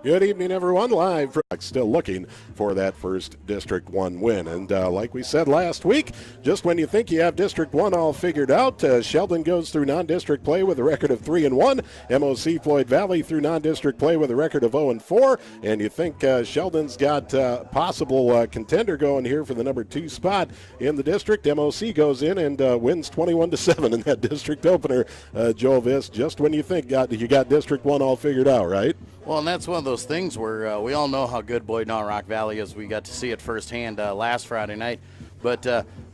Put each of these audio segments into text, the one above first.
Good evening, everyone. Live from still looking for that first District 1 win. And like we said last week, just when you think you have District 1 all figured out, Sheldon goes through non-district play with a record of 3-1. MOC-Floyd Valley through non-district play with a record of 0-4. And you think Sheldon's got possible contender going here for the number 2 spot in the district. MOC goes in and wins 21-7 in that district opener. Joel Viss, just when you think you got District 1 all figured out, right? Well, and that's one of those things where we all know how good Boyd and Rock Valley is. We got to see it firsthand last Friday night. But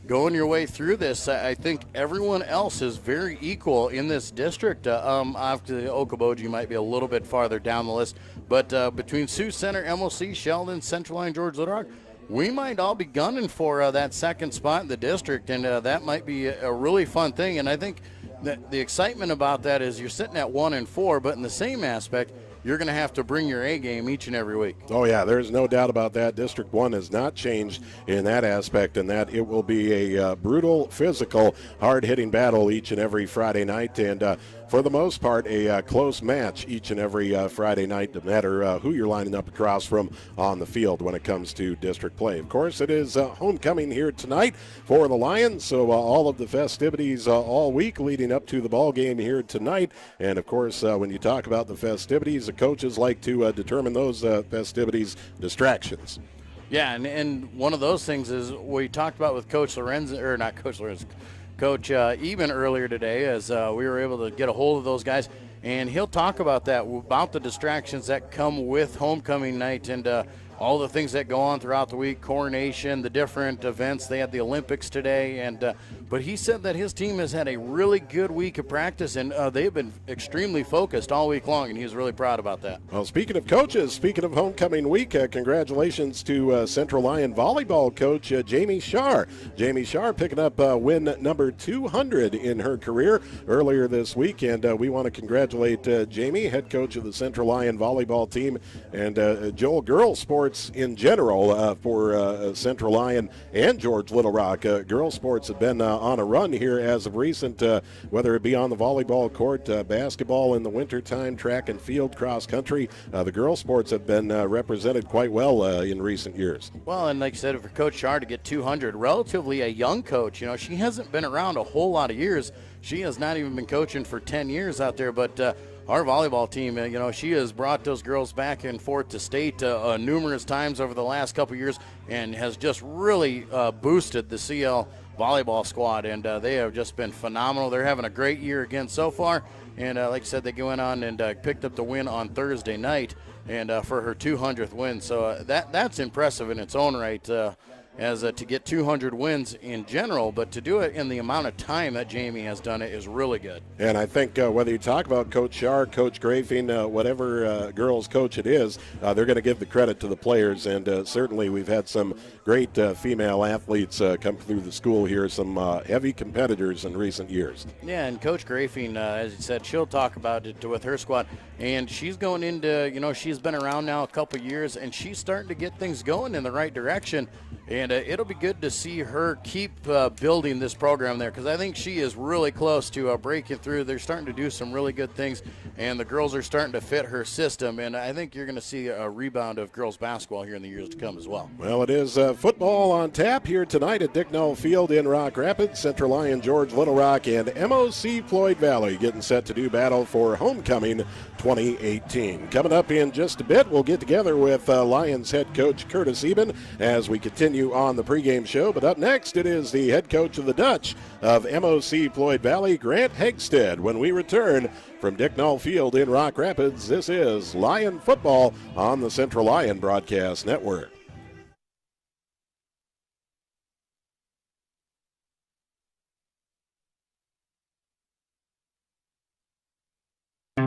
going your way through this, I think everyone else is very equal in this district. After Okoboji might be a little bit farther down the list. But between Sioux Center, MOC, Sheldon, Central Line, George Little Rock, we might all be gunning for that second spot in the district. And that might be a really fun thing. And I think that the excitement about that is you're sitting at 1-4, but in the same aspect, you're going to have to bring your A game each and every week. Oh, yeah, there's no doubt about that. District 1 has not changed in that aspect, and that it will be a brutal, physical, hard-hitting battle each and every Friday night. And for the most part, a close match each and every Friday night, no matter who you're lining up across from on the field when it comes to district play. Of course, it is homecoming here tonight for the Lions, so all of the festivities all week leading up to the ball game here tonight. And, of course, when you talk about the festivities, the coaches like to determine those festivities distractions. Yeah, and one of those things is we talked about with Coach Lorenz, or not Coach Lorenz, Coach Eben earlier today, as we were able to get a hold of those guys, and he'll talk about that, about the distractions that come with homecoming night and all the things that go on throughout the week, coronation, the different events. They had the Olympics today, and but he said that his team has had a really good week of practice, and they've been extremely focused all week long, and he's really proud about that. Well, speaking of coaches, speaking of homecoming week, congratulations to Central Lyon volleyball coach Jamie Scharr. Jamie Scharr picking up win number 200 in her career earlier this week, and we want to congratulate Jamie, head coach of the Central Lyon volleyball team, and Joel Girls Sports in general for Central Lyon and George Little Rock. Girls sports have been on a run here as of recent, whether it be on the volleyball court, basketball in the wintertime, track and field, cross country. The girls sports have been represented quite well in recent years. Well, and like I said, for Coach Scharr to get 200, relatively a young coach. You know, she hasn't been around a whole lot of years. She has not even been coaching for 10 years out there, but our volleyball team, you know, she has brought those girls back and forth to state numerous times over the last couple years and has just really boosted the CL volleyball squad, and they have just been phenomenal. They're having a great year again so far, and like I said, they went on and picked up the win on Thursday night and for her 200th win. So that's impressive in its own right. As to get 200 wins in general, but to do it in the amount of time that Jamie has done it is really good. And I think whether you talk about Coach Scharr, Coach Grafing, whatever girls coach it is, they're going to give the credit to the players, and certainly we've had some great female athletes come through the school here, some heavy competitors in recent years. Yeah, and Coach Grafing, as you said, she'll talk about it with her squad, and she's going into, you know, she's been around now a couple years, and she's starting to get things going in the right direction. And it'll be good to see her keep building this program there, because I think she is really close to breaking through. They're starting to do some really good things, and the girls are starting to fit her system. And I think you're going to see a rebound of girls basketball here in the years to come as well. Well, it is football on tap here tonight at Dicknall Field in Rock Rapids. Central Lyon, George Little Rock, and MOC-Floyd Valley getting set to do battle for homecoming 2018. Coming up in just a bit, we'll get together with Lions head coach Curtis Eben as we continue on the pregame show. But up next, it is the head coach of the Dutch of MOC-Floyd Valley, Grant Hegstead. When we return from Dicknall Field in Rock Rapids, this is Lion Football on the Central Lyon Broadcast Network.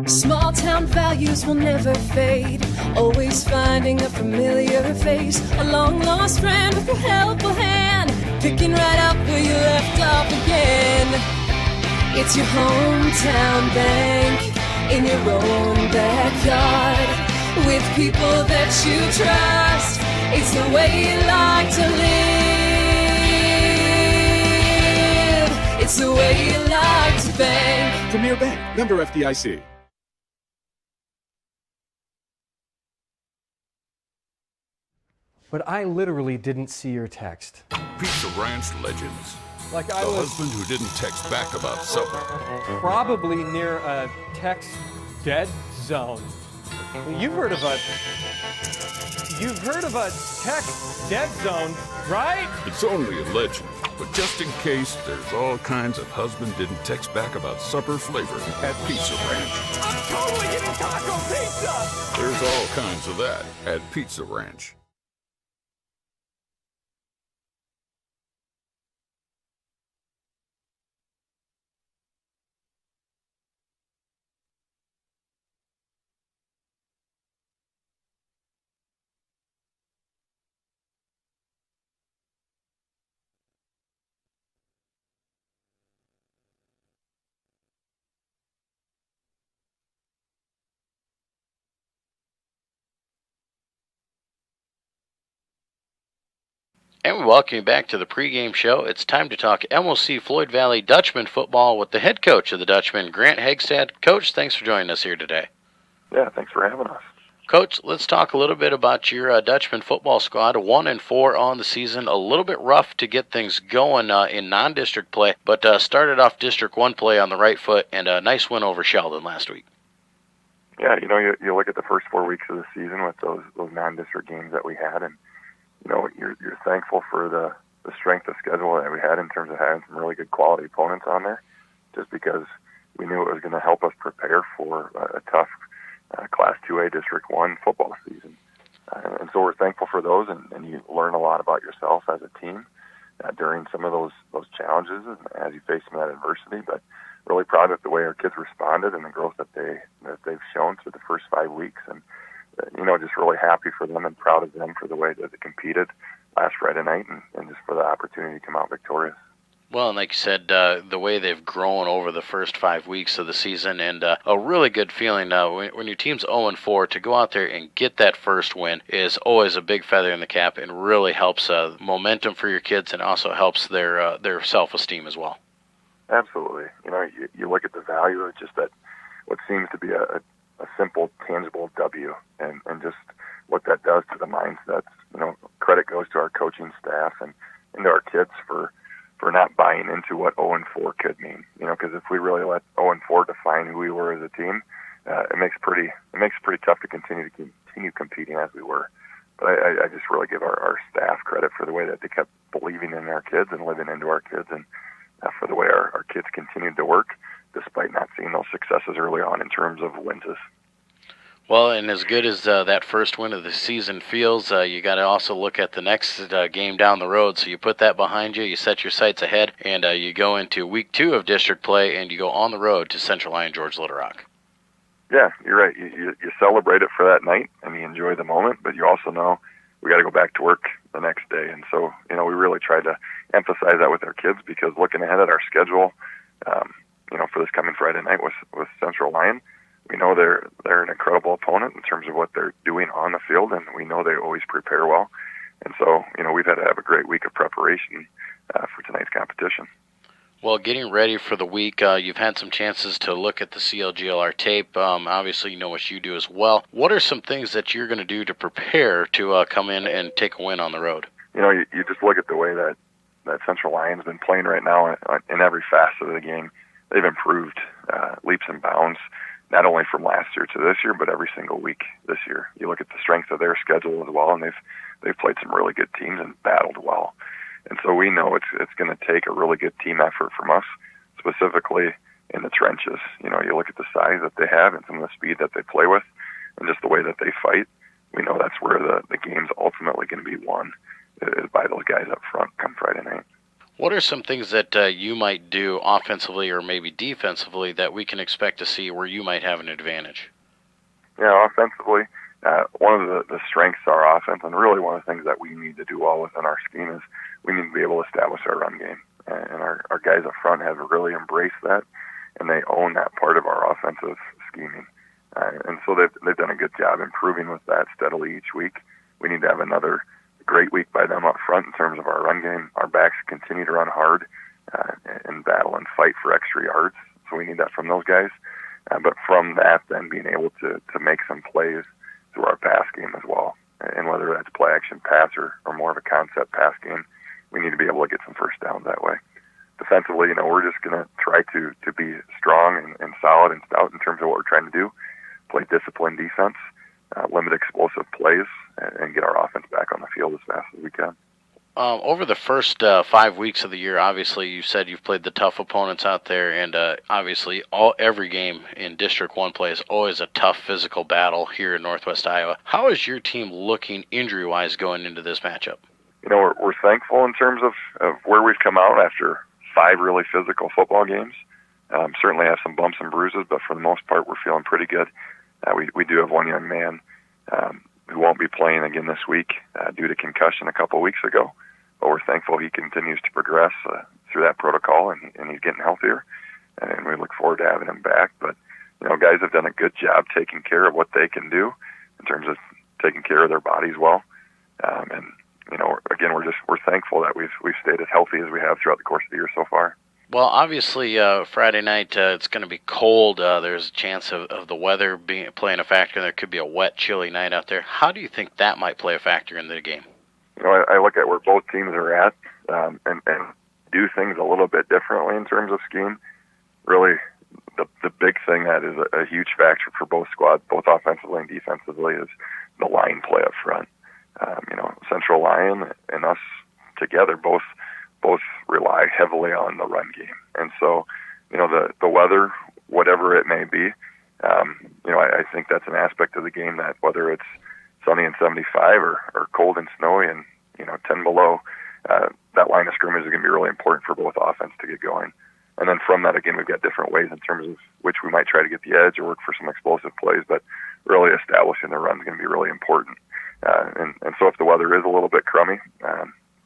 Small town values will never fade. Always finding a familiar face. A long lost friend with a helpful hand. Picking right up where you left off again. It's your hometown bank in your own backyard. With people that you trust. It's the way you like to live. It's the way you like to bank. Premier Bank, member FDIC. but I literally didn't see your text. Pizza Ranch legends. Like The husband who didn't text back about supper. probably near a text dead zone. You've heard of a text dead zone, right? It's only a legend, but just in case, there's all kinds of husband didn't text back about supper flavor at Pizza Ranch. I'm totally getting taco pizza! There's all kinds of that at Pizza Ranch. And we welcome you back to the pregame show. It's time to talk MOC-Floyd Valley Dutchman football with the head coach of the Dutchman, Grant Hegstad. Coach, thanks for joining us here today. Yeah, thanks for having us. Coach, let's talk a little bit about your Dutchman football squad. 1-4 on the season. A little bit rough to get things going in non-district play, but started off District 1 play on the right foot and a nice win over Sheldon last week. Yeah, you look at the first 4 weeks of the season with those non-district games that we had, and you're thankful for the strength of schedule that we had in terms of having some really good quality opponents on there, just because we knew it was going to help us prepare for a tough Class 2A District 1 football season. And so we're thankful for those, and you learn a lot about yourself as a team during some of those challenges and as you face some of that adversity. But really proud of the way our kids responded and the growth that they've shown through the first 5 weeks, and just really happy for them and proud of them for the way that they competed last Friday night and just for the opportunity to come out victorious. Well, and like you said, the way they've grown over the first 5 weeks of the season, and a really good feeling when your team's 0-4, to go out there and get that first win is always a big feather in the cap and really helps momentum for your kids and also helps their self-esteem as well. Absolutely. You look at the value of just that, what seems to be a simple, tangible W, and just what that does to the mindsets. Credit goes to our coaching staff and to our kids for not buying into what 0-4 could mean. Because if we really let 0-4 define who we were as a team, it makes it pretty tough to continue competing as we were. But I just really give our staff credit for the way that they kept believing in our kids and living into our kids, and for the way our kids continued to work despite not seeing those successes early on in terms of wins. Well, and as good as that first win of the season feels, you got to also look at the next game down the road. So you put that behind you, you set your sights ahead, and you go into week 2 of district play, and you go on the road to Central Lyon George Little Rock. Yeah, you're right. You celebrate it for that night, and you enjoy the moment, but you also know we got to go back to work the next day. And so, we really tried to emphasize that with our kids, because looking ahead at our schedule, for this coming Friday night with Central Lyon, we know they're an incredible opponent in terms of what they're doing on the field, and we know they always prepare well. And so, we've had to have a great week of preparation for tonight's competition. Well, getting ready for the week, you've had some chances to look at the CLGLR tape. Obviously, you know what you do as well. What are some things that you're going to do to prepare to come in and take a win on the road? You just look at the way that Central Lyon's been playing right now in every facet of the game. They've improved leaps and bounds, not only from last year to this year, but every single week this year. You look at the strength of their schedule as well, and they've played some really good teams and battled well. And so we know it's going to take a really good team effort from us, specifically in the trenches. You look at the size that they have and some of the speed that they play with, and just the way that they fight. We know that's where the game's ultimately going to be won, is by those guys up front come Friday night. What are some things that you might do offensively or maybe defensively that we can expect to see where you might have an advantage? Yeah, offensively, one of the strengths of our offense, and really one of the things that we need to do well within our scheme, is we need to be able to establish our run game. And our guys up front have really embraced that, and they own that part of our offensive scheming. And so they've done a good job improving with that steadily each week. We need to have another great week by them up front in terms of our run game. Our backs continue to run hard and battle and fight for extra yards, so we need that from those guys. But from that, then being able to make some plays through our pass game as well. and whether that's play action pass or more of a concept pass game, we need to be able to get some first downs that way. Defensively, we're just going to try to be strong and solid and stout in terms of what we're trying to do, play disciplined defense, limit explosive plays, and get our offense back on the field as fast as we can. Over the first 5 weeks of the year, obviously, you said you've played the tough opponents out there, and obviously every game in District 1 play is always a tough physical battle here in Northwest Iowa. How is your team looking injury-wise going into this matchup? We're thankful in terms of where we've come out after 5 really physical football games. Certainly have some bumps and bruises, but for the most part, we're feeling pretty good. We do have one young man who won't be playing again this week due to concussion a couple weeks ago. But we're thankful he continues to progress through that protocol, and he's getting healthier, and we look forward to having him back. But, guys have done a good job taking care of what they can do in terms of taking care of their bodies well. And, again, we're thankful that we've stayed as healthy as we have throughout the course of the year so far. Well, obviously, Friday night, it's going to be cold. There's a chance of the weather playing a factor. There could be a wet, chilly night out there. How do you think that might play a factor in the game? I look at where both teams are at and do things a little bit differently in terms of scheme. Really, the big thing that is a huge factor for both squads, both offensively and defensively, is the line play up front. Central Lyon and us together both rely heavily on the run game. And so, the weather, whatever it may be, I think that's an aspect of the game that whether it's sunny and 75 or cold and snowy and 10 below, that line of scrimmage is going to be really important for both offense to get going. And then from that, again, we've got different ways in terms of which we might try to get the edge or work for some explosive plays, but really establishing the run is going to be really important. And so if the weather is a little bit crummy,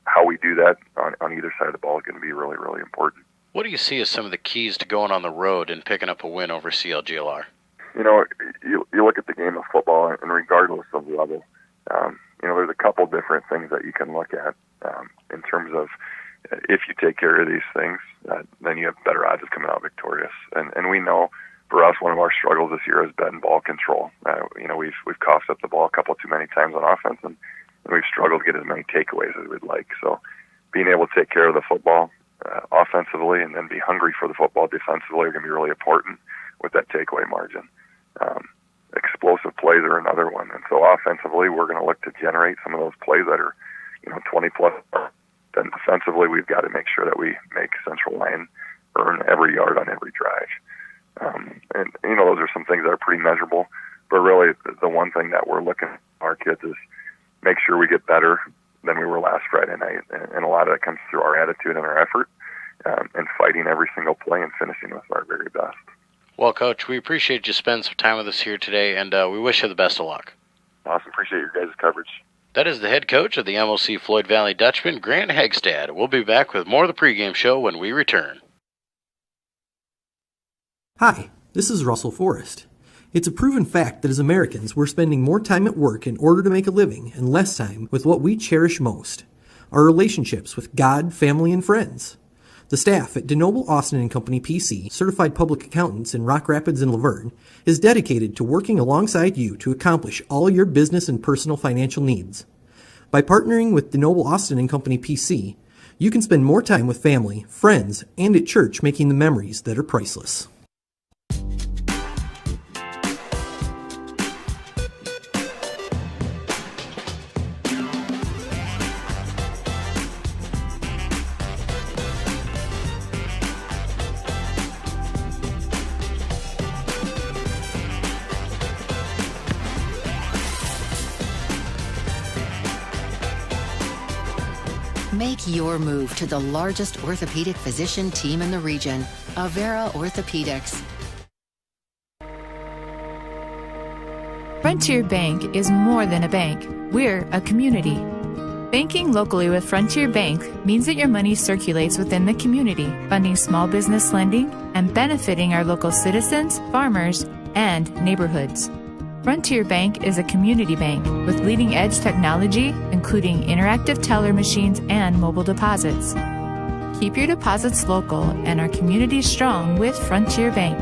how we do that on either side of the ball is going to be really, really important. What do you see as some of the keys to going on the road and picking up a win over CLGLR? You look at the game of football, and regardless of level, there's a couple different things that you can look at in terms of if you take care of these things, then you have better odds of coming out victorious. And we know for us, one of our struggles this year has been ball control. We've coughed up the ball a couple too many times on offense, and we've struggled to get as many takeaways as we'd like. So being able to take care of the football offensively and then be hungry for the football defensively are going to be really important with that takeaway margin. Explosive plays are another one. And so offensively, we're going to look to generate some of those plays that are, 20-plus. Then defensively, we've got to make sure that we make Central Lyon earn every yard on every drive. And those are some things that are pretty measurable. But really, the one thing that we're looking at our kids is make sure we get better than we were last Friday night. And a lot of that comes through our attitude and our effort and fighting every single play and finishing with our very best. Well, Coach, we appreciate you spending some time with us here today, and we wish you the best of luck. Awesome. Appreciate your guys' coverage. That is the head coach of the MOC-Floyd Valley Dutchman, Grant Hegstad. We'll be back with more of the pregame show when we return. Hi, this is Russell Forrest. It's a proven fact that as Americans, we're spending more time at work in order to make a living and less time with what we cherish most, our relationships with God, family, and friends. The staff at DeNoble Austin & Company PC, certified public accountants in Rock Rapids and Laverne, is dedicated to working alongside you to accomplish all your business and personal financial needs. By partnering with DeNoble Austin & Company PC, you can spend more time with family, friends, and at church making the memories that are priceless. Make your move to the largest orthopedic physician team in the region, Avera Orthopedics. Frontier Bank is more than a bank. We're a community. Banking locally with Frontier Bank means that your money circulates within the community, funding small business lending and benefiting our local citizens, farmers, and neighborhoods. Frontier Bank is a community bank with leading-edge technology, including interactive teller machines and mobile deposits. Keep your deposits local and our community strong with Frontier Bank.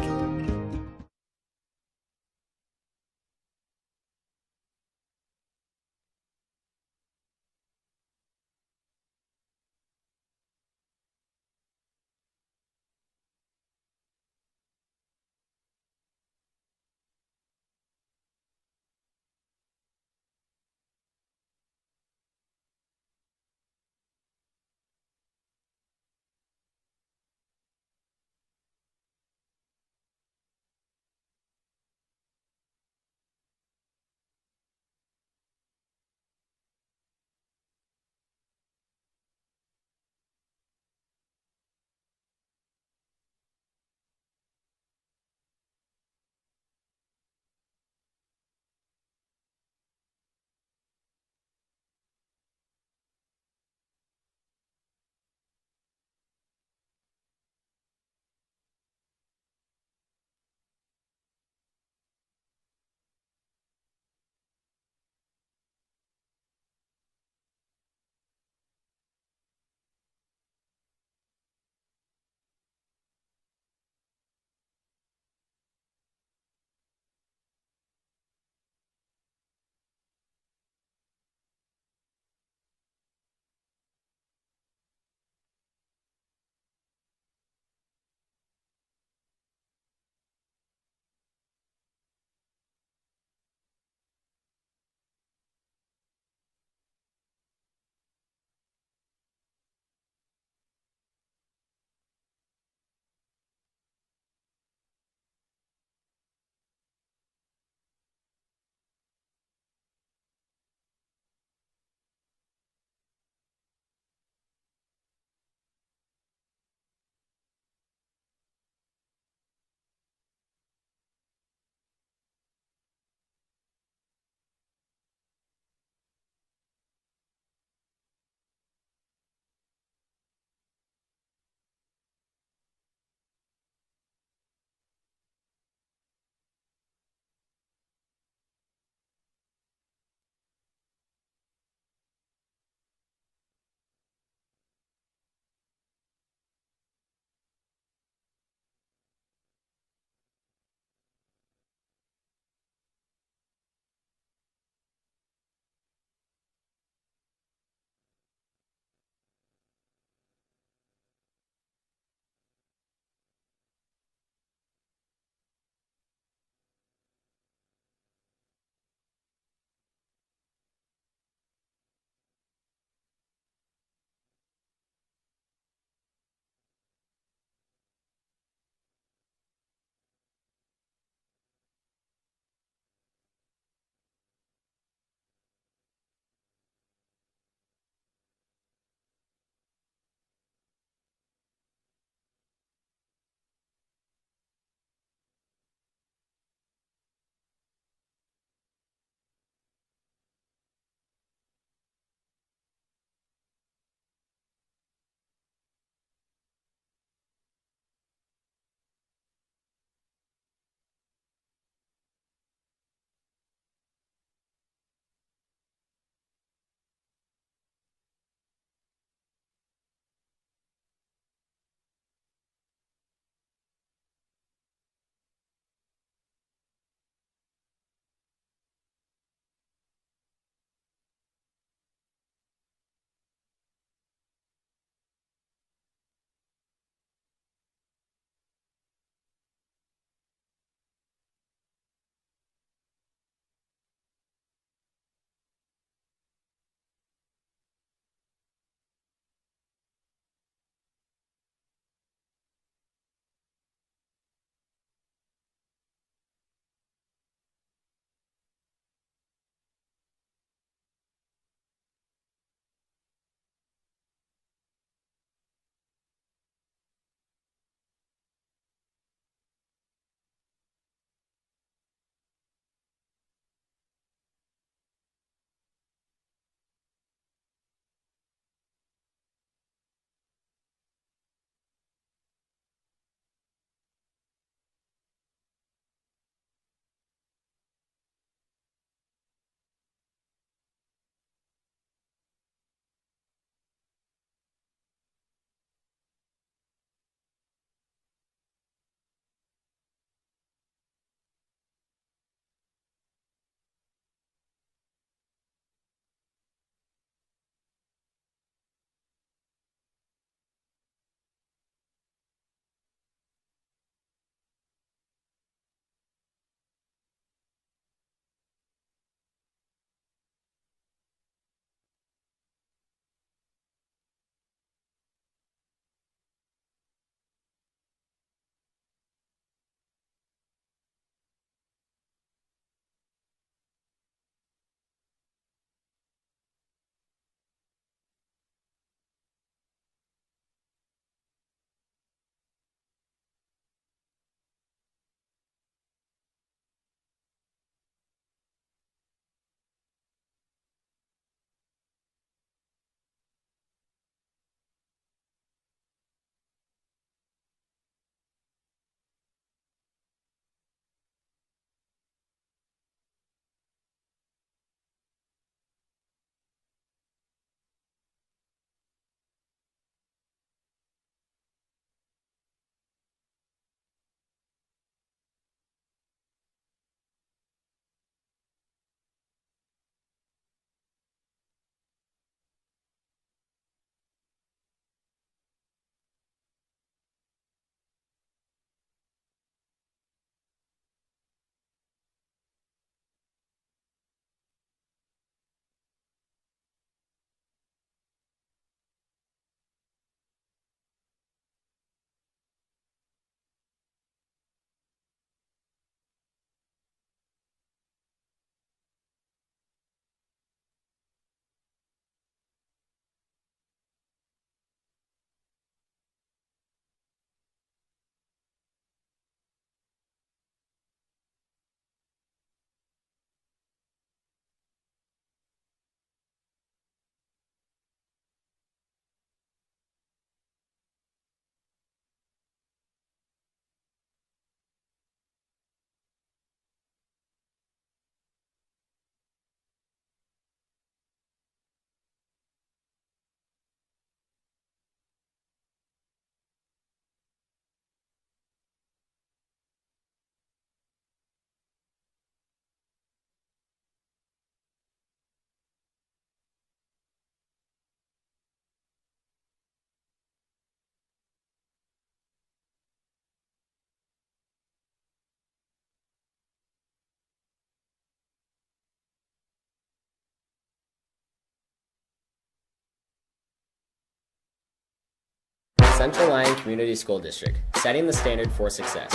Central Lyon Community School District, setting the standard for success.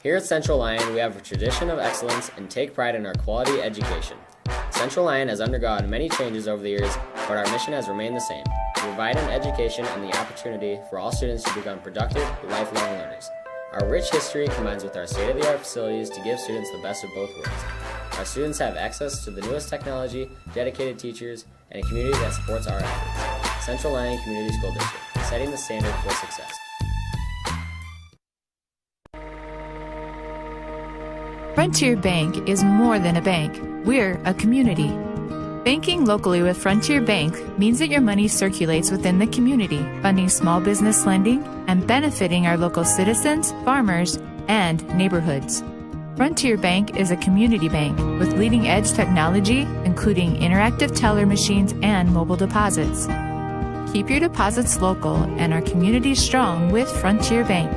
Here at Central Lyon, we have a tradition of excellence and take pride in our quality education. Central Lyon has undergone many changes over the years, but our mission has remained the same: to provide an education and the opportunity for all students to become productive, lifelong learners. Our rich history combines with our state-of-the-art facilities to give students the best of both worlds. Our students have access to the newest technology, dedicated teachers, and a community that supports our efforts. Central Lyon Community School District, setting the standard for success. Frontier Bank is more than a bank. We're a community. Banking locally with Frontier Bank means that your money circulates within the community, funding small business lending and benefiting our local citizens, farmers, and neighborhoods. Frontier Bank is a community bank with leading-edge technology, including interactive teller machines and mobile deposits. Keep your deposits local and our community strong with Frontier Bank.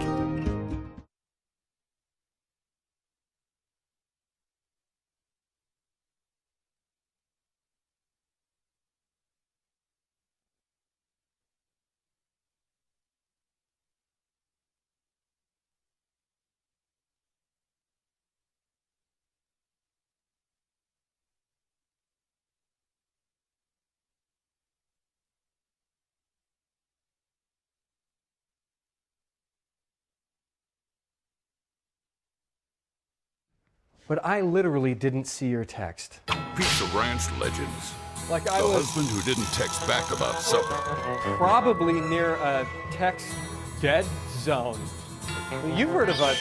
But I literally didn't see your text. Pizza Ranch legends. Like The husband who didn't text back about supper. probably near a text dead zone. You've heard of a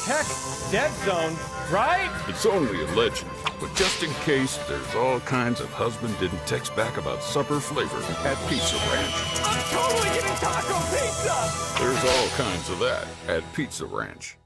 text dead zone, right? It's only a legend, but just in case, there's all kinds of husband didn't text back about supper flavor at Pizza Ranch. I'm totally getting taco pizza! There's all kinds of that at Pizza Ranch.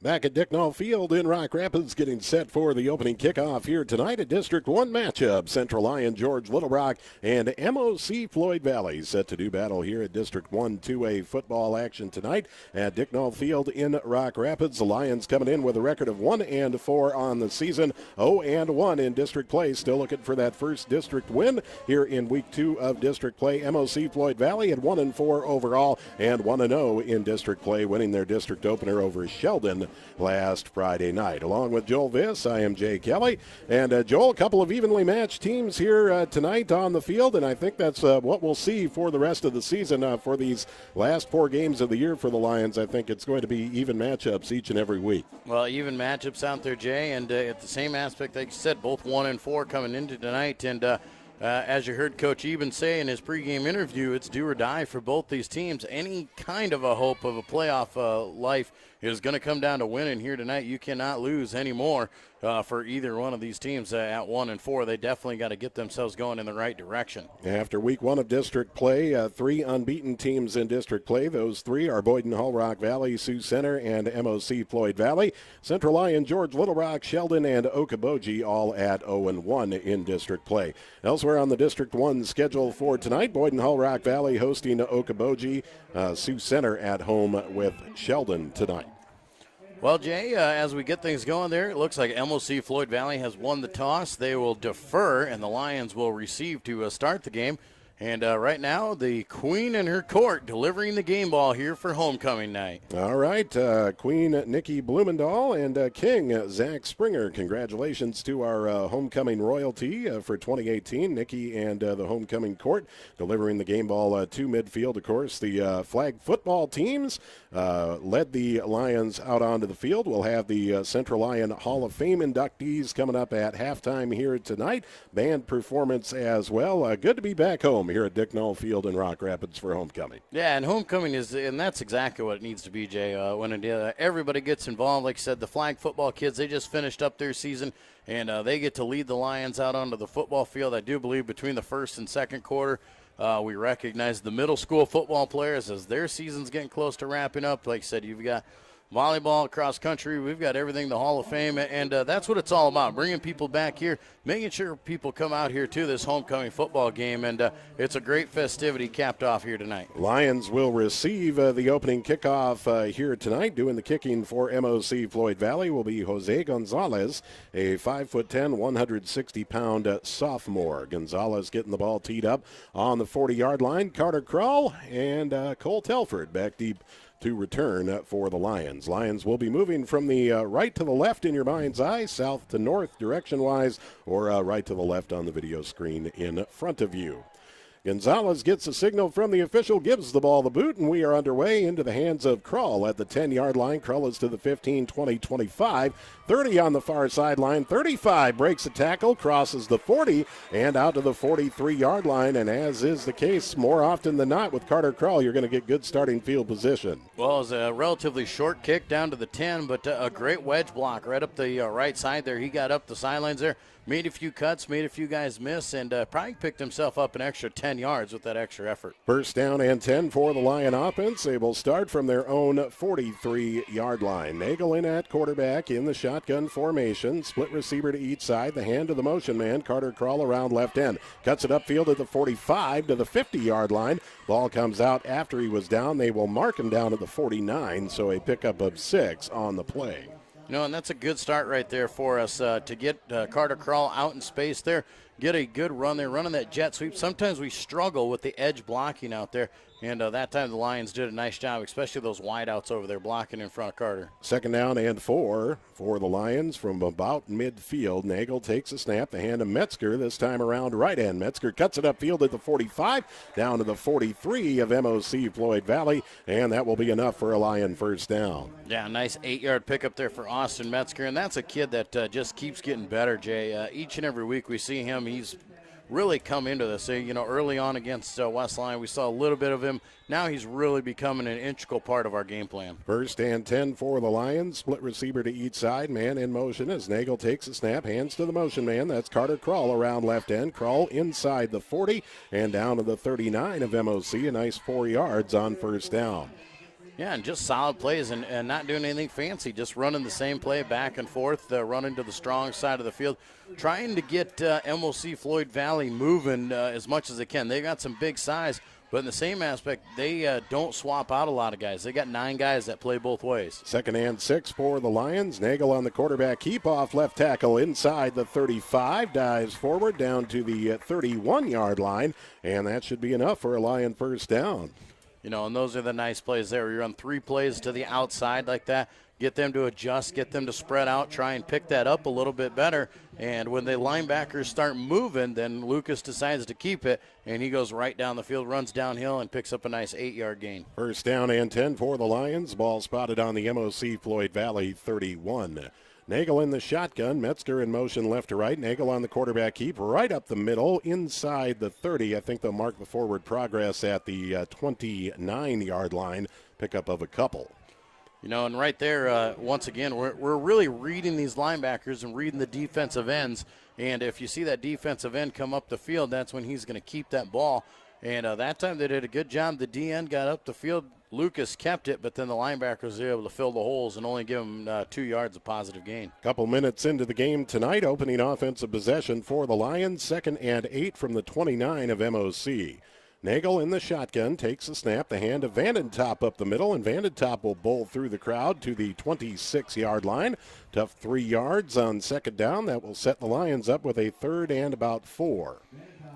Back at Dicknall Field in Rock Rapids, getting set for the opening kickoff here tonight. A District 1 matchup. Central Lyon, George Little Rock, and MOC-Floyd Valley set to do battle here at District 1 2A football action tonight at Dicknall Field in Rock Rapids. The Lions coming in with a record of 1-4 on the season, 0-1 in district play. Still looking for that first district win here in week 2 of district play. MOC-Floyd Valley at 1-4 overall and 1-0 in district play, winning their district opener over Sheldon last Friday night. Along with Joel Viss, I am Jay Kelly. And Joel, a couple of evenly matched teams here tonight on the field, and I think that's what we'll see for the rest of the season for these last 4 games of the year for the Lions. I think it's going to be even matchups each and every week. Well, even matchups out there, Jay, and at the same aspect, like you said, both 1-4 coming into tonight. And as you heard Coach Eben say in his pregame interview, it's do or die for both these teams. Any kind of a hope of a playoff life is going to come down to winning here tonight. You cannot lose anymore for either one of these teams at 1-4. They definitely got to get themselves going in the right direction. After week 1 of district play, 3 unbeaten teams in district play. Those 3 are Boyden Hull Rock Valley, Sioux Center, and MOC-Floyd Valley. Central Lyon, George Little Rock, Sheldon, and Okoboji all at 0-1 in district play. Elsewhere on the District 1 schedule for tonight, Boyden Hull Rock Valley hosting Okoboji, Sioux Center at home with Sheldon tonight. Well, Jay, as we get things going there, it looks like MOC-Floyd Valley has won the toss. They will defer, and the Lions will receive to start the game. And right now, the Queen and her court delivering the game ball here for homecoming night. All right, Queen Nikki Blumendahl and King Zach Springer. Congratulations to our homecoming royalty for 2018. Nikki and the homecoming court delivering the game ball to midfield. Of course, the flag football teams led the Lions out onto the field. We'll have the Central Lyon Hall of Fame inductees coming up at halftime here tonight. Band performance as well. Good to be back home here at Dicknall Field in Rock Rapids for homecoming. Yeah, and homecoming and that's exactly what it needs to be, Jay. When everybody gets involved, like I said, the flag football kids, they just finished up their season, and they get to lead the Lions out onto the football field. I do believe between the first and second quarter, we recognize the middle school football players as their season's getting close to wrapping up. Like I said, you've got volleyball, cross country. We've got everything, the Hall of Fame, and that's what it's all about, bringing people back here, making sure people come out here to this homecoming football game, and it's a great festivity capped off here tonight. Lions will receive the opening kickoff here tonight. Doing the kicking for MOC-Floyd Valley will be Jose Gonzalez, a 5'10", 160-pound sophomore. Gonzalez getting the ball teed up on the 40-yard line. Carter Krull and Cole Telford back deep to return for the Lions. Lions will be moving from the right to the left in your mind's eye, south to north direction-wise, or right to the left on the video screen in front of you. Gonzalez gets a signal from the official, gives the ball the boot, and we are underway into the hands of Krull at the 10-yard line. Krull is to the 15, 20, 25, 30 on the far sideline, 35, breaks a tackle, crosses the 40, and out to the 43-yard line. And as is the case more often than not with Carter Krull, you're going to get good starting field position. Well, it was a relatively short kick down to the 10, but a great wedge block right up the right side there. He got up the sidelines there, made a few cuts, made a few guys miss, and probably picked himself up an extra 10 yards with that extra effort. First down and 10 for the Lion offense. They will start from their own 43-yard line. Nagel in at quarterback in the shotgun formation. Split receiver to each side. The hand to the motion man. Carter Krull around left end. Cuts it upfield at the 45 to the 50-yard line. Ball comes out after he was down. They will mark him down at the 49, so a pickup of 6 on the play. And that's a good start right there for us to get Carter Krull out in space there, get a good run there, running that jet sweep. Sometimes we struggle with the edge blocking out there, and that time the Lions did a nice job, especially those wideouts over there blocking in front of Carter. Second down and 4 for the Lions from about midfield. Nagel takes a snap, the hand of Metzger, this time around right end. Metzger cuts it upfield at the 45, down to the 43 of MOC-Floyd Valley, and that will be enough for a Lion first down. Yeah, nice 8-yard pickup there for Austin Metzger, and that's a kid that just keeps getting better, Jay. Each and every week we see him. He's really come into this. Early on against West Lyon, we saw a little bit of him. Now he's really becoming an integral part of our game plan. First and 10 for the Lions. Split receiver to each side. Man in motion as Nagel takes a snap. Hands to the motion man. That's Carter Krull around left end. Krull inside the 40 and down to the 39 of MOC. A nice 4 yards on first down. Yeah, and just solid plays and not doing anything fancy, just running the same play back and forth, running to the strong side of the field, trying to get MOC-Floyd Valley moving as much as they can. They got some big size, but in the same aspect, they don't swap out a lot of guys. They got 9 guys that play both ways. Second and 6 for the Lions. Nagel on the quarterback keep off left tackle inside the 35, dives forward down to the 31-yard line, and that should be enough for a Lion first down. And those are the nice plays there. You run 3 plays to the outside like that, get them to adjust, get them to spread out, try and pick that up a little bit better. And when the linebackers start moving, then Lucas decides to keep it, and he goes right down the field, runs downhill, and picks up a nice 8-yard gain. First down and 10 for the Lions. Ball spotted on the MOC-Floyd Valley 31. Nagel in the shotgun, Metzger in motion left to right. Nagel on the quarterback keep right up the middle inside the 30. I think they'll mark the forward progress at the 29-yard line. Pickup of a couple. And right there, once again, we're really reading these linebackers and reading the defensive ends. And if you see that defensive end come up the field, that's when he's going to keep that ball. And that time they did a good job. The DN got up the field. Lucas kept it, but then the linebackers were able to fill the holes and only give him 2 yards of positive gain. Couple minutes into the game tonight, opening offensive possession for the Lions. 2nd and 8 from the 29 of MOC. Nagel in the shotgun takes a snap, the hand of Vandentop up the middle, and Vandentop will bowl through the crowd to the 26-yard line. Tough 3 yards on second down. That will set the Lions up with a 3rd and about 4.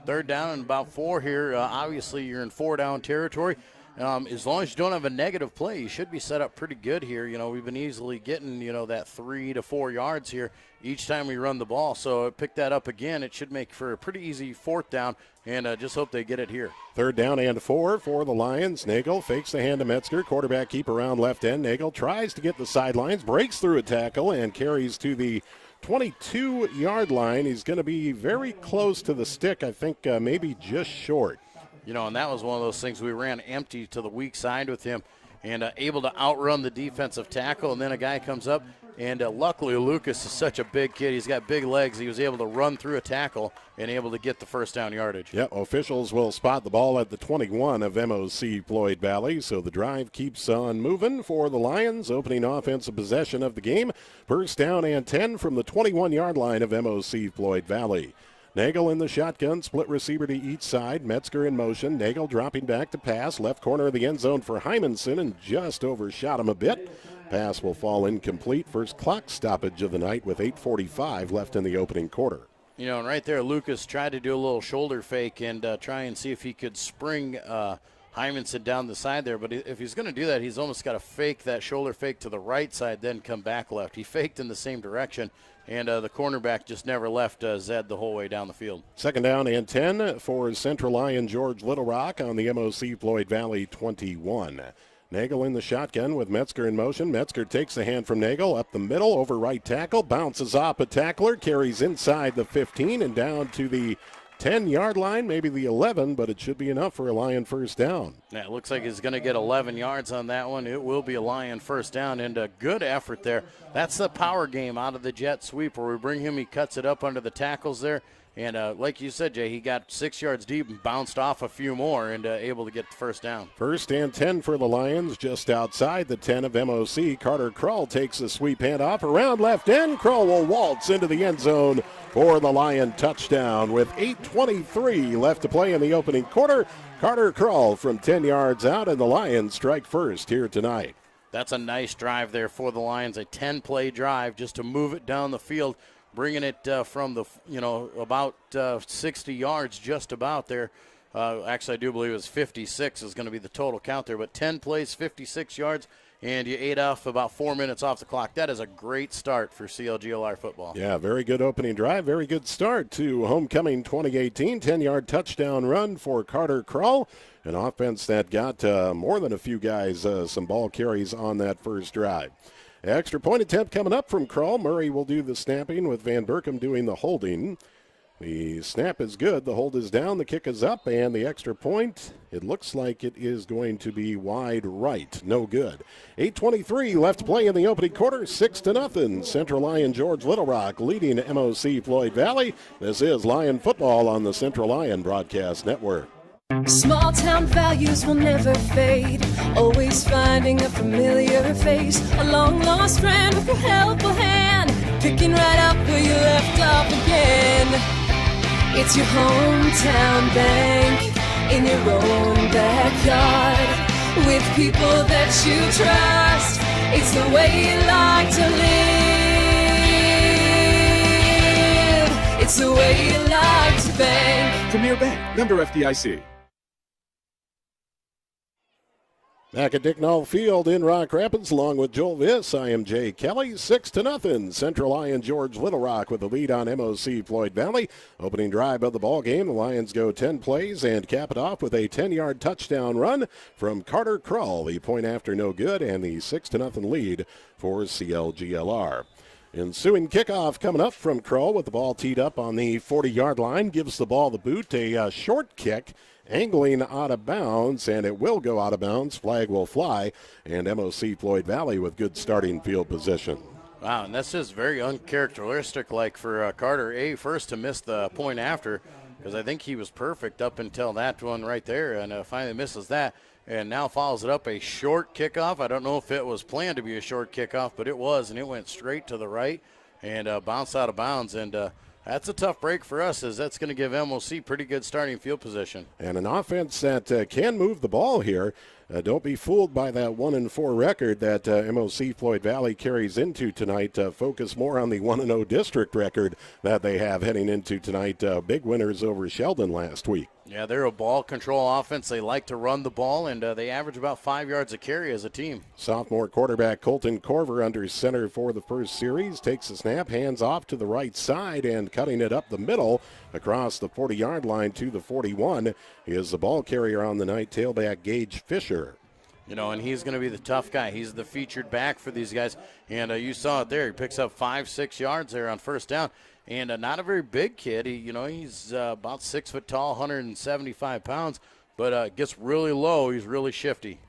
3rd down and about 4 here. Obviously, you're in 4-down territory. As long as you don't have a negative play, you should be set up pretty good here. We've been easily getting, that 3 to 4 yards here each time we run the ball. So pick that up again. It should make for a pretty easy 4th down, and just hope they get it here. 3rd down and 4 for the Lions. Nagel fakes the hand to Metzger. Quarterback keep around left end. Nagel tries to get the sidelines, breaks through a tackle, and carries to the 22-yard line. He's going to be very close to the stick, I think maybe just short. And that was one of those things. We ran empty to the weak side with him and able to outrun the defensive tackle. And then a guy comes up, And luckily, Lucas is such a big kid. He's got big legs. He was able to run through a tackle and able to get the first down yardage. Yep, officials will spot the ball at the 21 of MOC-Floyd Valley, so the drive keeps on moving for the Lions. Opening offensive possession of the game. First down and 10 from the 21-yard line of MOC-Floyd Valley. Nagel in the shotgun, split receiver to each side. Metzger in motion. Nagel dropping back to pass. Left corner of the end zone for Hymanson and just overshot him a bit. Pass will fall incomplete. First clock stoppage of the night with 8:45 left in the opening quarter. You know, and right there, Lucas tried to do a little shoulder fake and try and see if he could spring Hymanson down the side there. But if he's going to do that, he's almost got to fake that shoulder fake to the right side, then come back left. He faked in the same direction. And the cornerback just never left Zed the whole way down the field. Second down and 10 for Central Lyon George Little Rock on the MOC-Floyd Valley 21. Nagel in the shotgun with Metzger in motion. Metzger takes the hand from Nagel up the middle over right tackle. Bounces off a tackler. Carries inside the 15 and down to the 10-yard line, maybe the 11, but it should be enough for a Lion first down. Yeah, it looks like he's going to get 11 yards on that one. It will be a Lion first down, and a good effort there. That's the power game out of the jet sweep where we bring him. He cuts it up under the tackles there. And like you said, Jay, he got 6 yards deep and bounced off a few more and able to get the first down. First and 10 for the Lions, just outside the 10 of MOC. Carter Krull takes a sweep handoff around left end. Krull will waltz into the end zone for the Lion touchdown with 8:23 left to play in the opening quarter. Carter Krull from 10 yards out, and the Lions strike first here tonight. That's a nice drive there for the Lions, a 10-play drive just to move it down the field. Bringing it from the, about 60 yards just about there. Actually, I do believe it was 56 is going to be the total count there. But 10 plays, 56 yards, and you ate off about 4 minutes off the clock. That is a great start for CLGLR football. Yeah, very good opening drive. Very good start to homecoming 2018. 10-yard touchdown run for Carter Krull. An offense that got more than a few guys some ball carries on that first drive. Extra point attempt coming up from Krull. Murray will do the snapping with Van Berkom doing the holding. The snap is good. The hold is down. The kick is up. And the extra point, it looks like it is going to be wide right. No good. 8:23 left to play in the opening quarter. 6-0. Central Lyon George Little Rock leading MOC-Floyd Valley. This is Lion football on the Central Lyon Broadcast Network. Small town values will never fade. Always finding a familiar face. A long lost friend with a helpful hand. Picking right up where you left off again. It's your hometown bank in your own backyard. With people that you trust. It's the way you like to live. It's the way you like to bank. Premier Bank, member FDIC. Back at Dicknall Field in Rock Rapids, along with Joel Viss, I am Jay Kelly. 6-0. Central Lyon George Little Rock with the lead on MOC-Floyd Valley. Opening drive of the ball game. The Lions go 10 plays and cap it off with a 10-yard touchdown run from Carter Krull. The point after no good, and the 6-0 lead for CLGLR. Ensuing kickoff coming up from Krull with the ball teed up on the 40-yard line. Gives the ball the boot. A short kick. Angling out of bounds, and it will go out of bounds. Flag will fly, and MOC-Floyd Valley with good starting field position. Wow, and that's just very uncharacteristic like for Carter first to miss the point after, because I think he was perfect up until that one right there, and finally misses that, and now follows it up a short kickoff. I don't know if it was planned to be a short kickoff, but it was, and it went straight to the right and bounced out of bounds, and that's a tough break for us, as that's going to give MOC pretty good starting field position. And an offense that can move the ball here. Don't be fooled by that 1-4 record that MOC-Floyd Valley carries into tonight. Focus more on the 1-0 district record that they have heading into tonight. Big winners over Sheldon last week. Yeah, they're a ball control offense. They like to run the ball, and they average about 5 yards a carry as a team. Sophomore quarterback Colton Corver under center for the first series. Takes a snap, hands off to the right side, and cutting it up the middle across the 40-yard line to the 41 is the ball carrier on the night, tailback Gage Fisher. You know, and he's going to be the tough guy. He's the featured back for these guys. And you saw it there. He picks up 5-6 yards there on first down. And not a very big kid. He's about 6 foot tall, 175 pounds, but gets really low. He's really shifty.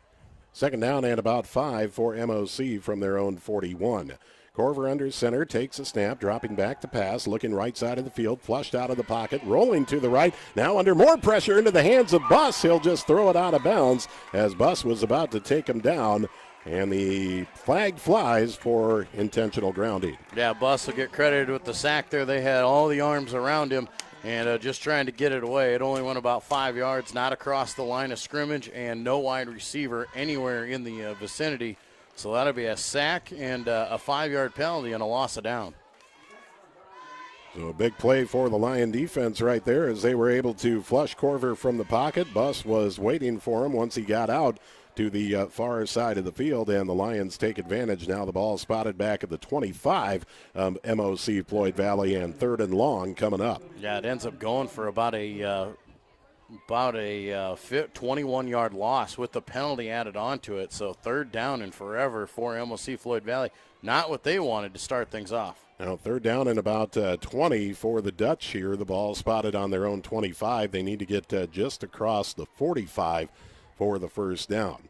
Second down and about 5 for MOC from their own 41. Corver under center, takes a snap, dropping back to pass, looking right side of the field, flushed out of the pocket, rolling to the right. Now under more pressure into the hands of Buss. He'll just throw it out of bounds as Buss was about to take him down. And the flag flies for intentional grounding. Yeah, Buss will get credited with the sack there. They had all the arms around him and just trying to get it away. It only went about 5 yards, not across the line of scrimmage, and no wide receiver anywhere in the vicinity. So that'll be a sack and a 5-yard penalty and a loss of down. So a big play for the Lion defense right there as they were able to flush Corver from the pocket. Buss was waiting for him once he got out to the far side of the field, and the Lions take advantage. Now the ball spotted back at the 25 MOC-Floyd Valley, and 3rd and long coming up. Yeah, it ends up going for about a 21-yard loss with the penalty added onto it. So 3rd down and forever for MOC-Floyd Valley. Not what they wanted to start things off. Now 3rd down and about 20 for the Dutch here. The ball spotted on their own 25. They need to get just across the 45 for the 1st down.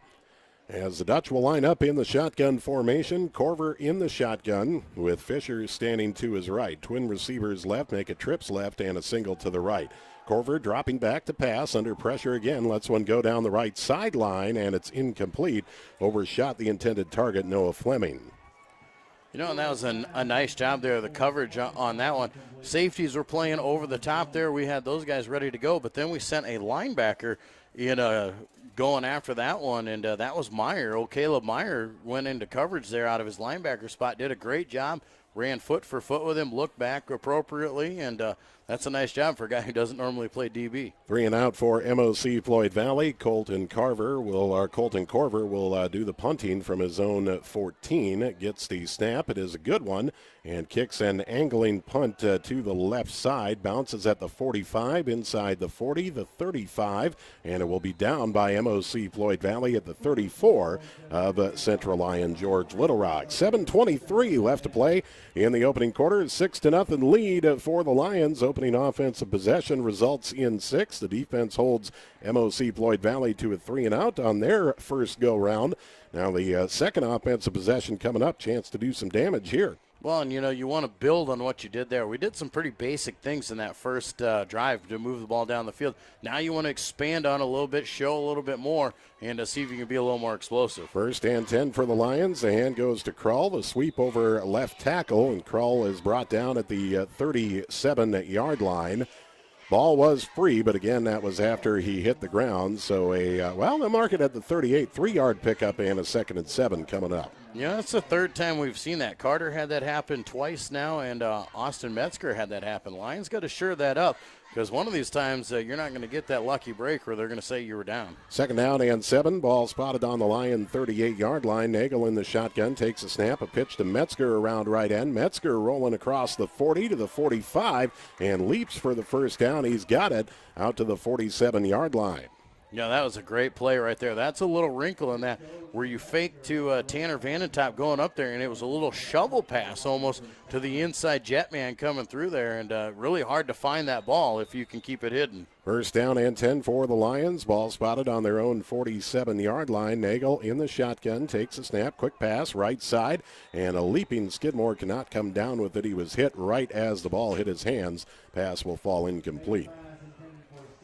As the Dutch will line up in the shotgun formation, Corver in the shotgun with Fisher standing to his right. Twin receivers left, make a trips left and a single to the right. Corver dropping back to pass under pressure again, lets one go down the right sideline, and it's incomplete. Overshot the intended target, Noah Fleming. You know, and that was a nice job there, the coverage on that one. Safeties were playing over the top there. We had those guys ready to go, but then we sent a linebacker in going after that one, and that was Meyer. Caleb Meyer went into coverage there out of his linebacker spot, did a great job, ran foot for foot with him, looked back appropriately, and that's a nice job for a guy who doesn't normally play DB. 3 and out for MOC-Floyd Valley. Colton Corver will do the punting from his own 14. Gets the snap. It is a good one, and kicks an angling punt to the left side. Bounces at the 45, inside the 40, the 35, and it will be down by MOC-Floyd Valley at the 34 of Central Lyon George Little Rock. 7:23 left to play in the opening quarter. 6-0 lead for the Lions. Opening offensive possession results in 6. The defense holds MOC-Floyd Valley to a 3 and out on their first go-round. Now the second offensive possession coming up. Chance to do some damage here. Well, and, you want to build on what you did there. We did some pretty basic things in that first drive to move the ball down the field. Now you want to expand on a little bit, show a little bit more, and see if you can be a little more explosive. 1st and 10 for the Lions. The hand goes to Krull. The sweep over left tackle, and Krull is brought down at the 37-yard line. Ball was free, but again, that was after he hit the ground. So they'll mark it at the 38, 3-yard pickup and a 2nd and 7 coming up. Yeah, that's the 3rd time we've seen that. Carter had that happen twice now, and Austin Metzger had that happen. Lions got to shore that up, because one of these times you're not going to get that lucky break where they're going to say you were down. 2nd down and 7. Ball spotted on the Lion 38-yard line. Nagel in the shotgun, takes a snap, a pitch to Metzger around right end. Metzger rolling across the 40 to the 45 and leaps for the 1st down. He's got it out to the 47-yard line. Yeah, that was a great play right there. That's a little wrinkle in that where you fake to Tanner Vanentop going up there, and it was a little shovel pass almost to the inside jet man coming through there, and really hard to find that ball if you can keep it hidden. 1st down and 10 for the Lions. Ball spotted on their own 47-yard line. Nagel in the shotgun, takes a snap, quick pass, right side, and a leaping Skidmore cannot come down with it. He was hit right as the ball hit his hands. Pass will fall incomplete.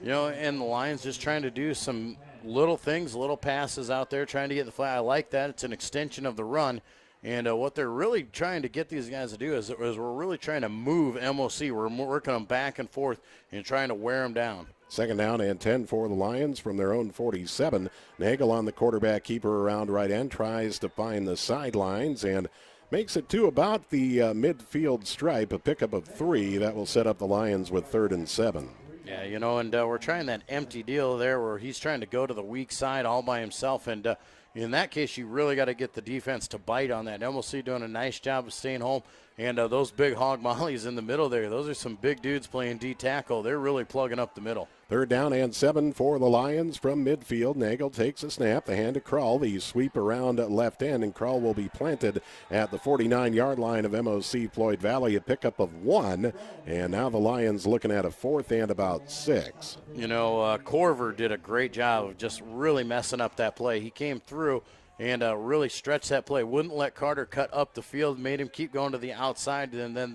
And the Lions just trying to do some little things, little passes out there, trying to get the flag. I like that. It's an extension of the run. And what they're really trying to get these guys to do is we're really trying to move MOC. We're working them back and forth and trying to wear them down. 2nd down and 10 for the Lions from their own 47. Nagel on the quarterback keeper around right end, tries to find the sidelines and makes it to about the midfield stripe, a pickup of 3. That will set up the Lions with 3rd and 7. Yeah, and we're trying that empty deal there where he's trying to go to the weak side all by himself. And in that case, you really got to get the defense to bite on that. MLC doing a nice job of staying home. And those big hog mollies in the middle there, those are some big dudes playing D-tackle. They're really plugging up the middle. 3rd down and 7 for the Lions from midfield. Nagel takes a snap. The hand to Krull. The sweep around left end, and Krull will be planted at the 49-yard line of MOC-Floyd Valley. A pickup of 1, and now the Lions looking at a 4th and about 6. Corver did a great job of just really messing up that play. He came through and really stretched that play. Wouldn't let Carter cut up the field, made him keep going to the outside, and then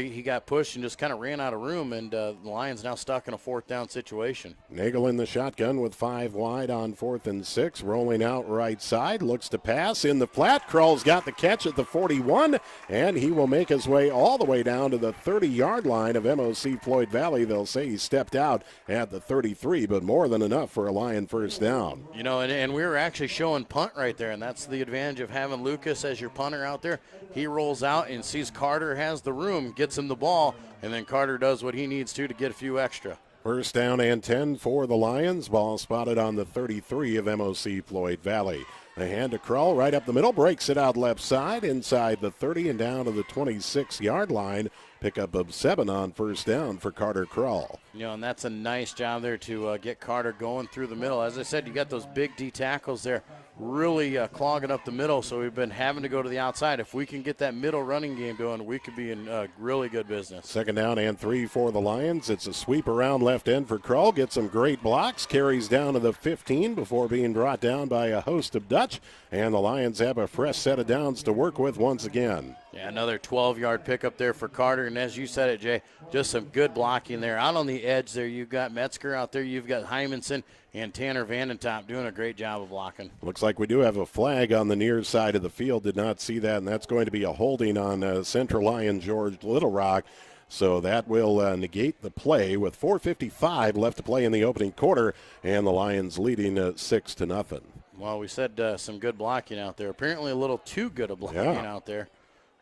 he got pushed and just kind of ran out of room, and the Lions now stuck in a 4th down situation. Nagel in the shotgun with 5 wide on 4th and 6, rolling out right side, looks to pass in the flat. Kroll's got the catch at the 41, and he will make his way all the way down to the 30-yard line of MOC-Floyd Valley. They'll say he stepped out at the 33, but more than enough for a Lion first down. You know, and we were actually showing punt right there, and that's the advantage of having Lucas as your punter out there. He rolls out and sees Carter has the room, gets him the ball, and then Carter does what he needs to get a few extra. First down and 10 for the Lions. Ball spotted on the 33 of MOC-Floyd Valley. A hand to Kroll right up the middle, breaks it out left side, inside the 30 and down to the 26-yard line. Pickup of 7 on first down for Carter Kroll. You know, and that's a nice job there to get Carter going through the middle. As I said, you got those big D tackles there really clogging up the middle, so we've been having to go to the outside. If we can get that middle running game going, we could be in really good business. Second down and 3 for the Lions. It's a sweep around left end for Kroll. Gets some great blocks, carries down to the 15 before being brought down by a host of Dutch, and the Lions have a fresh set of downs to work with once again. Yeah, another 12-yard pickup there for Carter, and as you said it, Jay, just some good blocking there. Out on the edge there, you've got Metzger out there, you've got Hymanson and Tanner Vandentop doing a great job of blocking. Looks like we do have a flag on the near side of the field. Did not see that, and that's going to be a holding on Central Lion George Little Rock. So that will negate the play with 4:55 left to play in the opening quarter, and the Lions leading 6-0. Well, we said some good blocking out there. Apparently a little too good of blocking out there.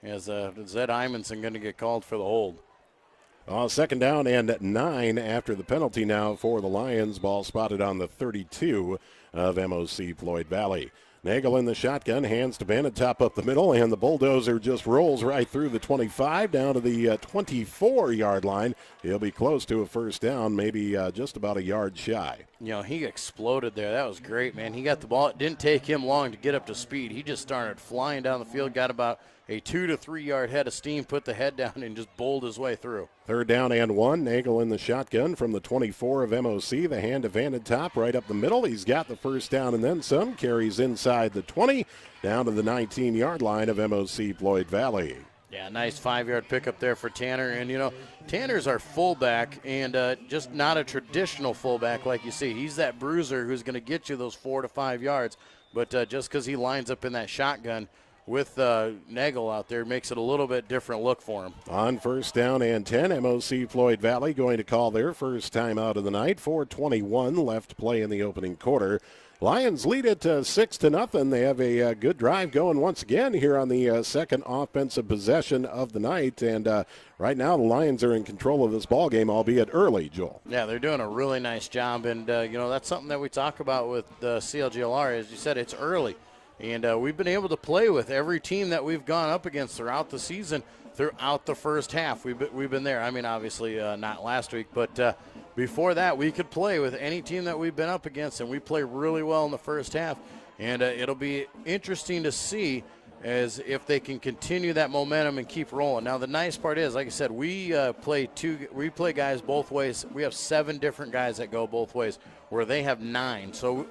Is Zed Hymanson going to get called for the hold? Second down and 9 after the penalty now for the Lions. Ball spotted on the 32 of MOC-Floyd Valley. Nagel in the shotgun, hands to Vandentop up the middle, and the bulldozer just rolls right through the 25 down to the 24-yard line. He'll be close to a first down, maybe just about a yard shy. You know, he exploded there. That was great, man. He got the ball. It didn't take him long to get up to speed. He just started flying down the field, got about a 2 to 3 yard head of steam, put the head down, and just bowled his way through. Third down and 1. Nagel in the shotgun from the 24 of MOC. The hand to Vandentop right up the middle. He's got the first down and then some. Carries inside the 20 down to the 19-yard line of MOC-Floyd Valley. Yeah, nice 5-yard pickup there for Tanner. And, you know, Tanner's our fullback, and just not a traditional fullback like you see. He's that bruiser who's going to get you those 4 to 5 yards. But just because he lines up in that shotgun with Nagel out there makes it a little bit different look for him. On first down and 10, MOC-Floyd Valley going to call their first time out of the night. 4:21 left to play in the opening quarter. Lions lead it 6-0. They have a good drive going once again here on the second offensive possession of the night. And right now the Lions are in control of this ball game, albeit early, Joel. Yeah, they're doing a really nice job. And, you know, that's something that we talk about with CLGLR. As you said, it's early. And we've been able to play with every team that we've gone up against throughout the season, throughout the first half. We've been there. I mean, obviously not last week, but before that, we could play with any team that we've been up against, and we play really well in the first half. And it'll be interesting to see as if they can continue that momentum and keep rolling. Now, the nice part is, like I said, we play guys both ways. We have 7 different guys that go both ways, where they have 9. So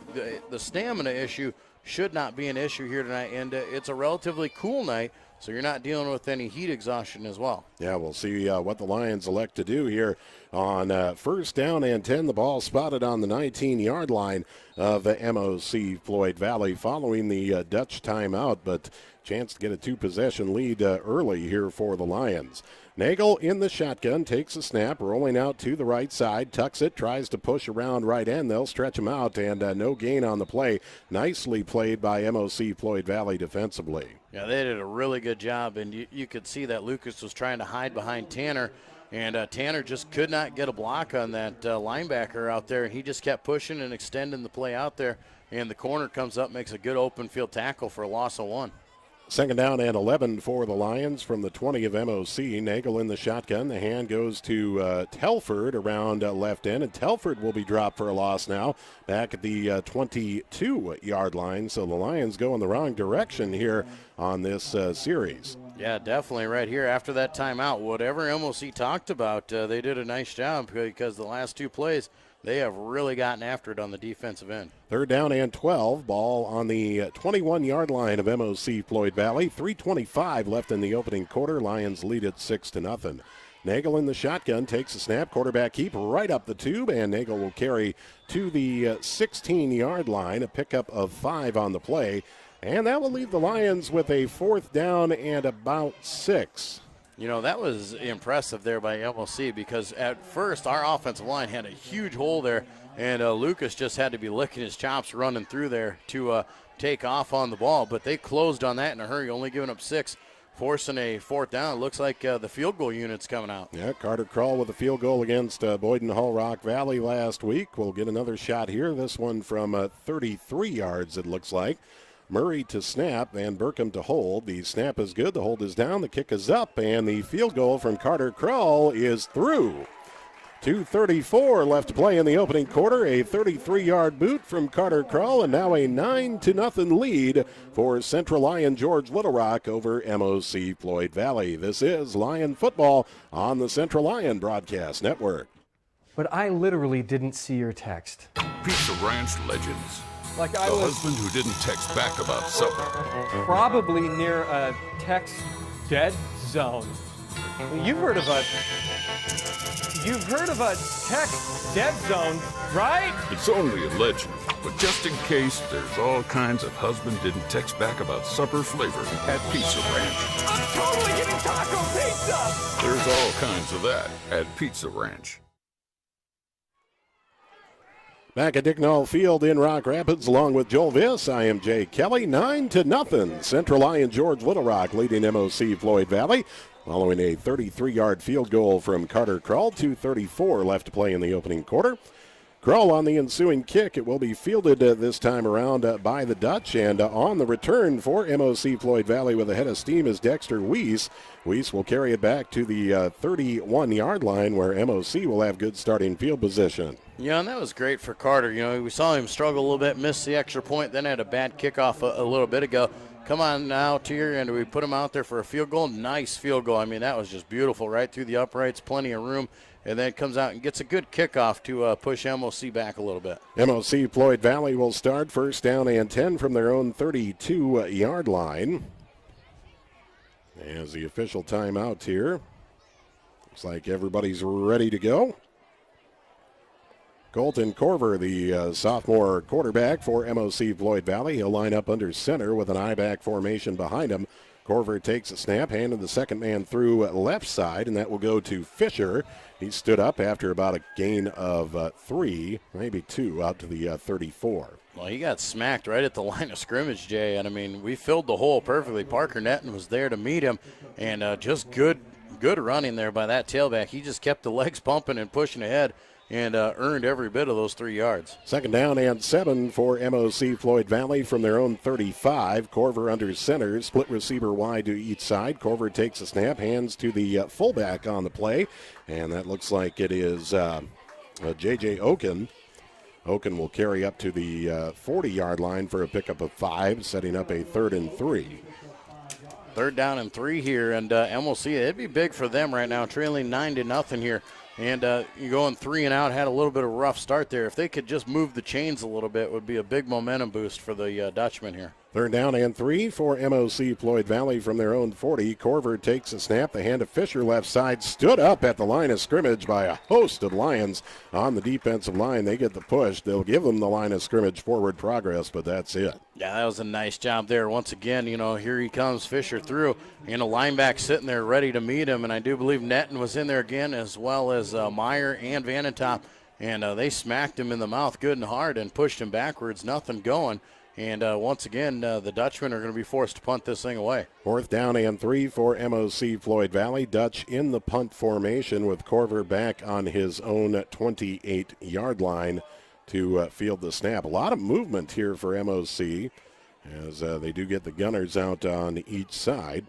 the stamina issue should not be an issue here tonight, and it's a relatively cool night, so you're not dealing with any heat exhaustion as well. Yeah, we'll see what the Lions elect to do here on first down and 10. The ball spotted on the 19-yard line of MOC-Floyd Valley following the Dutch timeout, but chance to get a 2-possession lead early here for the Lions. Nagel in the shotgun, takes a snap, rolling out to the right side, tucks it, tries to push around right end. They'll stretch him out, and no gain on the play. Nicely played by MOC-Floyd Valley defensively. Yeah, they did a really good job, and you could see that Lucas was trying to hide behind Tanner, and Tanner just could not get a block on that linebacker out there, and he just kept pushing and extending the play out there, and the corner comes up, makes a good open field tackle for a loss of 1. Second down and 11 for the Lions from the 20 of MOC. Nagel in the shotgun. The hand goes to Telford around left end, and Telford will be dropped for a loss now back at the 22-yard line. So the Lions go in the wrong direction here on this series. Yeah, definitely right here after that timeout. Whatever MOC talked about, they did a nice job because the last 2 plays, they have really gotten after it on the defensive end. 3rd down and 12. Ball on the 21-yard line of MOC-Floyd Valley. 3:25 left in the opening quarter. Lions lead it 6-0. Nagel in the shotgun, takes a snap, quarterback keep right up the tube, and Nagel will carry to the 16-yard line, a pickup of 5 on the play, and that will leave the Lions with a 4th down and about 6. You know, that was impressive there by MLC because at first our offensive line had a huge hole there, and Lucas just had to be licking his chops running through there to take off on the ball, but they closed on that in a hurry, only giving up 6. Forcing a 4th down. It looks like the field goal unit's coming out. Yeah, Carter Krull with a field goal against Boyden Hull Rock Valley last week. We'll get another shot here. This one from 33 yards, it looks like. Murray to snap, Van Berkham to hold. The snap is good. The hold is down. The kick is up, and the field goal from Carter Krull is through. 2:34 left to play in the opening quarter. A 33-yard boot from Carter Krull, and now a 9-0 lead for Central Lion George Little Rock over MOC-Floyd Valley. This is Lion football on the Central Lion Broadcast Network. But I literally didn't see your text. Pizza Ranch legends. Like The husband who didn't text back about supper. probably near a text dead zone. You've heard of a text dead zone, right? It's only a legend, but just in case, there's all kinds of husband didn't text back about supper flavor at Pizza Ranch. I'm totally getting taco pizza! There's all kinds of that at Pizza Ranch. Back at Dicknall Field in Rock Rapids, along with Joel Viss, I am Jay Kelly. 9-0. Central Lion George Little Rock leading MOC-Floyd Valley, following a 33-yard field goal from Carter Krull. 2:34 left to play in the opening quarter. Krull on the ensuing kick. It will be fielded this time around by the Dutch, and on the return for MOC-Floyd Valley with a head of steam is Dexter Weiss. Weiss will carry it back to the 31-yard line where MOC will have good starting field position. Yeah, and that was great for Carter. You know, we saw him struggle a little bit, missed the extra point, then had a bad kickoff a little bit ago. Come on now to your end. We put him out there for a field goal. Nice field goal. I mean, that was just beautiful, right through the uprights, plenty of room. And then comes out and gets a good kickoff to push MOC back a little bit. MOC-Floyd Valley will start 1st down and 10 from their own 32-yard line. As the official timeout here. Looks like everybody's ready to go. Colton Corver, the sophomore quarterback for MOC-Floyd Valley. He'll line up under center with an I-back formation behind him. Corver takes a snap, handed the second man through left side, and that will go to Fisher. He stood up after about a gain of 3, maybe 2, out to the 34. Well, he got smacked right at the line of scrimmage, Jay. And, I mean, we filled the hole perfectly. Parker Netton was there to meet him, and just good running there by that tailback. He just kept the legs pumping and pushing ahead and earned every bit of those 3 yards. 2nd down and 7 for MOC-Floyd Valley from their own 35. Corver under center, split receiver wide to each side. Corver takes a snap, hands to the fullback on the play, and that looks like it is J.J. Oken. Oken will carry up to the 40-yard line for a pickup of 5, setting up a 3rd and 3. 3rd down and 3 here, and MLC, it'd be big for them right now, trailing 9-0 here. And you're going 3 and out, had a little bit of a rough start there. If they could just move the chains a little bit, it would be a big momentum boost for the Dutchman here. 3rd down and 3 for MOC-Floyd Valley from their own 40. Corver takes a snap. The hand of Fisher left side, stood up at the line of scrimmage by a host of Lions on the defensive line. They get the push. They'll give them the line of scrimmage forward progress, but that's it. Yeah, that was a nice job there. Once again, you know, here he comes, Fisher through, and a linebacker sitting there ready to meet him. And I do believe Netton was in there again, as well as Meyer and Vanentop. And they smacked him in the mouth good and hard and pushed him backwards, nothing going. And once again, the Dutchmen are going to be forced to punt this thing away. 4th down and 3 for MOC-Floyd Valley. Dutch in the punt formation with Corver back on his own 28-yard line to field the snap. A lot of movement here for MOC as they do get the gunners out on each side.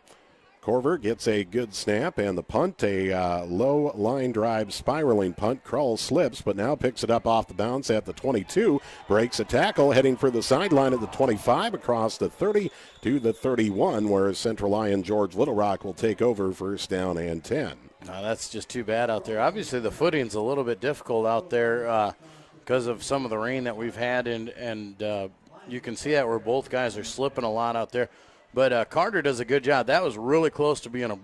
Corver gets a good snap, and the punt, a low line drive spiraling punt. Krull slips, but now picks it up off the bounce at the 22, breaks a tackle, heading for the sideline at the 25, across the 30 to the 31, where Central Lion George Little Rock will take over 1st down and 10. Now that's just too bad out there. Obviously the footing's a little bit difficult out there because of some of the rain that we've had, and you can see that where both guys are slipping a lot out there. But Carter does a good job. That was really close to being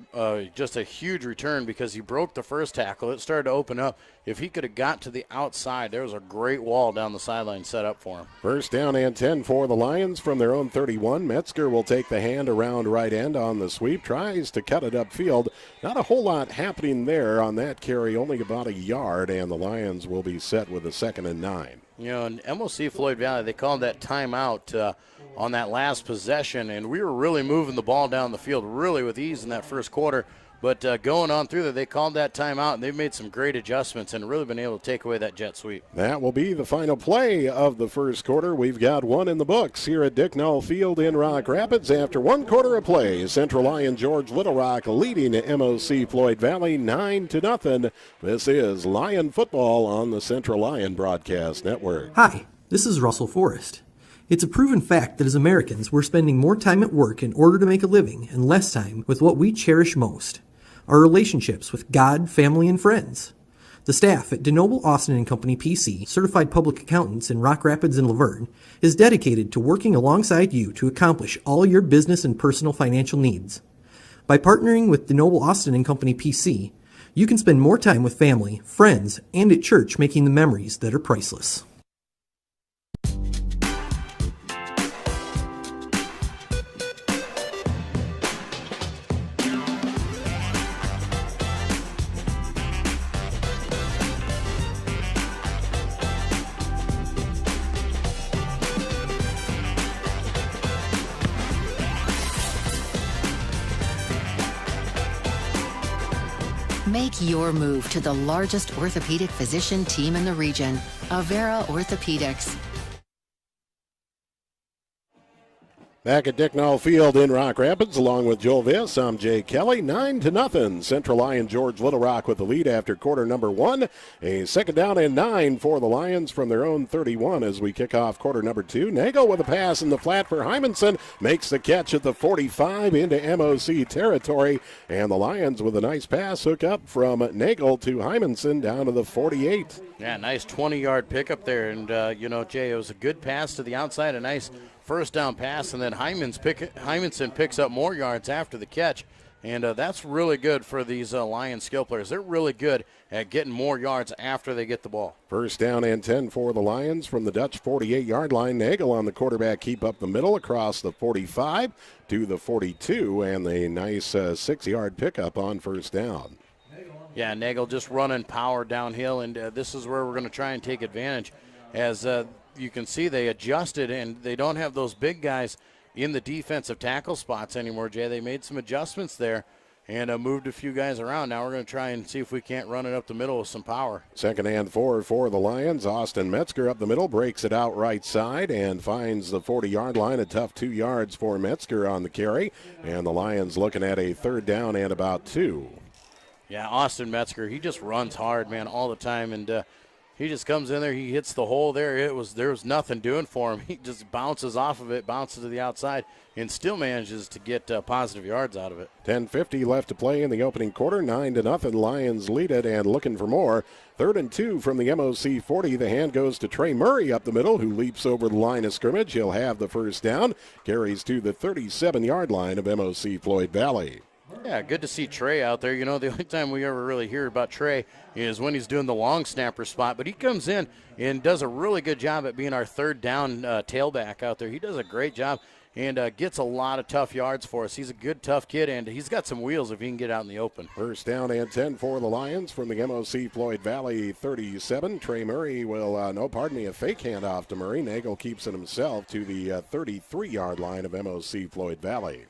just a huge return because he broke the first tackle. It started to open up. If he could have got to the outside, there was a great wall down the sideline set up for him. First down and 10 for the Lions from their own 31. Metzger will take the hand around right end on the sweep. Tries to cut it upfield. Not a whole lot happening there on that carry, only about a yard, and the Lions will be set with a 2nd and 9. You know, in MOC-Floyd Valley, they called that timeout on that last possession, and we were really moving the ball down the field really with ease in that first quarter. But going on through there, they called that timeout, and they've made some great adjustments and really been able to take away that jet sweep. That will be the final play of the first quarter. We've got one in the books here at Dicknall Field in Rock Rapids. After 1 quarter of play, Central Lyon George Little Rock leading MOC-Floyd Valley 9-0. This is Lion Football on the Central Lyon Broadcast Network. Hi, this is Russell Forrest. It's a proven fact that as Americans, we're spending more time at work in order to make a living and less time with what we cherish most, our relationships with God, family, and friends. The staff at DeNoble Austin & Company PC, certified public accountants in Rock Rapids and Laverne, is dedicated to working alongside you to accomplish all your business and personal financial needs. By partnering with DeNoble Austin & Company PC, you can spend more time with family, friends, and at church making the memories that are priceless. Make your move to the largest orthopedic physician team in the region, Avera Orthopedics. Back at Dicknall Field in Rock Rapids, along with Joel Viss, I'm Jay Kelly. 9-0. Central Lyon George Little Rock with the lead after quarter number 1. A 2nd down and 9 for the Lions from their own 31 as we kick off quarter number 2. Nagel with a pass in the flat for Hymanson. Makes the catch at the 45 into MOC territory. And the Lions with a nice pass hook up from Nagel to Hymanson down to the 48. Yeah, nice 20-yard pickup there. And, Jay, it was a good pass to the outside, a nice first down pass, and then Hymanson picks up more yards after the catch, and that's really good for these Lions skill players. They're really good at getting more yards after they get the ball. First down and 10 for the Lions from the Dutch 48-yard line. Nagel on the quarterback, keep up the middle across the 45 to the 42, and a nice 6-yard pickup on first down. Yeah, Nagel just running power downhill, and this is where we're going to try and take advantage as you can see they adjusted, and they don't have those big guys in the defensive tackle spots anymore, Jay. They made some adjustments there and moved a few guys around. Now we're going to try and see if we can't run it up the middle with some power. 2nd and 4 for the Lions. Austin Metzger up the middle, breaks it out right side and finds the 40-yard line. A tough 2 yards for Metzger on the carry. And the Lions looking at a 3rd down and about 2. Yeah, Austin Metzger, he just runs hard, man, all the time. And he just comes in there, he hits the hole there. There was nothing doing for him. He just bounces off of it, bounces to the outside, and still manages to get positive yards out of it. 10:50 left to play in the opening quarter. 9-0. Lions lead it and looking for more. 3rd and 2 from the MOC 40. The hand goes to Trey Murray up the middle, who leaps over the line of scrimmage. He'll have the first down. Carries to the 37-yard line of MOC-Floyd Valley. Yeah, good to see Trey out there. You know, the only time we ever really hear about Trey is when he's doing the long snapper spot. But he comes in and does a really good job at being our 3rd down tailback out there. He does a great job and gets a lot of tough yards for us. He's a good, tough kid, and he's got some wheels if he can get out in the open. First down and 10 for the Lions from the MOC-Floyd Valley 37. Trey Murray will, a fake handoff to Murray. Nagel keeps it himself to the 33-yard line of MOC-Floyd Valley.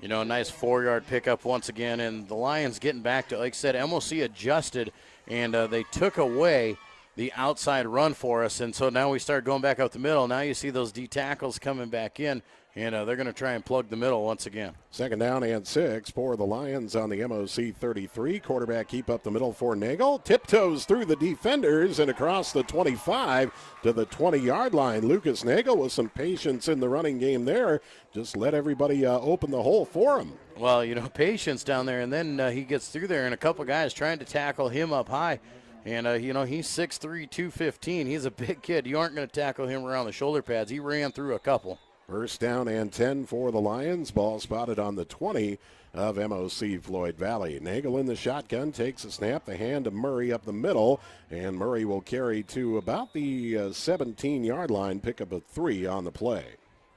You know, a nice 4-yard pickup once again, and the Lions getting back to, like I said, MOC adjusted, and they took away the outside run for us, and so now we start going back up the middle. Now you see those D tackles coming back in, and they're going to try and plug the middle once again. 2nd down and 6 for the Lions on the MOC 33. Quarterback keep up the middle for Nagel. Tiptoes through the defenders and across the 25 to the 20-yard line. Lucas Nagel with some patience in the running game there. Just let everybody open the hole for him. Well, patience down there, and then he gets through there, and a couple guys trying to tackle him up high. And, he's 6'3", 215. He's a big kid. You aren't going to tackle him around the shoulder pads. He ran through a couple. First down and 10 for the Lions. Ball spotted on the 20 of MOC-Floyd Valley. Nagel in the shotgun, takes a snap, the hand to Murray up the middle, and Murray will carry to about the 17-yard line, pick up a 3 on the play.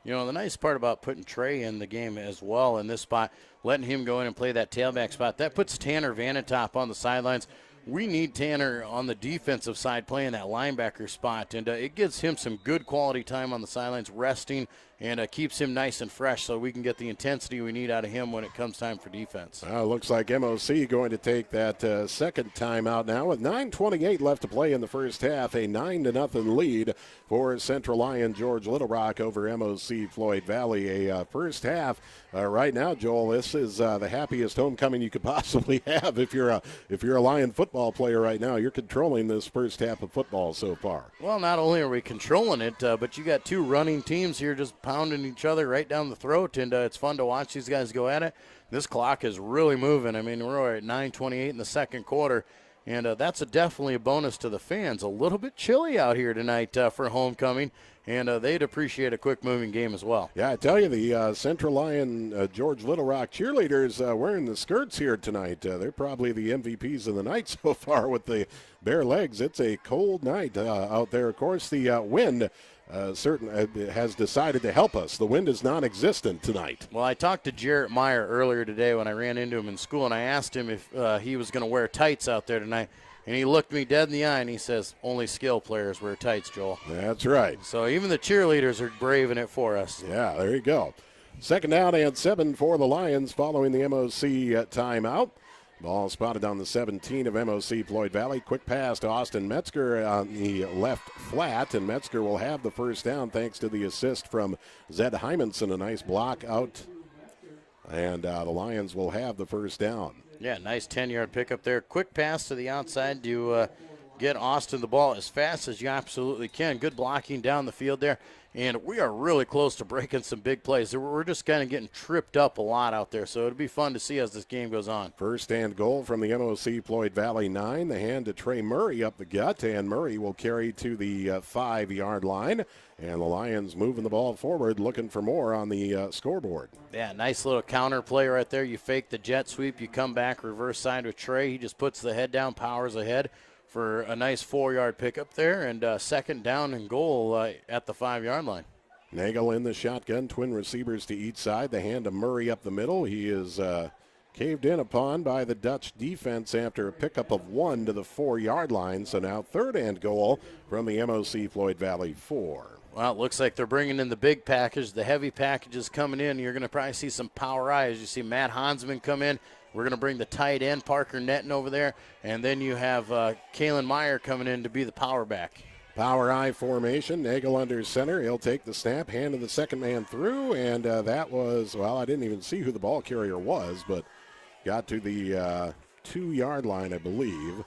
The nice part about putting Trey in the game as well in this spot, letting him go in and play that tailback spot, that puts Tanner Vanentop on the sidelines. We need Tanner on the defensive side playing that linebacker spot, and it gives him some good quality time on the sidelines, resting, and keeps him nice and fresh so we can get the intensity we need out of him when it comes time for defense. Looks like MOC going to take that second time out now with 9:28 left to play in the first half. A 9-0 lead for Central Lyon George Little Rock over MOC-Floyd Valley. A first half right now, Joel. This is the happiest homecoming you could possibly have if you're a Lion football player right now. You're controlling this first half of football so far. Well, not only are we controlling it, but you got two running teams here just pounding each other right down the throat, and it's fun to watch these guys go at it. This clock is really moving. I mean, we're at 9:28 in the second quarter, and that's definitely a bonus to the fans. A little bit chilly out here tonight for homecoming, and they'd appreciate a quick moving game as well. Yeah, I tell you, the Central Lyon George Little Rock cheerleaders wearing the skirts here tonight. They're probably the MVPs of the night so far with the bare legs. It's a cold night out there. Of course, the wind has decided to help us. The wind is non-existent tonight. Well, I talked to Jarrett Meyer earlier today when I ran into him in school, and I asked him if he was going to wear tights out there tonight. And he looked me dead in the eye, and he says, only skill players wear tights, Joel. That's right. So even the cheerleaders are braving it for us. Yeah, there you go. Second down and 7 for the Lions following the MOC timeout. Ball spotted on the 17 of MOC-Floyd Valley. Quick pass to Austin Metzger on the left flat, and Metzger will have the first down thanks to the assist from Zed Hymanson. A nice block out, and the Lions will have the first down. Yeah, nice 10-yard pickup there. Quick pass to the outside to get Austin the ball as fast as you absolutely can. Good blocking down the field there. And we are really close to breaking some big plays. We're just kind of getting tripped up a lot out there, so it'll be fun to see as this game goes on. First and goal from the MOC-Floyd Valley 9. The hand to Trey Murray up the gut, and Murray will carry to the 5-yard line. And the Lions moving the ball forward, looking for more on the scoreboard. Yeah, nice little counter play right there. You fake the jet sweep, you come back reverse side with Trey. He just puts the head down, powers ahead for a nice 4-yard pickup there, and second down and goal at the 5-yard line. Nagel in the shotgun, twin receivers to each side. The hand to Murray up the middle. He is caved in upon by the Dutch defense after a pickup of 1 to the 4-yard line. So now third and goal from the MOC-Floyd Valley 4. Well, it looks like they're bringing in the big package. The heavy package is coming in. You're going to probably see some power eyes. You see Matt Hansman come in. We're going to bring the tight end, Parker Netton, over there. And then you have Kalen Meyer coming in to be the power back. Power eye formation. Nagel under center. He'll take the snap, hand to the second man through. And that was, well, I didn't even see who the ball carrier was, but got to the 2-yard line, I believe.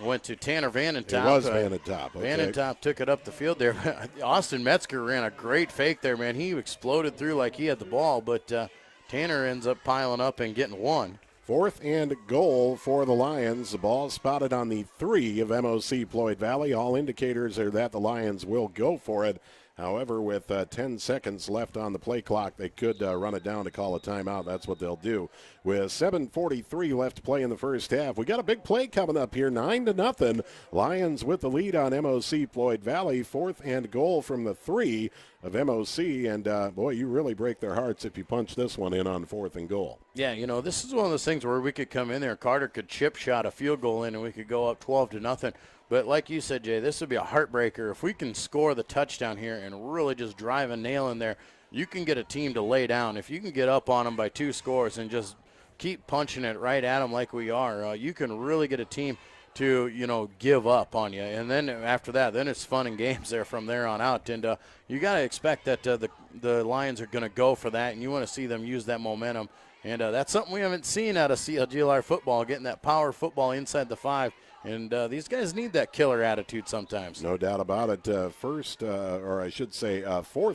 Went to Tanner Vanentop. It was Vanentop. Okay. Vanentop took it up the field there. Austin Metzger ran a great fake there, man. He exploded through like he had the ball, but Tanner ends up piling up and getting 1. Fourth and goal for the Lions. The ball spotted on the 3 of MOC-Floyd Valley. All indicators are that the Lions will go for it. However, with 10 seconds left on the play clock, they could run it down to call a timeout. That's what they'll do. With 7:43 left to play in the first half, we got a big play coming up here, 9-0. Lions with the lead on MOC-Floyd Valley. Fourth and goal from the 3 of MOC, and boy, you really break their hearts if you punch this one in on fourth and goal. Yeah, you know, this is one of those things where we could come in there, Carter could chip shot a field goal in, and we could go up 12-0. But like you said, Jay, this would be a heartbreaker. If we can score the touchdown here and really just drive a nail in there, you can get a team to lay down. If you can get up on them by 2 scores and just keep punching it right at them like we are, you can really get a team to, you know, give up on you. And then after that, then it's fun and games there from there on out. And you got to expect that the Lions are going to go for that, and you want to see them use that momentum. And that's something we haven't seen out of CLGLR football, getting that power football inside the 5 And these guys need that killer attitude sometimes. No doubt about it. Fourth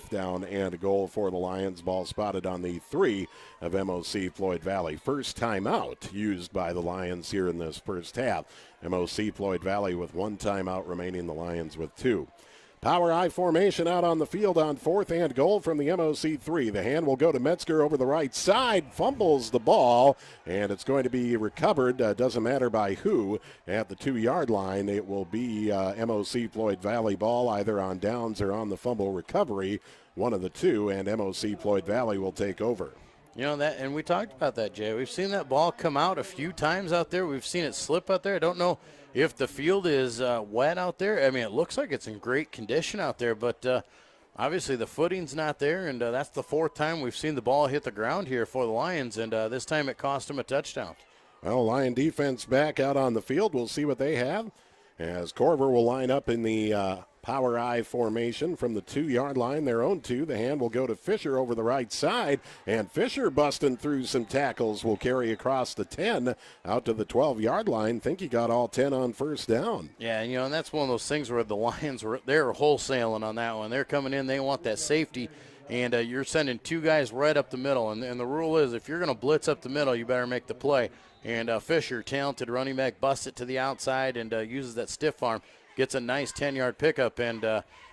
down and a goal for the Lions. Ball spotted on the 3 of MOC-Floyd Valley. First timeout used by the Lions here in this first half. MOC-Floyd Valley with 1 timeout remaining, the Lions with 2. Power I formation out on the field on 4th and goal from the MOC-3. The hand will go to Metzger over the right side, fumbles the ball, and it's going to be recovered. Doesn't matter by who at the 2-yard line. It will be MOC-Floyd Valley ball either on downs or on the fumble recovery, one of the two, and MOC-Floyd Valley will take over. You know that, and we talked about that, Jay. We've seen that ball come out a few times out there. We've seen it slip out there. I don't know if the field is wet out there. I mean, it looks like it's in great condition out there, but obviously the footing's not there, and that's the 4th time we've seen the ball hit the ground here for the Lions, and this time it cost them a touchdown. Well, Lion defense back out on the field. We'll see what they have as Corver will line up in the power I formation from the 2-yard line, their own 2. The hand will go to Fisher over the right side, and Fisher busting through some tackles will carry across the 10 out to the 12-yard line. Think he got all 10 on first down. Yeah, you know, and that's one of those things where the Lions they're wholesaling on that one. They're coming in, they want that safety, and you're sending 2 guys right up the middle. And the rule is if you're going to blitz up the middle, you better make the play. And Fisher, talented running back, busts it to the outside and uses that stiff arm. Gets a nice 10-yard pickup, and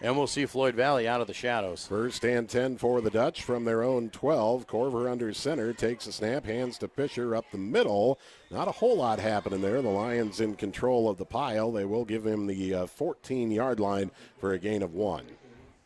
MOC-Floyd Valley out of the shadows. First and 10 for the Dutch from their own 12. Corver under center, takes a snap, hands to Fisher up the middle. Not a whole lot happening there. The Lions in control of the pile. They will give him the 14-yard line for a gain of 1.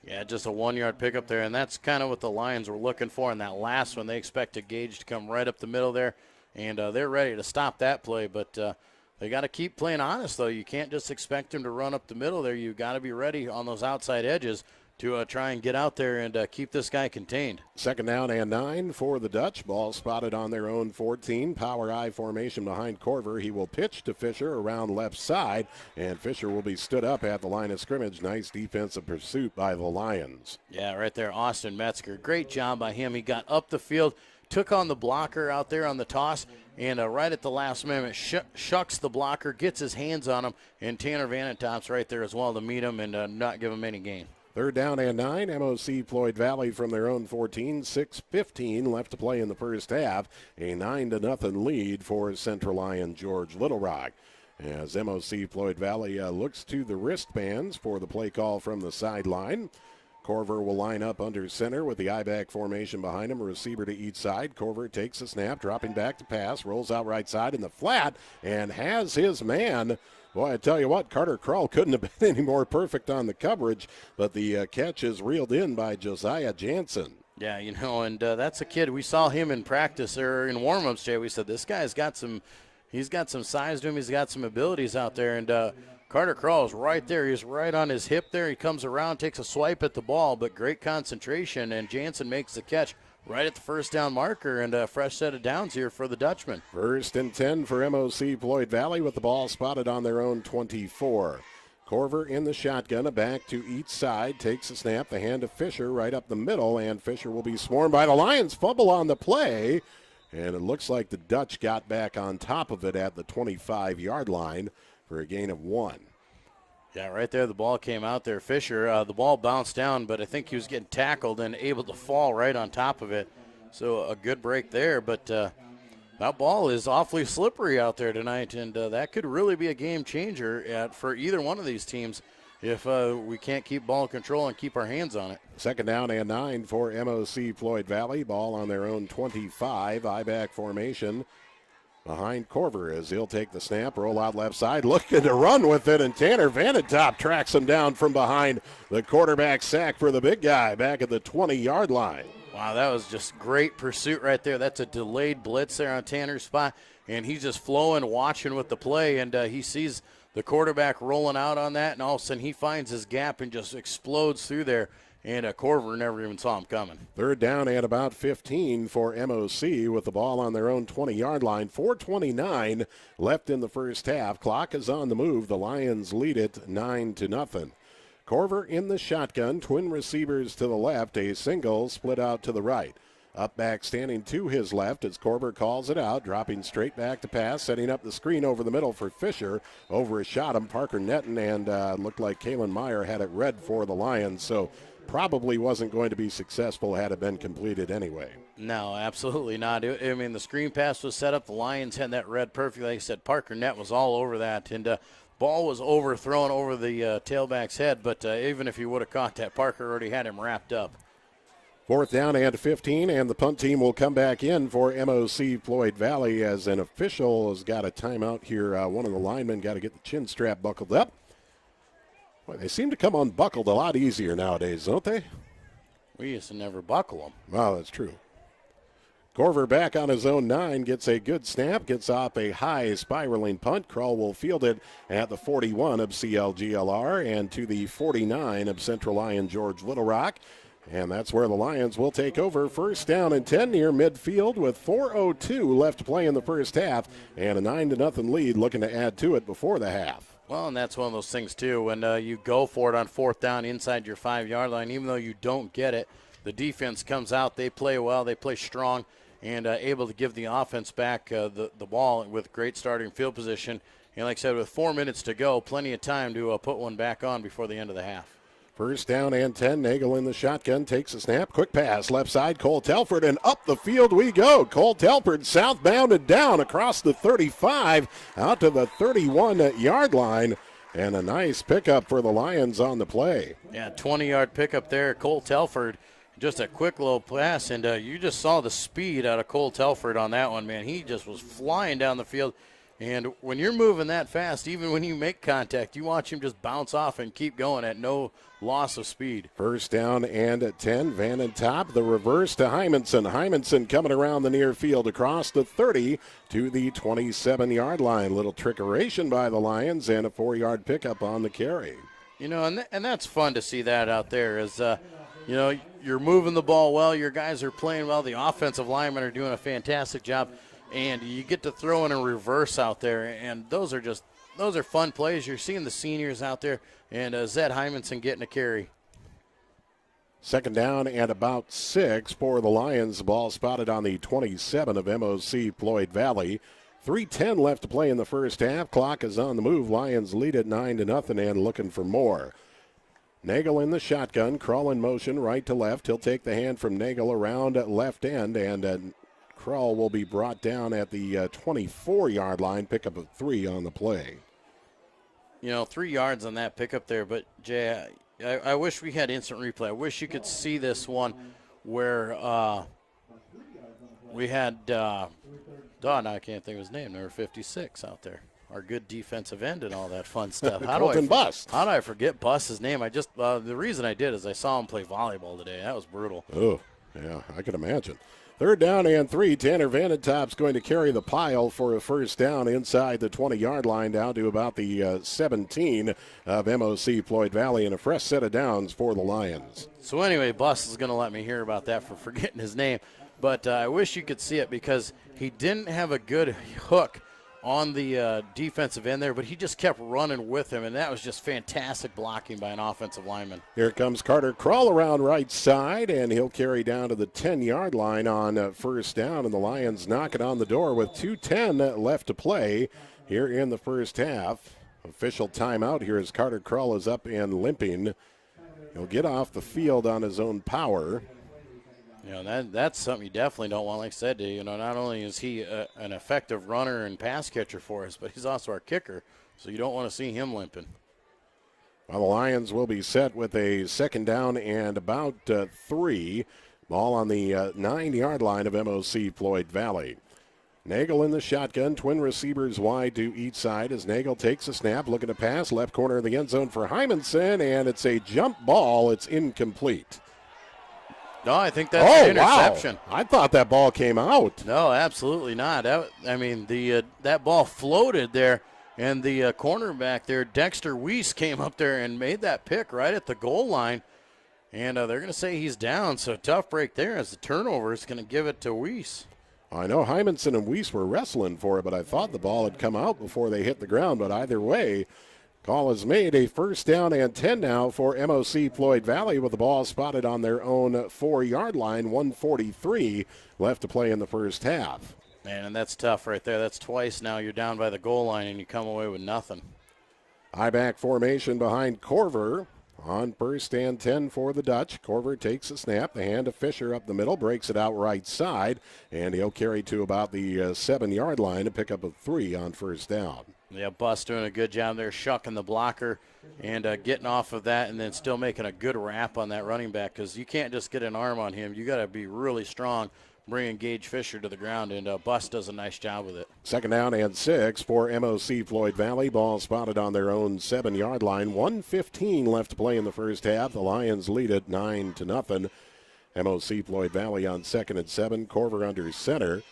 Yeah, just a 1-yard pickup there, and that's kind of what the Lions were looking for in that last one. They expected Gage to come right up the middle there, and they're ready to stop that play, but they got to keep playing honest, though. You can't just expect him to run up the middle there. You got to be ready on those outside edges to try and get out there and keep this guy contained. 2nd down and 9 for the Dutch. Ball spotted on their own 14. Power I formation behind Corver. He will pitch to Fisher around left side, and Fisher will be stood up at the line of scrimmage. Nice defensive pursuit by the Lions. Yeah, right there, Austin Metzger. Great job by him. He got up the field, took on the blocker out there on the toss, and right at the last minute, shucks the blocker, gets his hands on him, and Tanner Vanentop's right there as well to meet him and not give him any gain. 3rd down and 9. MOC-Floyd Valley from their own 14. 6:15 left to play in the first half. A 9-0 lead for Central Lion George Little Rock. As MOC-Floyd Valley looks to the wristbands for the play call from the sideline. Corver will line up under center with the I-back formation behind him, a receiver to each side. Corver takes a snap, dropping back to pass, rolls out right side in the flat, and has his man. Boy, I tell you what, Carter Krull couldn't have been any more perfect on the coverage, but the catch is reeled in by Josiah Jansen. Yeah, you know, and that's a kid. We saw him in practice or in warm-ups, Jay. We said this guy's got some size to him. He's got some abilities out there, and Carter Krull is right there. He's right on his hip there. He comes around, takes a swipe at the ball, but great concentration, and Jansen makes the catch right at the first down marker, and a fresh set of downs here for the Dutchman. 1st and 10 for MOC-Floyd Valley with the ball spotted on their own 24. Corver in the shotgun, a back to each side, takes a snap, the hand to Fisher right up the middle, and Fisher will be swarmed by the Lions. Fumble on the play, and it looks like the Dutch got back on top of it at the 25-yard line for a gain of 1. Yeah, right there, the ball came out there. Fisher, the ball bounced down, but I think he was getting tackled and able to fall right on top of it. So a good break there, but that ball is awfully slippery out there tonight, and that could really be a game changer for either one of these teams if we can't keep ball control and keep our hands on it. 2nd down and 9 for MOC-Floyd Valley. Ball on their own 25, I-back formation behind Corver as he'll take the snap, roll out left side, looking to run with it, and Tanner Vanentop tracks him down from behind. The quarterback sack for the big guy back at the 20-yard line. Wow, that was just great pursuit right there. That's a delayed blitz there on Tanner's spot, and he's just flowing, watching with the play, and he sees the quarterback rolling out on that, and all of a sudden he finds his gap and just explodes through there. And Corver never even saw him coming. 3rd down and about 15 for MOC with the ball on their own 20-yard line. 4:29 left in the first half. Clock is on the move. The Lions lead it 9-0. Corver in the shotgun. Twin receivers to the left. A single split out to the right. Up back standing to his left as Korver calls it out, dropping straight back to pass, setting up the screen over the middle for Fisher. Over a shot him, Parker Netton, and looked like Kalen Meyer had it red for the Lions, so probably wasn't going to be successful had it been completed anyway. No, absolutely not. I mean, the screen pass was set up. The Lions had that read perfectly. Like I said, Parker Netton was all over that, and ball was overthrown over the tailback's head, but even if he would have caught that, Parker already had him wrapped up. 4th down and 15, and the punt team will come back in for MOC-Floyd Valley as an official has got a timeout here. One of the linemen got to get the chin strap buckled up. Boy, they seem to come unbuckled a lot easier nowadays, don't they? We used to never buckle them. Well, that's true. Korver back on his own 9, gets a good snap, gets off a high spiraling punt. Krull will field it at the 41 of CLGLR and to the 49 of Central Lyon George Little Rock. And that's where the Lions will take over. 1st down and 10 near midfield with 4:02 left to play in the first half and a 9-0 lead looking to add to it before the half. Well, and that's one of those things, too. When you go for it on 4th down inside your 5-yard line, even though you don't get it, the defense comes out. They play well. They play strong and able to give the offense back the ball with great starting field position. And like I said, with 4 minutes to go, plenty of time to put one back on before the end of the half. 1st down and 10. Nagel in the shotgun, takes a snap. Quick pass, left side, Cole Telford, and up the field we go. Cole Telford southbound and down across the 35, out to the 31-yard line. And a nice pickup for the Lions on the play. Yeah, 20-yard pickup there. Cole Telford, just a quick little pass, and you just saw the speed out of Cole Telford on that one, man. He just was flying down the field. And when you're moving that fast, even when you make contact, you watch him just bounce off and keep going at no loss of speed. 1st down and 10. Van and top, the reverse to Hymanson. Hymanson coming around the near field across the 30 to the 27-yard line. Little trickeration by the Lions and a 4-yard pickup on the carry. You know, and that's fun to see that out there as, you know, you're moving the ball well. Your guys are playing well. The offensive linemen are doing a fantastic job. And you get to throw in a reverse out there, and those are fun plays. You're seeing the seniors out there, and Zed Hymanson getting a carry. 2nd down and about 6 for the Lions. Ball spotted on the 27 of MOC-Floyd Valley. 3:10 left to play in the first half. Clock is on the move. Lions lead at 9-0 and looking for more. Nagel in the shotgun, Krull in motion right to left. He'll take the hand from Nagel around left end, and Krull will be brought down at the 24-yard line, pickup of 3 on the play. You know, 3 yards on that pickup there, but Jay, I wish we had instant replay. I wish you could see this one where we had, I can't think of his name, number 56 out there. Our good defensive end and all that fun stuff. How do I forget Bust's name? I just the reason I did is I saw him play volleyball today. That was brutal. Oh, yeah, I can imagine. 3rd down and 3. Tanner Vanentop's going to carry the pile for a 1st down inside the 20-yard line down to about the 17 of MOC-Floyd Valley, and a fresh set of downs for the Lions. So anyway, Bus is going to let me hear about that for forgetting his name. But I wish you could see it because he didn't have a good hook on the defensive end there, but he just kept running with him, and that was just fantastic blocking by an offensive lineman. Here comes Carter Krull around right side, and he'll carry down to the 10-yard line on 1st down, and the Lions knock it on the door with 2:10 left to play here in the first half. Official timeout here as Carter Krull is up and limping. He'll get off the field on his own power. You know, that's something you definitely don't want. Like I said, you know, not only is he an effective runner and pass catcher for us, but he's also our kicker, so you don't want to see him limping. Well, the Lions will be set with a 2nd down and about 3. Ball on the 9-yard line of MOC-Floyd Valley. Nagel in the shotgun, twin receivers wide to each side as Nagel takes a snap, looking to pass, left corner of the end zone for Hymanson, and it's a jump ball. It's incomplete. No, I think that's an interception. Wow. I thought that ball came out. No, absolutely not. That ball floated there, and the cornerback there, Dexter Weiss, came up there and made that pick right at the goal line. And they're going to say he's down, so tough break there as the turnover is going to give it to Weiss. I know Hymanson and Weiss were wrestling for it, but I thought the ball had come out before they hit the ground. But either way, Call is made. A first down and 10 now for MOC-Floyd Valley with the ball spotted on their own 4-yard line. 1:43 left to play in the first half. Man, and that's tough right there. That's twice now you're down by the goal line and you come away with nothing. High-back formation behind Corver. On first and 10 for the Dutch. Corver takes a snap. The hand of Fisher up the middle, breaks it out right side, and he'll carry to about the 7-yard line to pick up a 3 on first down. Yeah, Bus doing a good job there, shucking the blocker and getting off of that and then still making a good wrap on that running back because you can't just get an arm on him. You got to be really strong, bringing Gage Fisher to the ground, and Bus does a nice job with it. Second down and 6 for MOC-Floyd Valley. Ball spotted on their own 7-yard line. 1:15 left to play in the first half. The Lions lead it 9-0. MOC-Floyd Valley on 2nd and 7. Corver under center.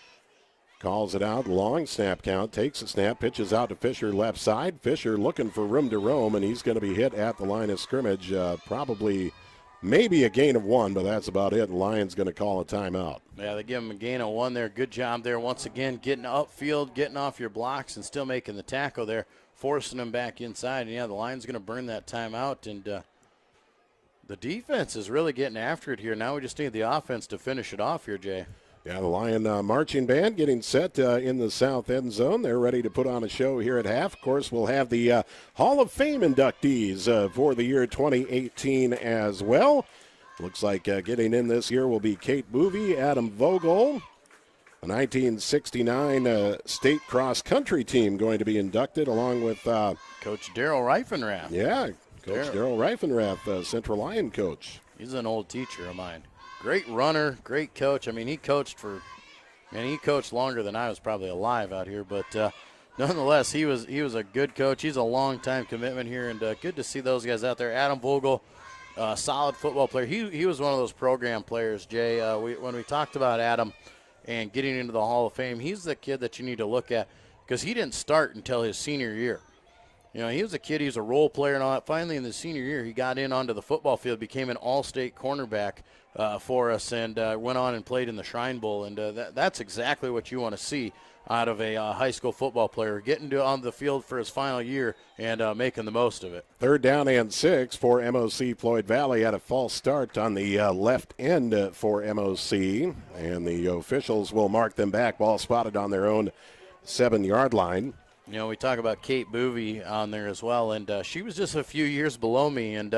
Calls it out, long snap count, takes a snap, pitches out to Fisher left side. Fisher looking for room to roam, and he's going to be hit at the line of scrimmage. Probably maybe a gain of 1, but that's about it. The Lions going to call a timeout. Yeah, they give him a gain of 1 there. Good job there once again, getting upfield, getting off your blocks, and still making the tackle there, forcing them back inside. And, yeah, the Lions going to burn that timeout, and the defense is really getting after it here. Now we just need the offense to finish it off here, Jay. Yeah, the Lion marching band getting set in the south end zone. They're ready to put on a show here at half. Of course, we'll have the Hall of Fame inductees for the year 2018 as well. Looks like getting in this year will be Kate Boovy, Adam Vogel, a 1969 state cross-country team going to be inducted along with Coach Daryl Reifenrath. Yeah, Coach Daryl Reifenrath, Central Lion coach. He's an old teacher of mine. Great runner, great coach. I mean, he coached longer than I was probably alive out here. But nonetheless, he was a good coach. He's a long-time commitment here, and good to see those guys out there. Adam Vogel, solid football player. He was one of those program players, Jay. When we talked about Adam and getting into the Hall of Fame, he's the kid that you need to look at because he didn't start until his senior year. You know, he was a kid, he was a role player and all that. Finally, in the senior year, he got in onto the football field, became an all-state cornerback for us, and went on and played in the Shrine Bowl. And that's exactly what you want to see out of a high school football player, getting on the field for his final year and making the most of it. Third down and 6 for MOC-Floyd Valley. Had a false start on the left end for MOC, and the officials will mark them back. Ball spotted on their own 7-yard line. You know, we talk about Kate Boovy on there as well, and she was just a few years below me, and,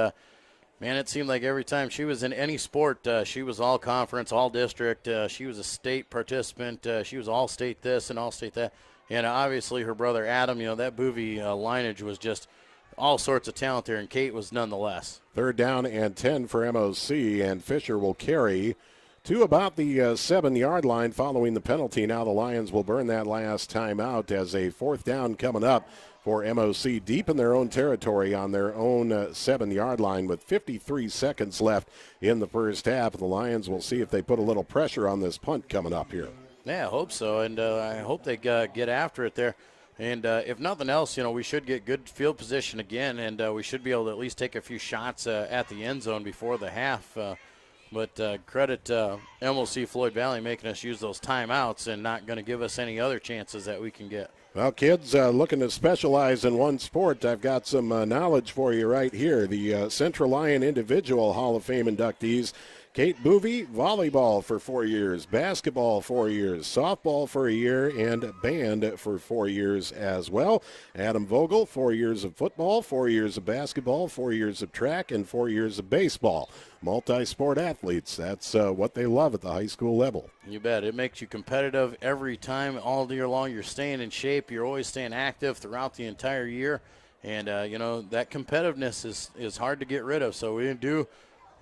man, it seemed like every time she was in any sport, she was all conference, all district. She was a state participant. She was all state this and all state that. And obviously her brother Adam, you know, that Boovy lineage was just all sorts of talent there, and Kate was nonetheless. Third down and 10 for MOC, and Fisher will carry to about the 7-yard line following the penalty. Now the Lions will burn that last time out as a 4th down coming up for MOC deep in their own territory on their own 7-yard line with 53 seconds left in the first half. The Lions will see if they put a little pressure on this punt coming up here. Yeah, I hope so, and I hope they get after it there. And if nothing else, you know, we should get good field position again, and we should be able to at least take a few shots at the end zone before the half. But credit MOC-Floyd Valley making us use those timeouts and not going to give us any other chances that we can get. Well, kids looking to specialize in one sport, I've got some knowledge for you right here. The Central Lion Individual Hall of Fame inductees: Kate Boovy, volleyball for 4 years, basketball 4 years, softball for a year, and band for 4 years as well. Adam Vogel, 4 years of football, 4 years of basketball, 4 years of track, and 4 years of baseball. Multi-sport athletes, that's what they love at the high school level. You bet. It makes you competitive every time, all year long. You're staying in shape. You're always staying active throughout the entire year. And, you know, that competitiveness is hard to get rid of. So we do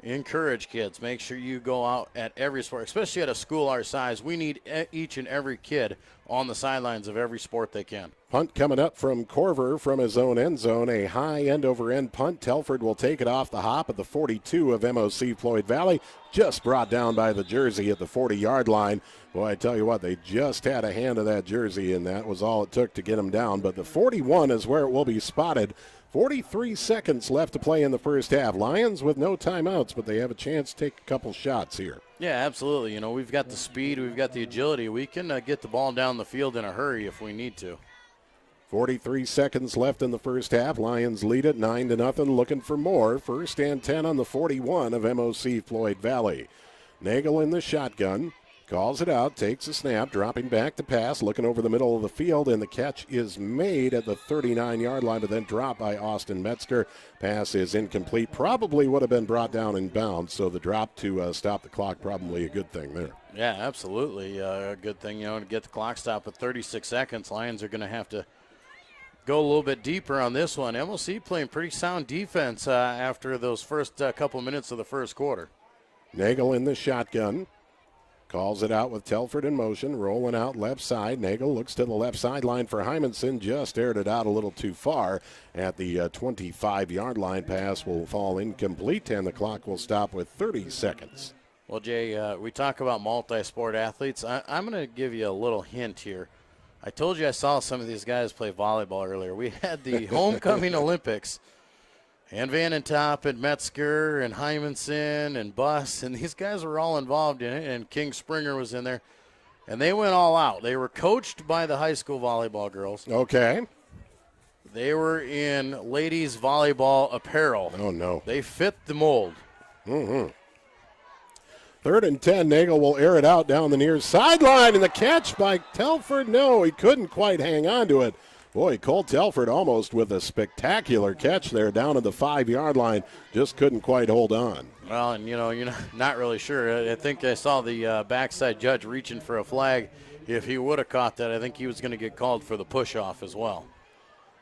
encourage kids. Make sure you go out at every sport, especially at a school our size. We need each and every kid on the sidelines of every sport they can. Punt coming up from Corver from his own end zone. A high end-over-end punt. Telford will take it off the hop at the 42 of MOC-Floyd Valley. Just brought down by the jersey at the 40-yard line. Boy, I tell you what, they just had a hand of that jersey, and that was all it took to get him down. But the 41 is where it will be spotted. 43 seconds left to play in the first half. Lions with no timeouts, but they have a chance to take a couple shots here. Yeah, absolutely. You know, we've got the speed, we've got the agility. We can get the ball down the field in a hurry if we need to. 43 seconds left in the first half. Lions lead it 9-0, looking for more. 1st and 10 on the 41 of MOC-Floyd Valley. Nagel in the shotgun. Calls it out, takes a snap, dropping back to pass, looking over the middle of the field, and the catch is made at the 39-yard line, but then dropped by Austin Metzger. Pass is incomplete. Probably would have been brought down in bounds, so the drop to stop the clock, probably a good thing there. Yeah, absolutely a good thing, to get the clock stopped at 36 seconds. Lions are going to have to go a little bit deeper on this one. MOC playing pretty sound defense after those first couple minutes of the first quarter. Nagel in the shotgun. Calls it out with Telford in motion, rolling out left side. Nagel looks to the left sideline for Hymanson, just aired it out a little too far at the 25-yard line. Pass will fall incomplete, and the clock will stop with 30 seconds. Well, Jay, we talk about multi-sport athletes. I'm going to give you a little hint here. I told you I saw some of these guys play volleyball earlier. We had the homecoming Olympics. And Vanentop and Metzger and Hymanson and Buss, and these guys were all involved in it, and King Springer was in there. And they went all out. They were coached by the high school volleyball girls. Okay. They were in ladies volleyball apparel. Oh, no. They fit the mold. 3rd and 10. Nagel will air it out down the near sideline, and the catch by Telford. No, he couldn't quite hang on to it. Boy, Cole Telford almost with a spectacular catch there down at the 5-yard line. Just couldn't quite hold on. Well, and, you're not really sure. I think I saw the backside judge reaching for a flag. If he would have caught that, I think he was going to get called for the push-off as well.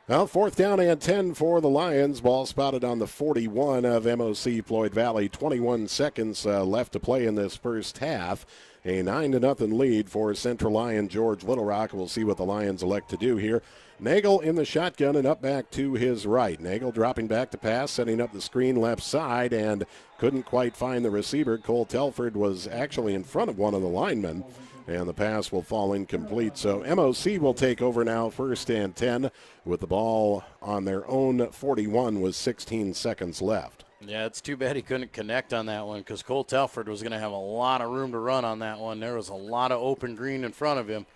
Well, 4th down and 10 for the Lions. Ball spotted on the 41 of MOC-Floyd Valley. 21 seconds left to play in this first half. A 9-0 lead for Central Lyon George Little Rock. We'll see what the Lions elect to do here. Nagel in the shotgun and up back to his right. Nagel dropping back to pass, setting up the screen left side, and couldn't quite find the receiver. Cole Telford was actually in front of one of the linemen, and the pass will fall incomplete. So MOC will take over now, 1st and 10, with the ball on their own 41 with 16 seconds left. Yeah, it's too bad he couldn't connect on that one because Cole Telford was going to have a lot of room to run on that one. There was a lot of open green in front of him.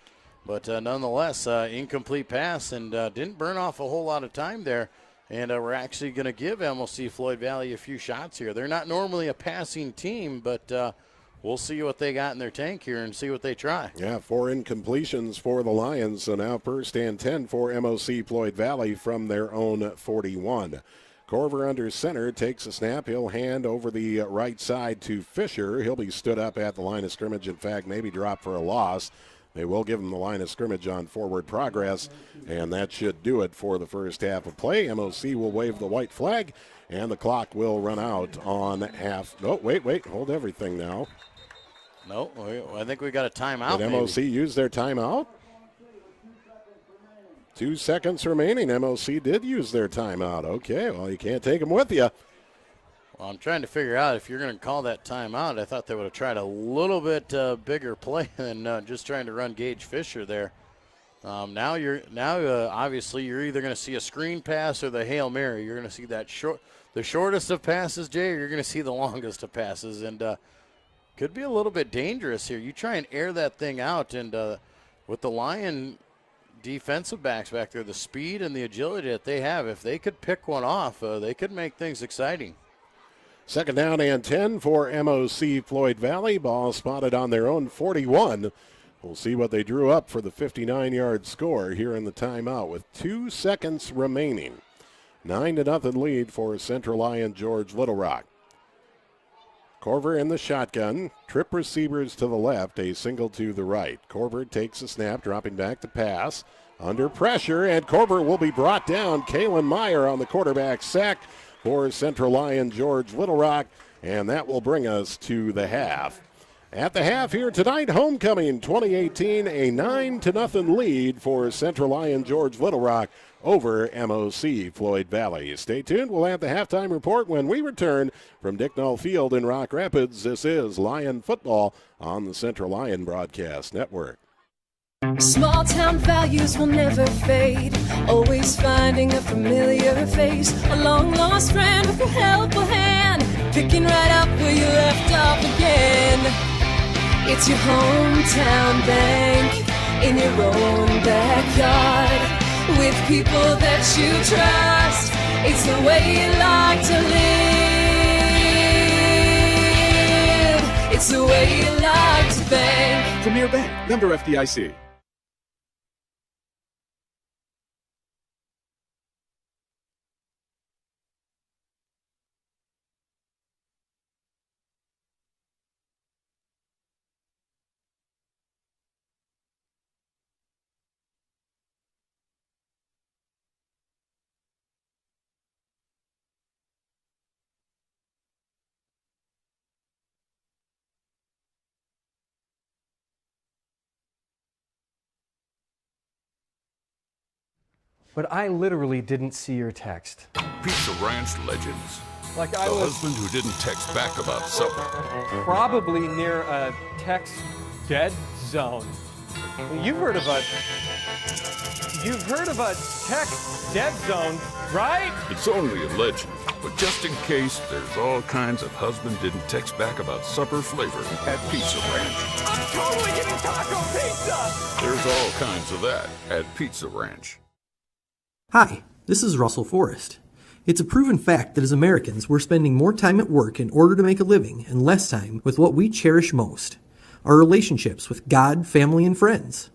But nonetheless, incomplete pass and didn't burn off a whole lot of time there. And we're actually going to give MOC-Floyd Valley a few shots here. They're not normally a passing team, but we'll see what they got in their tank here and see what they try. Yeah, 4 incompletions for the Lions. So now 1st and 10 for MOC-Floyd Valley from their own 41. Corver under center, takes a snap. He'll hand over the right side to Fisher. He'll be stood up at the line of scrimmage. In fact, maybe drop for a loss. They will give him the line of scrimmage on forward progress, and that should do it for the first half of play. MOC will wave the white flag, and the clock will run out on half. No, wait, hold everything now. No, I think we got a timeout. Did MOC use their timeout? 2 seconds remaining. MOC did use their timeout. Okay, well, you can't take them with you. Well, I'm trying to figure out if you're going to call that timeout. I thought they would have tried a little bit bigger play than just trying to run Gage Fisher there. Now obviously you're either going to see a screen pass or the Hail Mary. You're going to see that the shortest of passes, Jay, or you're going to see the longest of passes, and could be a little bit dangerous here. You try and air that thing out, and with the Lion defensive backs back there, the speed and the agility that they have, if they could pick one off, they could make things exciting. 2nd down and 10 for MOC-Floyd Valley. Ball spotted on their own 41. We'll see what they drew up for the 59-yard score here in the timeout with 2 seconds remaining. 9-0 lead for Central Lyon George Little Rock. Corver in the shotgun. Trip receivers to the left, a single to the right. Corver takes a snap, dropping back to pass. Under pressure, and Corver will be brought down. Kalen Meyer on the quarterback sack for Central Lyon George Little Rock, and that will bring us to the half. At the half here tonight, homecoming 2018, a 9-0 lead for Central Lyon George Little Rock over MOC-Floyd Valley. Stay tuned. We'll have the halftime report when we return from Dicknall Field in Rock Rapids. This is Lion Football on the Central Lyon Broadcast Network. Small town values will never fade. Always finding a familiar face. A long lost friend with a helpful hand. Picking right up where you left off again. It's your hometown bank in your own backyard. with people that you trust. It's the way you like to live. It's the way you like to bank. Premier Bank, member FDIC. But I literally didn't see your text. Pizza Ranch legends. Like The husband who didn't text back about supper. probably near a text dead zone. You've heard of a text dead zone, right? It's only a legend, but just in case, there's all kinds of husband didn't text back about supper flavor at Pizza Ranch. I'm totally getting taco pizza! There's all kinds of that at Pizza Ranch. Hi, this is Russell Forrest. It's a proven fact that as Americans, we're spending more time at work in order to make a living and less time with what we cherish most, our relationships with God, family, and friends.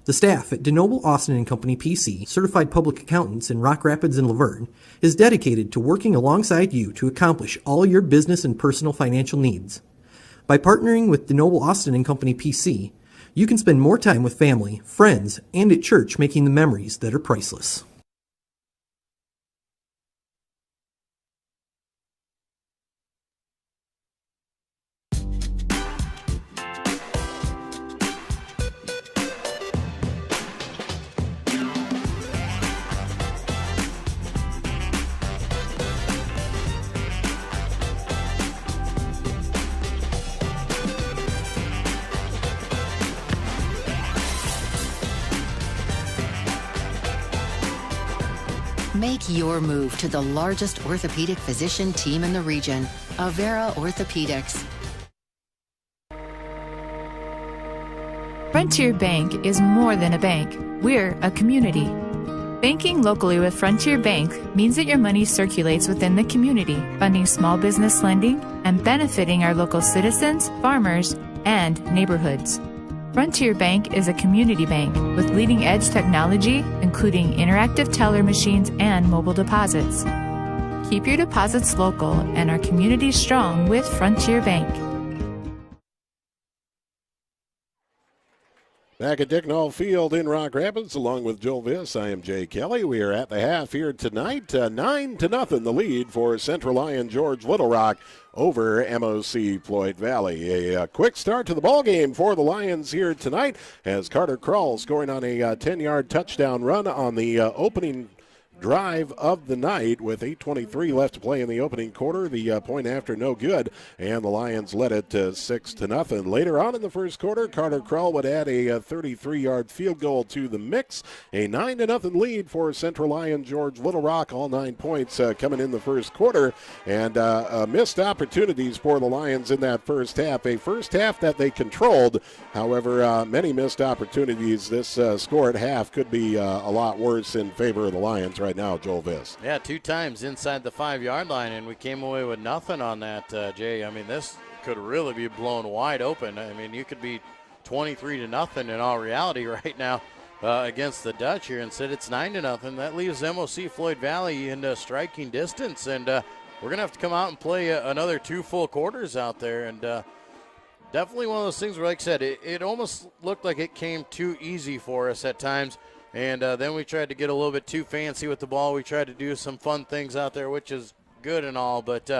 The staff at DeNoble Austin & Company PC, certified public accountants in Rock Rapids and Laverne, is dedicated to working alongside you to accomplish all your business and personal financial needs. By partnering with DeNoble Austin & Company PC, you can spend more time with family, friends, and at church making the memories that are priceless. Make your move to the largest orthopedic physician team in the region, Avera Orthopedics. Frontier Bank is more than a bank. We're a community. Banking locally with Frontier Bank means that your money circulates within the community, funding small business lending and benefiting our local citizens, farmers, and neighborhoods. Frontier Bank is a community bank with leading-edge technology, including interactive teller machines and mobile deposits. Keep your deposits local and our community strong with Frontier Bank. Back at Dicknall Field in Rock Rapids, along with Joel Viss, I am Jay Kelly. We are at the half here tonight. 9-0 the lead for Central Lyon George Little Rock over MOC-Floyd Valley. A quick start to the ball game for the Lions here tonight as Carter Krull scoring on a 10-yard touchdown run on the opening drive of the night with 8:23 left to play in the opening quarter. The point after no good, and the Lions led it 6-0. Later on in the first quarter, Carter Krull would add a 33-yard field goal to the mix. A 9-0 lead for Central Lyon George Little Rock. All 9 points coming in the first quarter, and missed opportunities for the Lions in that first half. A first half that they controlled. However, many missed opportunities. This score at half could be a lot worse in favor of the Lions right now, Joel Viss. Yeah, 2 times inside the 5-yard line, and we came away with nothing on that, Jay. I mean, this could really be blown wide open. I mean, you could be 23-0 in all reality right now against the Dutch here. Instead, it's 9-0. That leaves MOC-Floyd Valley in striking distance, and we're going to have to come out and play another 2 full quarters out there. And definitely one of those things where, like I said, it almost looked like it came too easy for us at times. And then we tried to get a little bit too fancy with the ball. We tried to do some fun things out there, which is good and all. But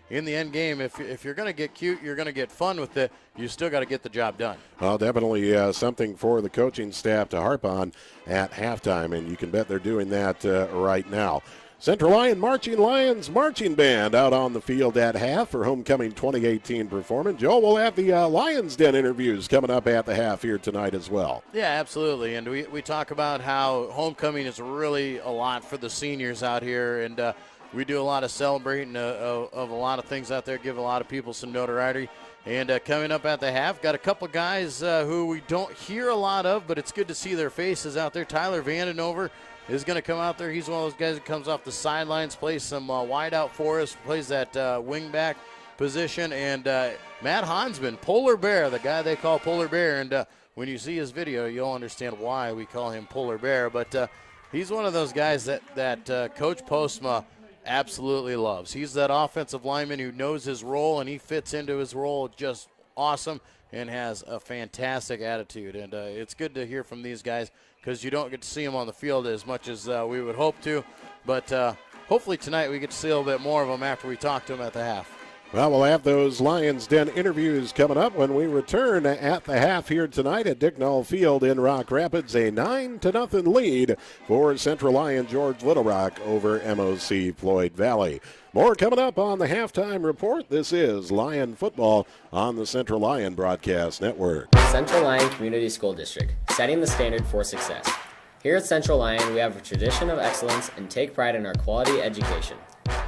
in the end game, if you're going to get cute, you're going to get fun with it, you still got to get the job done. Well, definitely something for the coaching staff to harp on at halftime, and you can bet they're doing that right now. Central Lyon Marching Lions Marching Band out on the field at half for Homecoming 2018 performance. Joe, we'll have the Lions Den interviews coming up at the half here tonight as well. Yeah, absolutely. And we talk about how homecoming is really a lot for the seniors out here. And we do a lot of celebrating of a lot of things out there, give a lot of people some notoriety. And coming up at the half, got a couple guys who we don't hear a lot of, but it's good to see their faces out there. Tyler Vandenhover is going to come out there. He's one of those guys that comes off the sidelines, plays some wide out for us, plays that wing back position. And Matt Hansman, Polar Bear, the guy they call Polar Bear. And when you see his video, you'll understand why we call him Polar Bear. But he's one of those guys that Coach Postma absolutely loves. He's that offensive lineman who knows his role, and he fits into his role just awesome and has a fantastic attitude. And it's good to hear from these guys because you don't get to see them on the field as much as we would hope to. But hopefully tonight we get to see a little bit more of them after we talk to them at the half. Well, we'll have those Lions Den interviews coming up when we return at the half here tonight at Dicknall Field in Rock Rapids. A 9-0 lead for Central Lyon George Little Rock over MOC-Floyd Valley. More coming up on the halftime report. This is Lion football on the Central Lyon Broadcast Network. Central Lyon Community School District, setting the standard for success. Here at Central Lyon, we have a tradition of excellence and take pride in our quality education.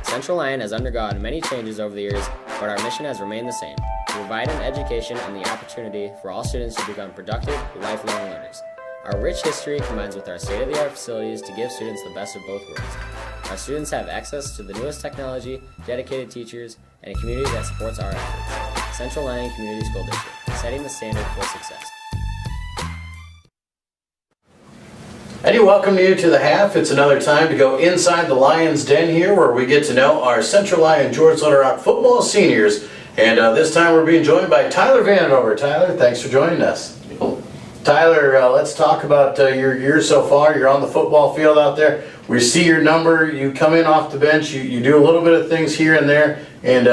Central Lyon has undergone many changes over the years, but our mission has remained the same: to provide an education and the opportunity for all students to become productive, lifelong learners. Our rich history combines with our state-of-the-art facilities to give students the best of both worlds. Our students have access to the newest technology, dedicated teachers, and a community that supports our efforts. Central Lyon Community School District, setting the standard for success. Eddie, welcome you to the half. It's another time to go inside the Lions Den here where we get to know our Central Lyon George Little Rock football seniors. And this time we're being joined by Tyler Vandenhover. Tyler, thanks for joining us. Tyler, let's talk about your year so far. You're on the football field out there. We see your number. You come in off the bench. You do a little bit of things here and there. And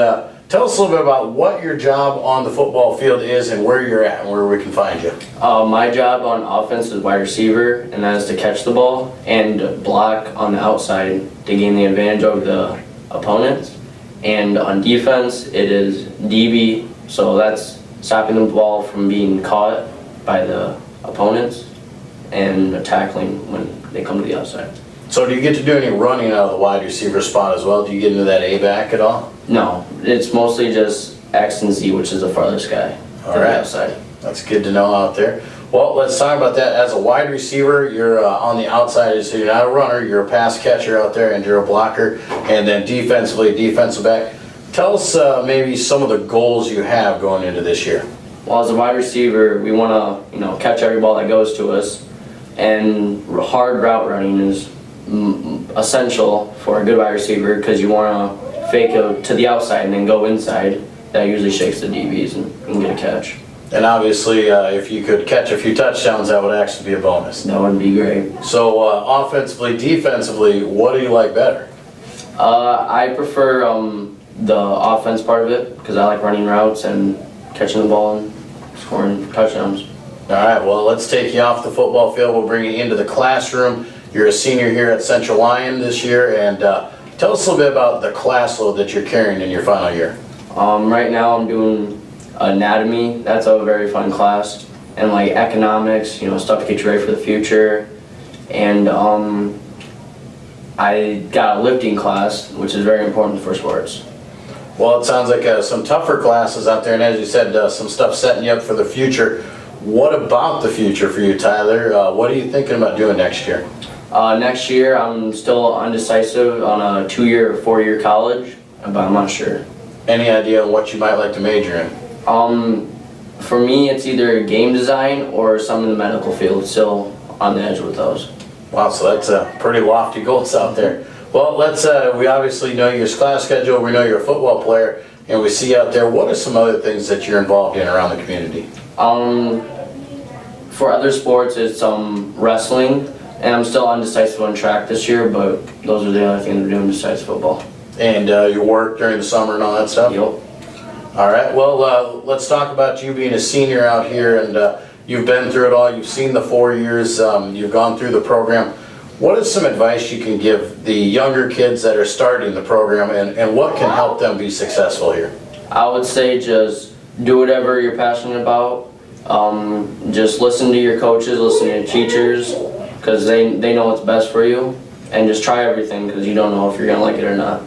tell us a little bit about what your job on the football field is and where you're at and where we can find you. My job on offense is wide receiver, and that is to catch the ball and block on the outside to gain the advantage over the opponents. And on defense, it is DB, so that's stopping the ball from being caught by the opponents and tackling when they come to the outside. So do you get to do any running out of the wide receiver spot as well? Do you get into that A-back at all? No, it's mostly just X and Z, which is the farthest guy all to right. the outside. That's good to know out there. Well, let's talk about that. As a wide receiver, you're on the outside, so you're not a runner, you're a pass catcher out there, and you're a blocker. And then defensively, defensive back. Tell us maybe some of the goals you have going into this year. Well, as a wide receiver, we want to catch every ball that goes to us, and hard route running is essential for a good wide receiver because you want to fake it to the outside and then go inside. That usually shakes the DBs and get a catch. And obviously, if you could catch a few touchdowns, that would actually be a bonus. That would be great. So offensively, defensively, what do you like better? I prefer the offense part of it because I like running routes and catching the ball and scoring touchdowns. All right, well, let's take you off the football field. We'll bring you into the classroom. You're a senior here at Central Lyon this year, and tell us a little bit about the class load that you're carrying in your final year. Right now I'm doing anatomy. That's a very fun class, and like economics, stuff to get you ready for the future. And I got a lifting class, which is very important for sports. Well, it sounds like some tougher classes out there, and as you said, some stuff setting you up for the future. What about the future for you, Tyler? What are you thinking about doing next year? Next year, I'm still undecisive on a 2-year or 4-year college, but I'm not sure. Any idea on what you might like to major in? For me, it's either game design or some in the medical field. Still on the edge with those. Wow, so that's pretty lofty goals out there. Well, we obviously know your class schedule, we know you're a football player, and we see out there, what are some other things that you're involved in around the community? For other sports, it's wrestling, and I'm still undecisive on track this year, but those are the other things we're doing besides football. And you work during the summer and all that stuff? Yep. All right, well, let's talk about you being a senior out here, and you've been through it all. You've seen the 4 years. You've gone through the program. What is some advice you can give the younger kids that are starting the program, and what can help them be successful here? I would say just do whatever you're passionate about. Just listen to your coaches, listen to your teachers, because they know what's best for you, and just try everything because you don't know if you're going to like it or not.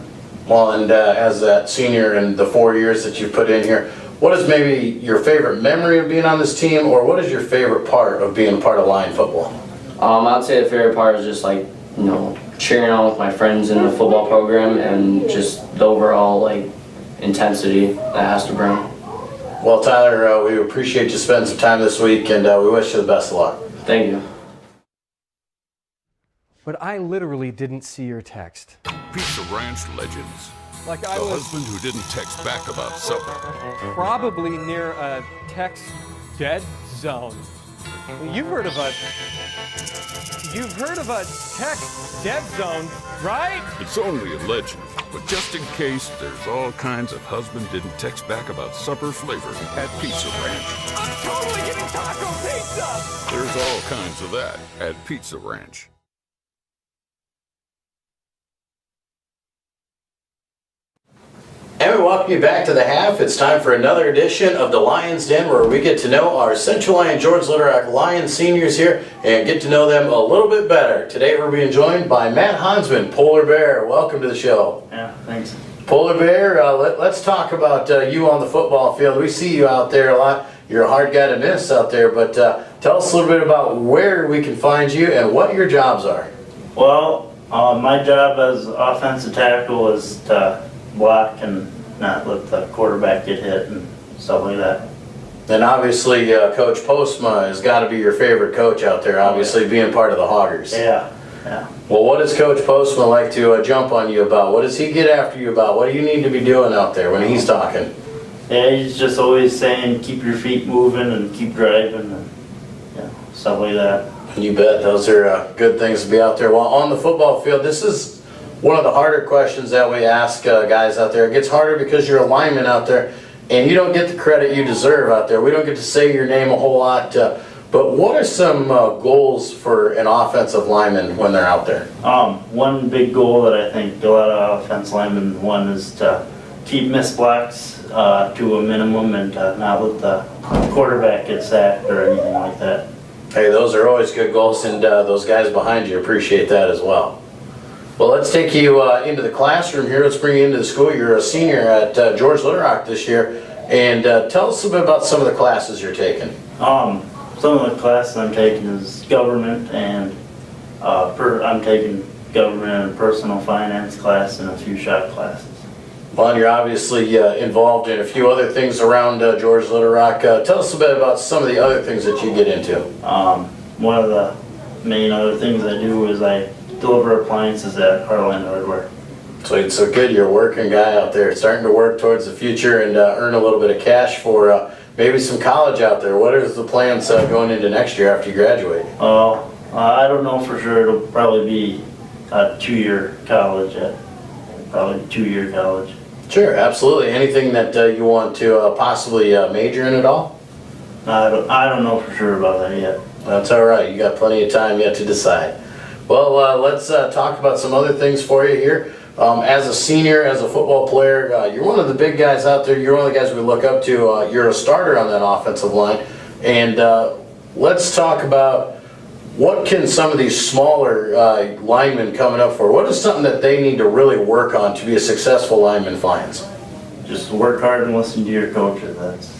Well, and as that senior in the 4 years that you've put in here, What is maybe your favorite memory of being on this team, or what is your favorite part of being part of Lion football? I'd say the favorite part is just like, cheering on with my friends in the football program and just the overall like intensity that has to bring. Well, Tyler, we appreciate you spending some time this week, and we wish you the best of luck. Thank you. But I literally didn't see your text. Pizza Ranch legends. Like The husband who didn't text back about supper. probably near a text dead zone. You've heard of a text dead zone, right? It's only a legend, but just in case, there's all kinds of husband didn't text back about supper flavor at Pizza Ranch. I'm totally getting taco pizza! There's all kinds of that at Pizza Ranch. And we welcome you back to the half. It's time for another edition of the Lions Den, where we get to know our Central Lyon George Little Rock Lions seniors here and get to know them a little bit better. Today we're being joined by Matt Hansman, Polar Bear. Welcome to the show. Yeah, thanks. Polar Bear, let's talk about you on the football field. We see you out there a lot. You're a hard guy to miss out there, but tell us a little bit about where we can find you and what your jobs are. Well, my job as offensive tackle is to block and not let the quarterback get hit and stuff like that. And obviously, Coach Postma has got to be your favorite coach out there, obviously being part of the Hoggers. Yeah. Well, what does Coach Postma like to jump on you about? What does he get after you about? What do you need to be doing out there when he's talking? Yeah, he's just always saying keep your feet moving and keep driving and stuff like that. You bet. Those are good things to be out there. Well, on the football field, this is one of the harder questions that we ask guys out there. It gets harder because you're a lineman out there, and you don't get the credit you deserve out there. We don't get to say your name a whole lot. But what are some goals for an offensive lineman when they're out there? One big goal that I think a lot of offensive linemen want is to keep missed blocks to a minimum and to not let the quarterback get sacked or anything like that. Hey, those are always good goals, and those guys behind you appreciate that as well. Well, let's take you into the classroom here. Let's bring you into the school. You're a senior at George Little Rock this year, and tell us a bit about some of the classes you're taking. Some of the classes I'm taking is government, and I'm taking government and personal finance class and a few shop classes. Well, and you're obviously involved in a few other things around George Little Rock. Tell us a bit about some of the other things that you get into. One of the main other things I do is I deliver appliances at Heartland Hardware. So good, you're a working guy out there, starting to work towards the future and earn a little bit of cash for maybe some college out there. What is the plans going into next year after you graduate? I don't know for sure. It'll probably be a 2-year college. Sure, absolutely. Anything that you want to possibly major in at all? I don't know for sure about that yet. That's all right. You got plenty of time yet to decide. Well, let's talk about some other things for you here. As a senior, as a football player, you're one of the big guys out there. You're one of the guys we look up to. You're a starter on that offensive line. And let's talk about what can some of these smaller linemen coming up for? What is something that they need to really work on to be a successful lineman finds? Just work hard and listen to your coaches. That's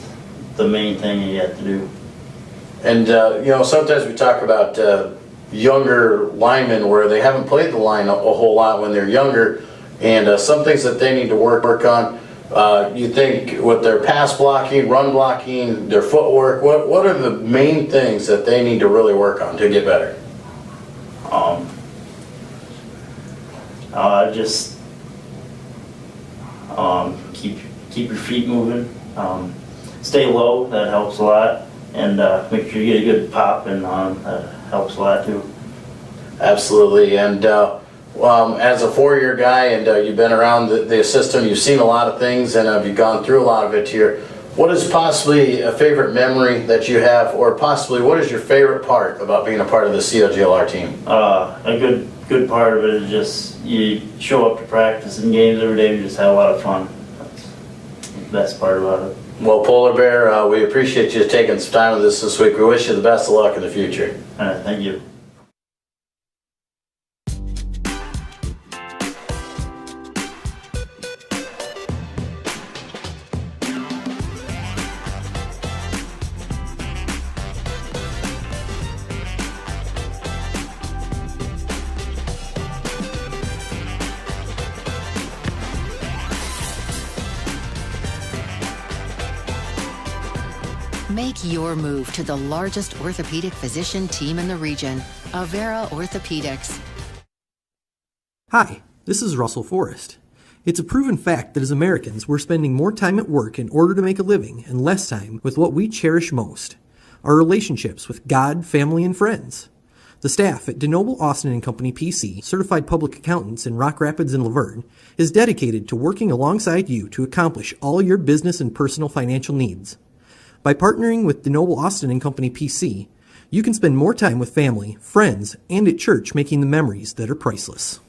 the main thing you have to do. And, sometimes we talk about younger linemen where they haven't played the line a whole lot when they're younger, and some things that they need to work on. You think with their pass blocking, run blocking, their footwork, what are the main things that they need to really work on to get better? Just keep your feet moving. Stay low, that helps a lot, and make sure you get a good pop, and that helps a lot too. Absolutely. And as a 4-year guy, and you've been around the system, you've seen a lot of things, and you've gone through a lot of it here. What is possibly a favorite memory that you have, or possibly what is your favorite part about being a part of the CLGLR team? A good part of it is just you show up to practice and games every day and just have a lot of fun. That's the best part about it. Well, Polar Bear, we appreciate you taking some time with us this week. We wish you the best of luck in the future. All right, thank you. Make your move to the largest orthopedic physician team in the region, Avera Orthopedics. Hi, this is Russell Forrest. It's a proven fact that as Americans, we're spending more time at work in order to make a living and less time with what we cherish most, our relationships with God, family, and friends. The staff at DeNoble Austin & Company PC, certified public accountants in Rock Rapids and Laverne, is dedicated to working alongside you to accomplish all your business and personal financial needs. By partnering with DeNoble Austin & Company PC, you can spend more time with family, friends, and at church making the memories that are priceless.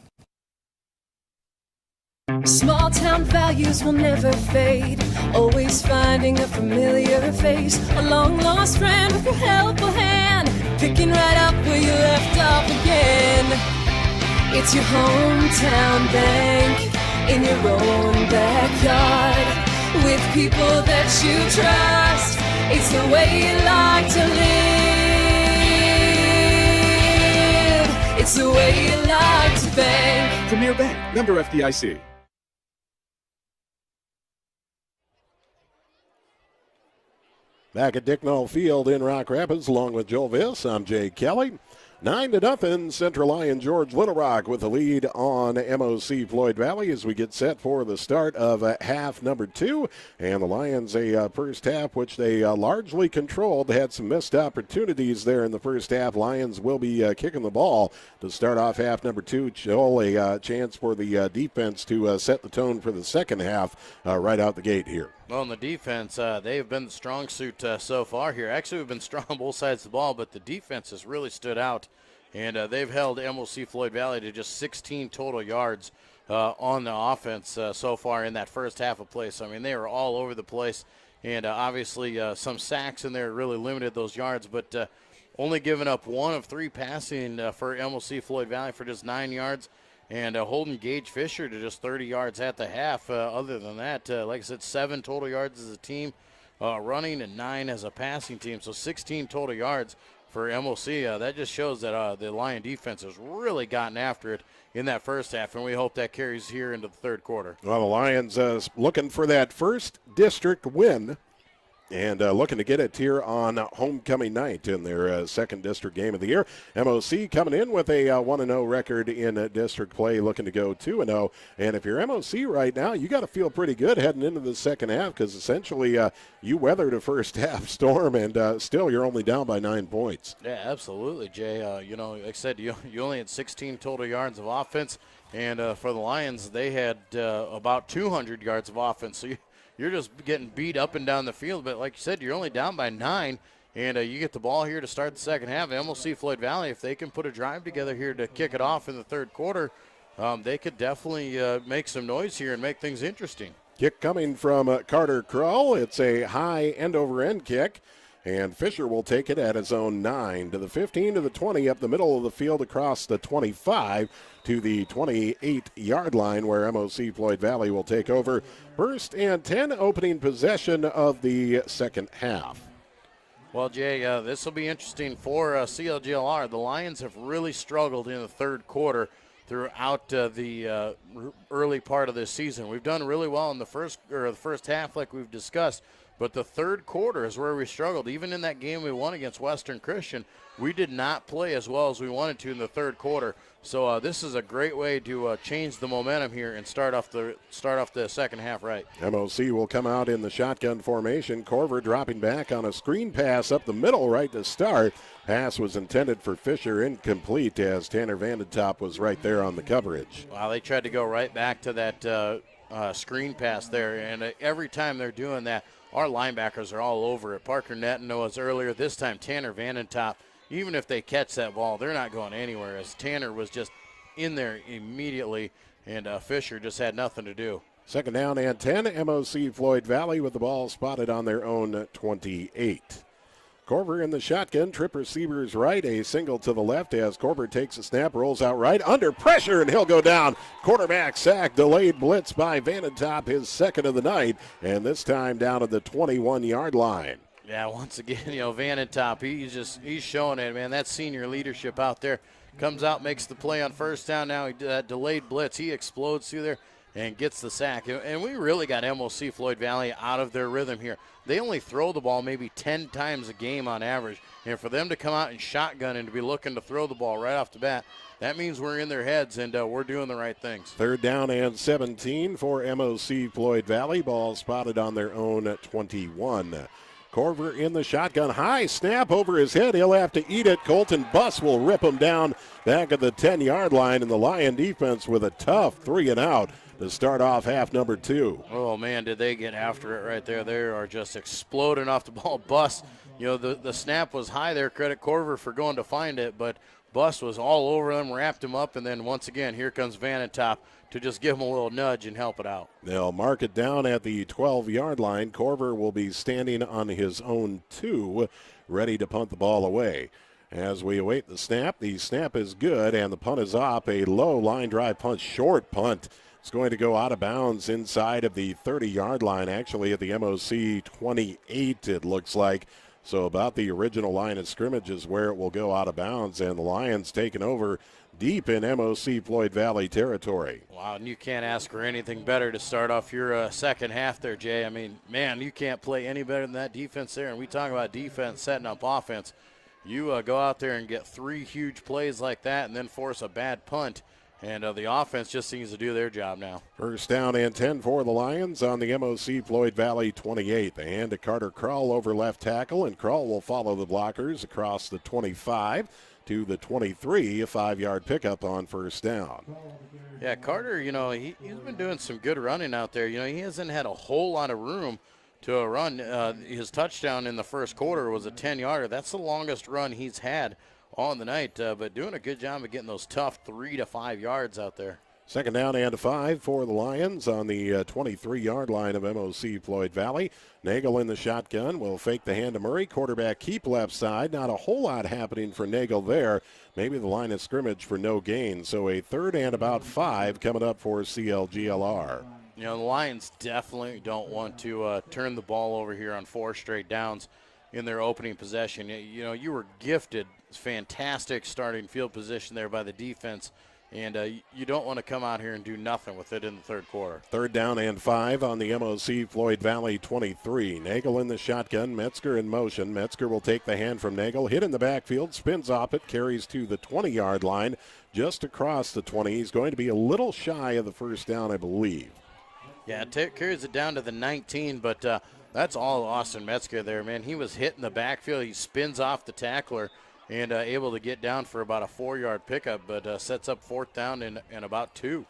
Small town values will never fade. Always finding a familiar face. A long lost friend with a helpful hand. Picking right up where you left off again. It's your hometown bank. In your own backyard. With people that you trust. It's the way you like to live. It's the way you like to bank. Premier Bank, member FDIC. Back at Dicknall Field in Rock Rapids, along with Joel Viss, I'm Jay Kelly. 9-0, Central Lyon George Little Rock with the lead on MOC-Floyd Valley as we get set for the start of half number 2. And the Lions, a first half which they largely controlled. They had some missed opportunities there in the first half. Lions will be kicking the ball to start off half number 2. Joel, a chance for the defense to set the tone for the second half right out the gate here. Well, in the defense, they've been the strong suit so far here. Actually, we've been strong on both sides of the ball, but the defense has really stood out. And they've held MOC-Floyd Valley to just 16 total yards on the offense so far in that first half of play. So, I mean, they were all over the place. And obviously some sacks in there really limited those yards. But only giving up 1 of 3 passing for MOC-Floyd Valley for just 9 yards. And holding Gage Fisher to just 30 yards at the half. Other than that, like I said, 7 total yards as a team running and 9 as a passing team. So 16 total yards for MOC. That just shows that the Lion defense has really gotten after it in that first half, and we hope that carries here into the third quarter. Well, the Lions looking for that first district win and looking to get it here on homecoming night in their second district game of the year. MOC coming in with a 1-0 record in district play, looking to go 2-0. And if you're MOC right now, you got to feel pretty good heading into the second half because essentially you weathered a first half storm and still you're only down by 9 points. Yeah, absolutely, Jay. Like I said, you only had 16 total yards of offense, and for the Lions, they had about 200 yards of offense. So you're just getting beat up and down the field. But like you said, you're only down by 9, and you get the ball here to start the second half. MOC-Floyd Valley, if they can put a drive together here to kick it off in the third quarter, they could definitely make some noise here and make things interesting. Kick coming from Carter Krull. It's a high end-over-end kick, and Fisher will take it at his own 9 to the 15 to the 20 up the middle of the field across the 25 to the 28-yard line where MOC-Floyd Valley will take over. First and 10, opening possession of the second half. Well, Jay, this will be interesting for CLGLR. The Lions have really struggled in the third quarter throughout the early part of this season. We've done really well in the first half like we've discussed, but the third quarter is where we struggled. Even in that game we won against Western Christian, we did not play as well as we wanted to in the third quarter. So this is a great way to change the momentum here and start off the second half right. MOC will come out in the shotgun formation. Corver dropping back on a screen pass up the middle right to start. Pass was intended for Fisher, incomplete as Tanner Vandentop was right there on the coverage. Wow, they tried to go right back to that screen pass there, and every time they're doing that, our linebackers are all over it. Parker Nettino was earlier. This time Tanner Vandentop. Even if they catch that ball, they're not going anywhere, as Tanner was just in there immediately, and Fisher just had nothing to do. Second down and 10, MOC-Floyd Valley with the ball spotted on their own 28. Corver in the shotgun, trip receivers right, a single to the left as Corver takes a snap, rolls out right, under pressure, and he'll go down. Quarterback sack, delayed blitz by Vandentop, his second of the night, and this time down at the 21-yard line. Yeah, once again, Vandentop, he's showing it, man. That senior leadership out there. Comes out, makes the play on first down. Now that delayed blitz, he explodes through there. and gets the sack. And we really got MOC-Floyd Valley out of their rhythm here. They only throw the ball maybe 10 times a game on average. And for them to come out and shotgun and to be looking to throw the ball right off the bat, that means we're in their heads and we're doing the right things. 3rd down and 17 for MOC-Floyd Valley. Ball spotted on their own 21. Corver in the shotgun. High snap over his head. He'll have to eat it. Colton Buss will rip him down back at the 10-yard line, and the Lion defense with a tough 3-and-out to start off half number 2. Oh, man, did they get after it right there. They are just exploding off the ball. Buss, the snap was high there. Credit Corver for going to find it, but Buss was all over them, wrapped him up, and then once again, here comes Vanentop to just give him a little nudge and help it out. They'll mark it down at the 12-yard line. Corver will be standing on his own 2, ready to punt the ball away. As we await the snap is good, and the punt is up. A low line drive punt, short punt. It's going to go out of bounds inside of the 30-yard line, actually at the MOC 28, it looks like. So about the original line of scrimmage is where it will go out of bounds, and the Lions taking over deep in MOC-Floyd Valley territory. Wow, and you can't ask for anything better to start off your second half there, Jay. I mean, man, you can't play any better than that defense there. And we talk about defense setting up offense. You go out there and get 3 huge plays like that and then force a bad punt. And the offense just seems to do their job now. 1st down and 10 for the Lions on the MOC-Floyd Valley 28. They hand to Carter Krull over left tackle, and Krull will follow the blockers across the 25 to the 23, a 5-yard pickup on 1st down. Yeah, Carter, he's been doing some good running out there. He hasn't had a whole lot of room to run. His touchdown in the first quarter was a 10-yarder. That's the longest run he's had on the night, but doing a good job of getting those tough 3 to 5 yards out there. 2nd down and 5 for the Lions on the 23-yard line of MOC-Floyd Valley. Nagel in the shotgun will fake the hand to Murray. Quarterback keep left side. Not a whole lot happening for Nagel there. Maybe the line of scrimmage for no gain. So a 3rd and about 5 coming up for CLGLR. The Lions definitely don't want to turn the ball over here on 4 straight downs in their opening possession. You were gifted fantastic starting field position there by the defense, and you don't want to come out here and do nothing with it in the 3rd quarter. 3rd down and 5 on the MOC-Floyd Valley 23. Nagel in the shotgun, Metzger in motion. Metzger will take the hand from Nagel, hit in the backfield, spins off it, carries to the 20-yard line, just across the 20. He's going to be a little shy of the 1st down, I believe. Yeah, carries it down to the 19, but that's all Austin Metzger there, man. He was hit in the backfield. He spins off the tackler and able to get down for about a 4-yard pickup, but sets up 4th down and about 2.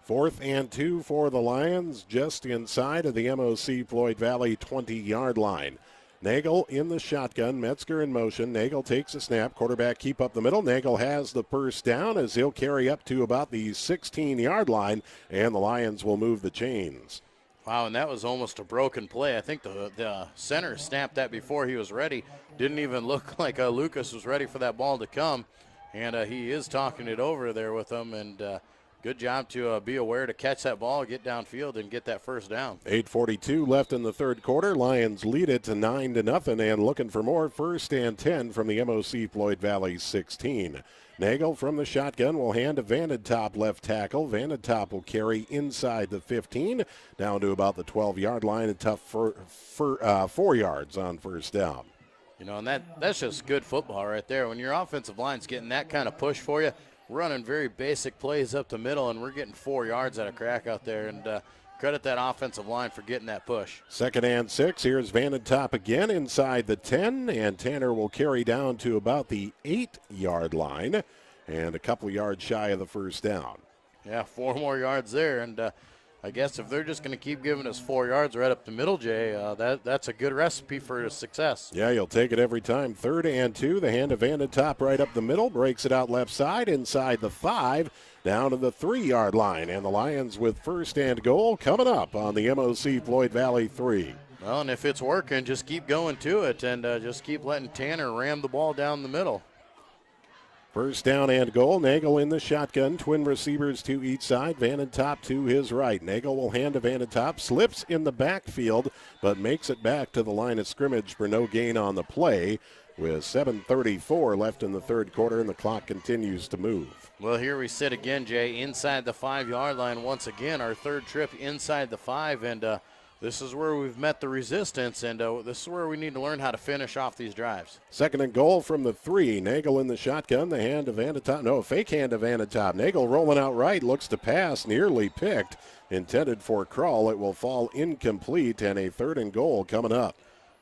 4th and 2 for the Lions, just inside of the MOC-Floyd Valley 20-yard line. Nagel in the shotgun, Metzger in motion. Nagel takes a snap, quarterback keep up the middle. Nagel has the 1st down as he'll carry up to about the 16-yard line, and the Lions will move the chains. Wow, and that was almost a broken play. I think the center snapped that before he was ready. Didn't even look like Lucas was ready for that ball to come. And he is talking it over there with them. And good job to be aware to catch that ball, get downfield, and get that 1st down. 8:42 left in the 3rd quarter. Lions lead it to 9-0 and looking for more. 1st and 10 from the MOC-Floyd Valley 16. Nagel from the shotgun will hand to Vanentop left tackle. Vanentop will carry inside the 15 down to about the 12-yard line, and tough for 4 yards on 1st down. And that's just good football right there. When your offensive line's getting that kind of push for you, we're running very basic plays up the middle, and we're getting 4 yards at a crack out there. And credit that offensive line for getting that push. 2nd and 6. Here's Vanentop again inside the 10, and Tanner will carry down to about the 8-yard line and a couple yards shy of the 1st down. Yeah, 4 more yards there, and I guess if they're just going to keep giving us 4 yards right up the middle, Jay, that's a good recipe for success. Yeah, you'll take it every time. 3rd and 2. The hand of Vanentop right up the middle, breaks it out left side inside the 5, down to the 3-yard line, and the Lions with 1st and goal coming up on the MOC-Floyd Valley 3. Well, and if it's working, just keep going to it and just keep letting Tanner ram the ball down the middle. 1st down and goal. Nagel in the shotgun. Twin receivers to each side. Vanentop to his right. Nagel will hand to Vanentop. Slips in the backfield, but makes it back to the line of scrimmage for no gain on the play. with 7:34 left in the third quarter, and the clock continues to move. Well, here we sit again, Jay, inside the 5-yard line once again, our third trip inside the 5, and this is where we've met the resistance, and this is where we need to learn how to finish off these drives. Second and goal from the 3. Nagel in the shotgun, the hand of Vanatop. No, fake hand of Vanatop. Nagel rolling out right, looks to pass, nearly picked. Intended for Krull. It will fall incomplete, and a third and goal coming up.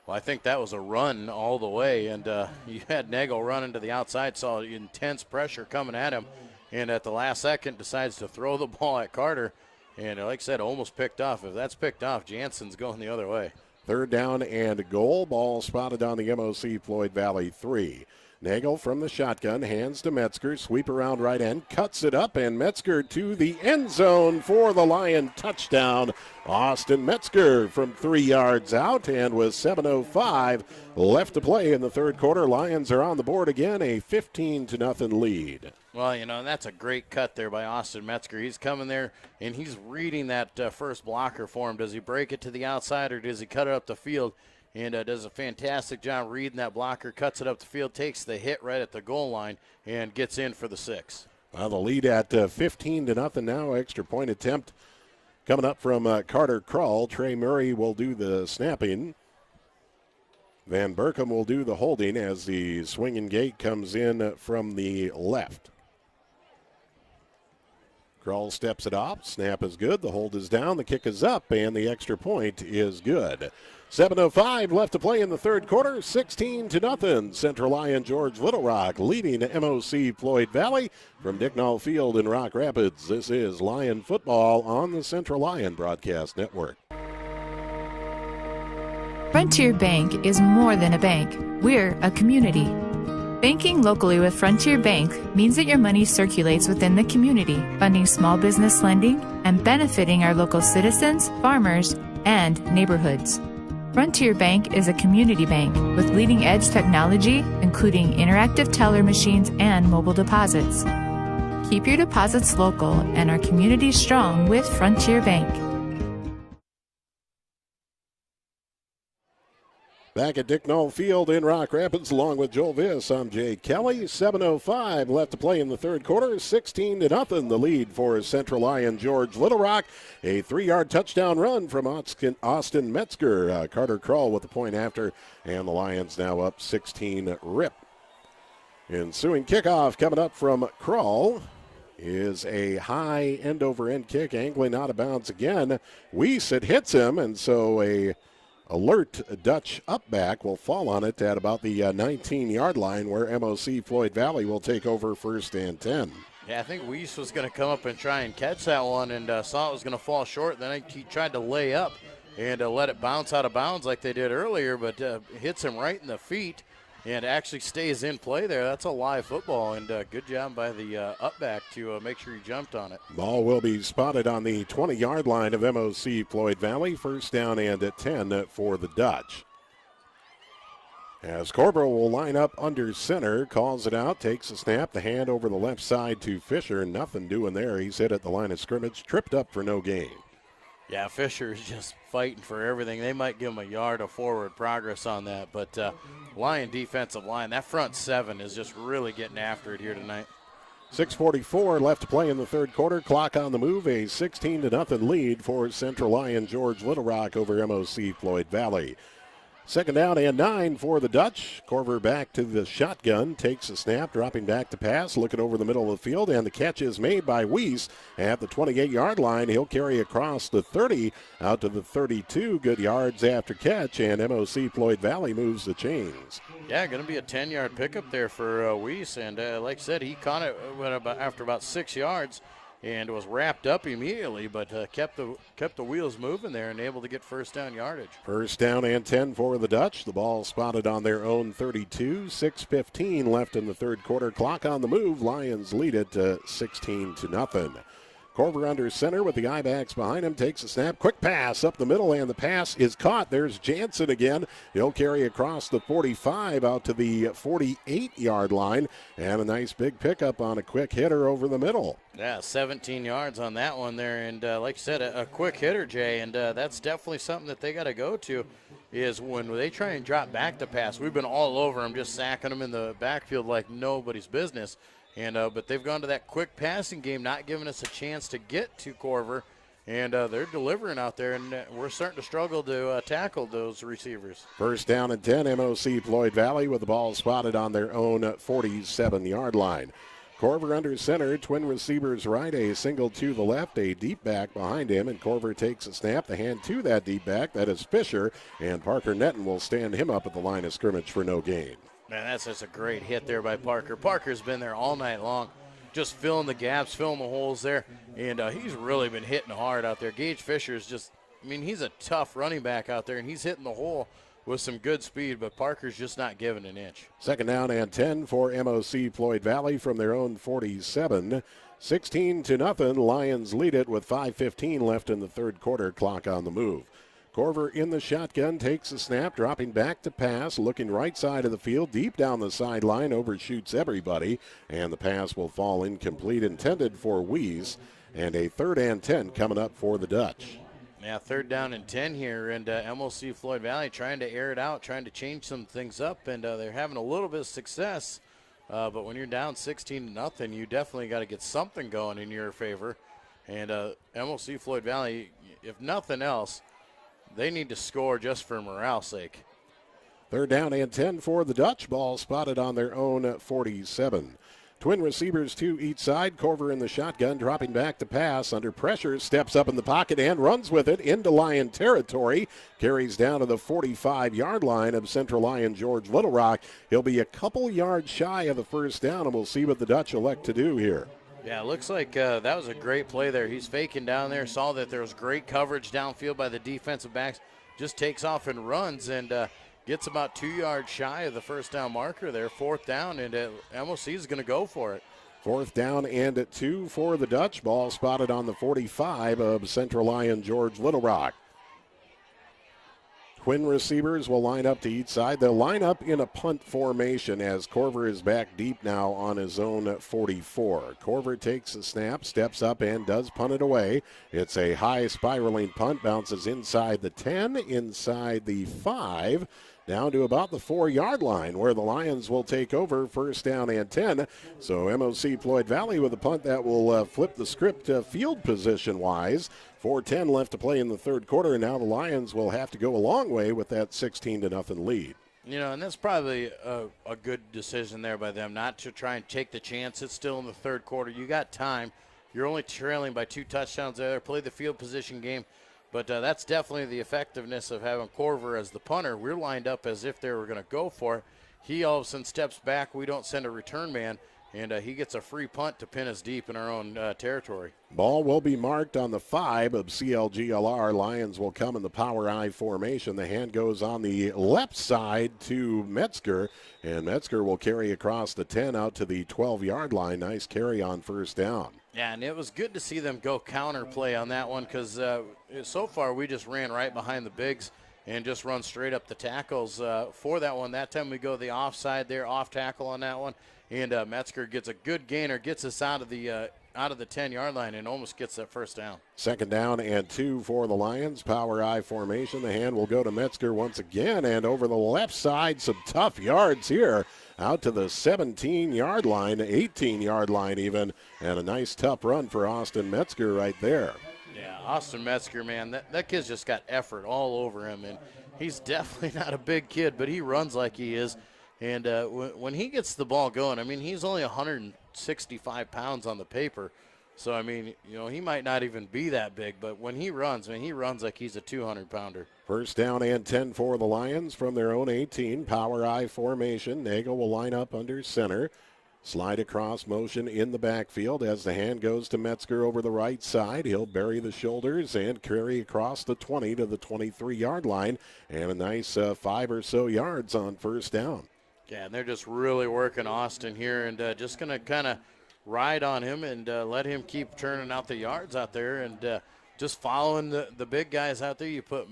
Well, I think that was a run all the way, and you had Nagel running to the outside, saw intense pressure coming at him, and at the last second decides to throw the ball at Carter. And like I said, almost picked off. If that's picked off, Jansen's going the other way. Third down and goal. Ball spotted on the MOC-Floyd Valley 3. Nagel from the shotgun, hands to Metzger, sweep around right end, cuts it up, and Metzger to the end zone for the Lion touchdown. Austin Metzger from 3 yards out, and with 7:05 left to play in the third quarter, Lions are on the board again, a 15-0 lead. Well, you know, that's a great cut there by Austin Metzger. He's coming there, and he's reading that first blocker for him. Does he break it to the outside, or does he cut it up the field? And does a fantastic job reading that blocker, cuts it up the field, takes the hit right at the goal line, and gets in for the 6. Well, the lead at 15-0 now. Extra point attempt coming up from Carter Krull. Trey Murray will do the snapping. Van Berkom will do the holding as the swinging gate comes in from the left. Krull steps it off. Snap is good. The hold is down. The kick is up, and the extra point is good. 7:05 left to play in the third quarter. 16-0. Central Lion George Little Rock leading MOC-Floyd Valley from Dicknall Field in Rock Rapids. This is Lion football on the Central Lion Broadcast Network. Frontier Bank is more than a bank. We're a community. Banking locally with Frontier Bank means that your money circulates within the community, funding small business lending and benefiting our local citizens, farmers, and neighborhoods. Frontier Bank is a community bank with leading-edge technology, including interactive teller machines and mobile deposits. Keep your deposits local and our community strong with Frontier Bank. Back at Dicknall Field in Rock Rapids, along with Joel Viss, I'm Jay Kelly. 7:05 left to play in the third quarter. 16-0 the lead for Central Lion George Little Rock. A 3-yard touchdown run from Austin Metzger. Carter Krull with the point after, and the Lions now up 16-rip. Ensuing kickoff coming up from Krull is a high end-over-end kick, angling out of bounds again. Weiss, it hits him, and so a alert Dutch up back will fall on it at about the 19-yard line, where MOC-Floyd Valley will take over first and 10. Yeah, I think Weiss was going to come up and try and catch that one, and saw it was going to fall short. Then he tried to lay up and let it bounce out of bounds like they did earlier, but hits him right in the feet and actually stays in play there. That's a live football, and good job by the up back to make sure he jumped on it. Ball will be spotted on the 20-yard line of MOC-Floyd Valley. First down and at 10 for the Dutch. As Corbro will line up under center, calls it out, takes a snap, the hand over the left side to Fisher. Nothing doing there. He's hit at the line of scrimmage, tripped up for no gain. Yeah, Fisher is just fighting for everything. They might give him a yard of forward progress on that, but Lion defensive line, that front 7 is just really getting after it here tonight. 6:44 left to play in the third quarter. Clock on the move. A 16-0 lead for Central Lion George Little Rock over MOC-Floyd Valley. Second down and 9 for the Dutch. Corver back to the shotgun, takes a snap, dropping back to pass, looking over the middle of the field, and the catch is made by Weiss at the 28-yard line. He'll carry across the 30 out to the 32. Good yards after catch, and MOC-Floyd Valley moves the chains. Yeah, going to be a 10-yard pickup there for Weiss, and like I said, he caught it after about 6 yards and was wrapped up immediately, but kept the wheels moving there and able to get first down yardage. First down and 10 for the Dutch. The ball spotted on their own 32. 6:15 left in the third quarter. Clock on the move. Lions lead it 16-0. Corver under center with the I-backs behind him, takes a snap, quick pass up the middle, and the pass is caught. There's Jansen again. He'll carry across the 45 out to the 48-yard line, and a nice big pickup on a quick hitter over the middle. Yeah, 17 yards on that one there, and like I said, a quick hitter, Jay, and that's definitely something that they got to go to. is when they try and drop back to pass, we've been all over them, just sacking them in the backfield like nobody's business. And but they've gone to that quick passing game, not giving us a chance to get to Corver. And they're delivering out there, and we're starting to struggle to tackle those receivers. First down and 10, MOC-Floyd Valley with the ball spotted on their own 47-yard line. Corver under center, twin receivers right, a single to the left, a deep back behind him, and Corver takes a snap, the hand to that deep back, that is Fisher, and Parker Netton will stand him up at the line of scrimmage for no gain. Man, that's just a great hit there by Parker. Parker's been there all night long, just filling the gaps, filling the holes there, and he's really been hitting hard out there. Gage Fisher's just, I mean, he's a tough running back out there, and he's hitting the hole with some good speed, but Parker's just not giving an inch. Second down and 10 for MOC-Floyd Valley from their own 47. 16-0, Lions lead it with 5:15 left in the third quarter, clock on the move. Corver in the shotgun, takes a snap, dropping back to pass, looking right side of the field, deep down the sideline, overshoots everybody, and the pass will fall incomplete, intended for Weiss, and a 3rd and 10 coming up for the Dutch. Yeah, 3rd down and 10 here, and MOC-Floyd Valley trying to air it out, trying to change some things up, and they're having a little bit of success, but when you're down 16-0, you definitely got to get something going in your favor, and MOC-Floyd Valley, if nothing else, they need to score just for morale's sake. 3rd down and 10 for the Dutch. Ball spotted on their own 47. Twin receivers to each side. Corver in the shotgun, dropping back to pass. Under pressure, steps up in the pocket and runs with it into Lion territory. Carries down to the 45-yard line of Central Lion George Little Rock. He'll be a couple yards shy of the first down, and we'll see what the Dutch elect to do here. Yeah, it looks like that was a great play there. He's faking down there, saw that there was great coverage downfield by the defensive backs, just takes off and runs and gets about 2 yards shy of the first down marker there. 4th down, and MOC is going to go for it. 4th down and 2 for the Dutch. Ball spotted on the 45 of Central Lion George Little Rock. Twin receivers will line up to each side. They'll line up in a punt formation as Corver is back deep now on his own 44. Corver takes a snap, steps up, and does punt it away. It's a high spiraling punt, bounces inside the 10, inside the 5, down to about the 4-yard line where the Lions will take over, 1st down and 10. So MOC-Floyd Valley with a punt that will flip the script field position-wise. 4:10 left to play in the third quarter, and now the Lions will have to go a long way with that 16-0 lead. You know, and that's probably a good decision there by them, not to try and take the chance. It's still in the third quarter. You got time. You're only trailing by 2 touchdowns there. Play the field position game. But that's definitely the effectiveness of having Corver as the punter. We're lined up as if they were going to go for it. He all of a sudden steps back. We don't send a return man, and he gets a free punt to pin us deep in our own territory. Ball will be marked on the 5 of CLGLR. Lions will come in the power I formation. The hand goes on the left side to Metzger, and Metzger will carry across the 10 out to the 12-yard line. Nice carry on 1st down. Yeah, and it was good to see them go counter play on that one because so far we just ran right behind the bigs and just run straight up the tackles for that one. That time we go the offside there, off tackle on that one, and Metzger gets a good gainer, gets us out of the 10-yard line and almost gets that 1st down. 2nd down and 2 for the Lions. Power I formation. The hand will go to Metzger once again, and over the left side, some tough yards here. Out to the 17-yard line, 18-yard line even, and a nice tough run for Austin Metzger right there. Yeah, Austin Metzger, man, that kid's just got effort all over him, and he's definitely not a big kid, but he runs like he is. And when he gets the ball going, I mean, he's only 165 pounds on the paper. So, I mean, you know, he might not even be that big, but when he runs, I mean, he runs like he's a 200-pounder. 1st down and 10 for the Lions from their own 18. Power I formation. Nagel will line up under center. Slide across motion in the backfield as the hand goes to Metzger over the right side. He'll bury the shoulders and carry across the 20 to the 23-yard line. And a nice 5 or so yards on 1st down. Yeah, and they're just really working Austin here and just going to kind of ride on him and let him keep turning out the yards out there and just following the big guys out there. You put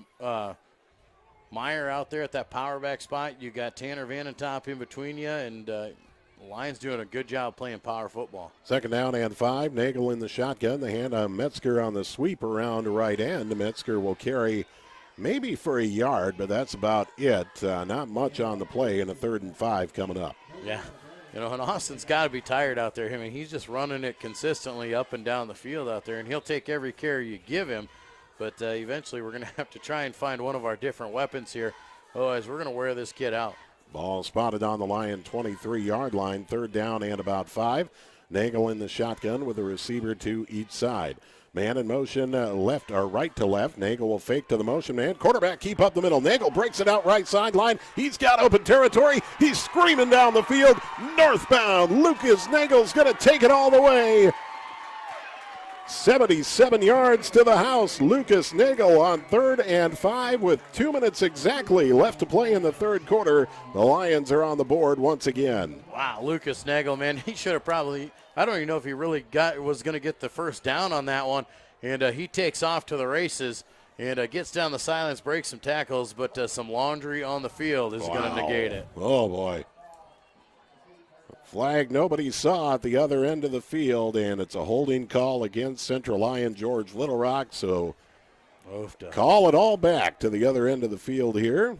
Meyer out there at that power back spot. You got Tanner Vanentop in between you, and Lions doing a good job playing power football. 2nd down and 5. Nagel in the shotgun. The hand on Metzger on the sweep around right end. Metzger will carry maybe for a yard, but that's about it. Not much on the play, and a 3rd and 5 coming up. Yeah. And Austin's got to be tired out there. I mean, he's just running it consistently up and down the field out there, and he'll take every carry you give him. But eventually we're going to have to try and find one of our different weapons here. Otherwise, we're going to wear this kid out. Ball spotted on the Lion 23-yard line, 3rd down and about 5. Nagel in the shotgun with a receiver to each side. Man in motion, left or right to left. Nagel will fake to the motion man. Quarterback keep up the middle. Nagel breaks it out right sideline. He's got open territory. He's screaming down the field. Northbound. Lucas Nagel's going to take it all the way. 77 yards to the house. Lucas Nagel on 3rd and 5 with 2 minutes exactly left to play in the 3rd quarter. The Lions are on the board once again. Wow, Lucas Nagel, man, he should have probably, I don't even know if he really was going to get the first down on that one. And he takes off to the races and gets down the sidelines, breaks some tackles, but some laundry on the field is going to negate it. Oh, boy. Flag nobody saw at the other end of the field, and it's a holding call against Central Lion George Little Rock, so call it all back to the other end of the field here.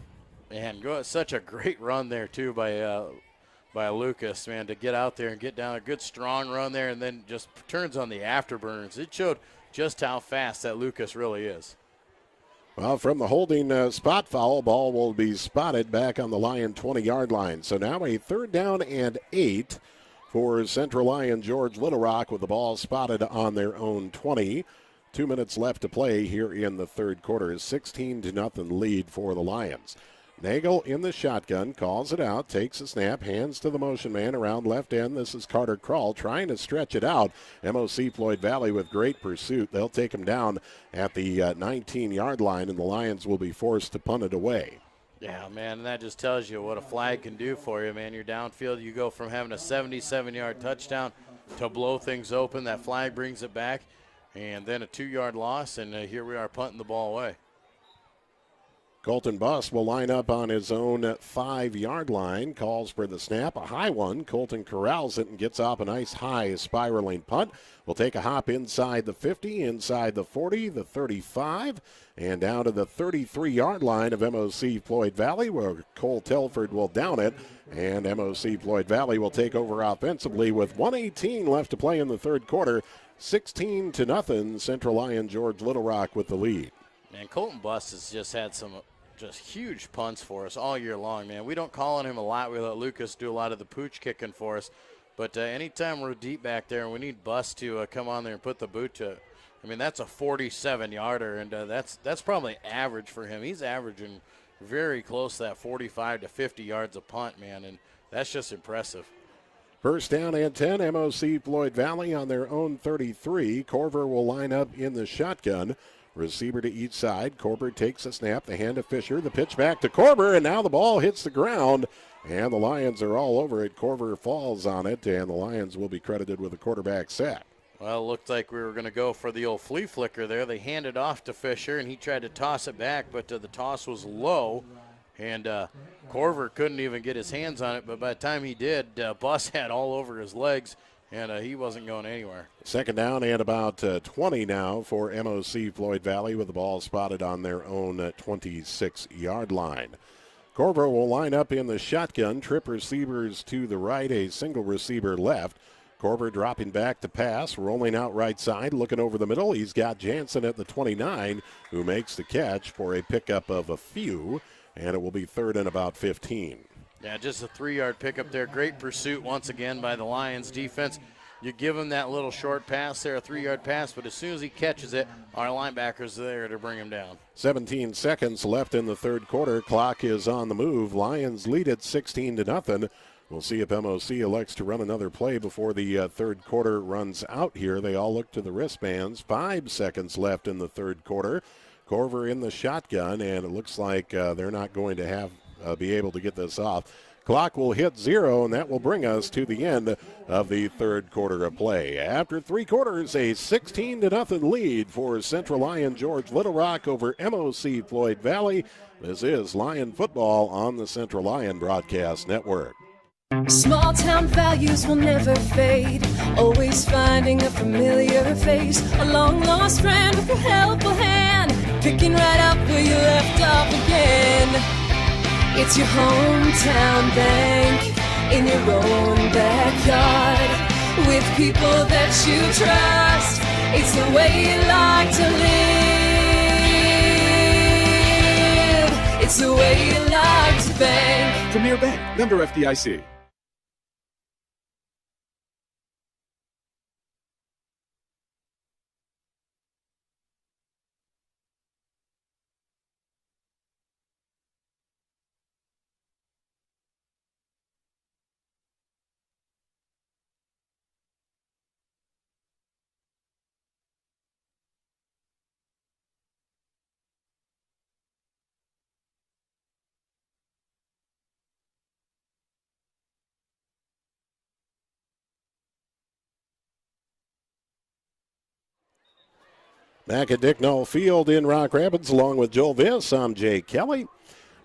Man, such a great run there, too, by Lucas, man, to get out there and get down a good strong run there and then just turns on the afterburners. It showed just how fast that Lucas really is. Well, from the holding spot foul, ball will be spotted back on the Lion 20-yard line. So now a 3rd down and 8 for Central Lion George Little Rock with the ball spotted on their own 20. 2 minutes left to play here in the 3rd quarter. 16-0 lead for the Lions. Nagel in the shotgun, calls it out, takes a snap, hands to the motion man around left end. This is Carter Krull trying to stretch it out. MOC-Floyd Valley with great pursuit. They'll take him down at the 19-yard line, and the Lions will be forced to punt it away. Yeah, man, and that just tells you what a flag can do for you, man. You're downfield, you go from having a 77-yard touchdown to blow things open. That flag brings it back, and then a 2-yard loss, and here we are punting the ball away. Colton Buss will line up on his own 5-yard line, calls for the snap, a high one. Colton corrals it and gets off a nice high spiraling punt. Will take a hop inside the 50, inside the 40, the 35, and down to the 33-yard line of MOC-Floyd Valley, where Cole Telford will down it, and MOC-Floyd Valley will take over offensively with 1:18 left to play in the 3rd quarter. 16-0, Central Lion George Little Rock with the lead. Man, Colton Buss has just had some just huge punts for us all year long, man. We don't call on him a lot. We let Lucas do a lot of the pooch kicking for us. But anytime we're deep back there and we need Buss to come on there and put the boot to, I mean, that's a 47-yarder, and that's probably average for him. He's averaging very close to that 45 to 50 yards a punt, man, and that's just impressive. 1st down and 10, MOC-Floyd Valley on their own 33. Corver will line up in the shotgun. Receiver to each side. Corber takes a snap. The hand to Fisher. The pitch back to Corber, and now the ball hits the ground, and the Lions are all over it. Corver falls on it, and the Lions will be credited with a quarterback sack. Well, it looked like we were going to go for the old flea flicker there. They handed off to Fisher, and he tried to toss it back, but the toss was low, and Corver couldn't even get his hands on it, but by the time he did, Buss had all over his legs, and he wasn't going anywhere. 2nd down and about 20 now for MOC-Floyd Valley with the ball spotted on their own 26-yard line. Corver will line up in the shotgun. Trip receivers to the right, a single receiver left. Corver dropping back to pass, rolling out right side, looking over the middle. He's got Jansen at the 29, who makes the catch for a pickup of a few, and it will be 3rd and about 15. Yeah, just a 3-yard pickup there. Great pursuit once again by the Lions defense. You give him that little short pass there, a 3-yard pass, but as soon as he catches it, our linebackers are there to bring him down. 17 seconds left in the 3rd quarter. Clock is on the move. Lions lead it 16-0. We'll see if MOC elects to run another play before the 3rd quarter runs out here. They all look to the wristbands. 5 seconds left in the 3rd quarter. Corver in the shotgun, and it looks like they're not going to be able to get this off. Clock will hit 0, and that will bring us to the end of the 3rd quarter of play. After 3 quarters, a 16-0 lead for Central Lion George Little Rock over MOC-Floyd Valley. This is Lion football on the Central Lion Broadcast Network. Small town values will never fade. Always finding a familiar face. A long lost friend with a helpful hand. picking right up where you left off again. It's your hometown bank in your own backyard with people that you trust. It's the way you like to live. It's the way you like to bank. Premier Bank, member FDIC. Back at Dicknall Field in Rock Rapids, along with Joel Viss, I'm Jay Kelly.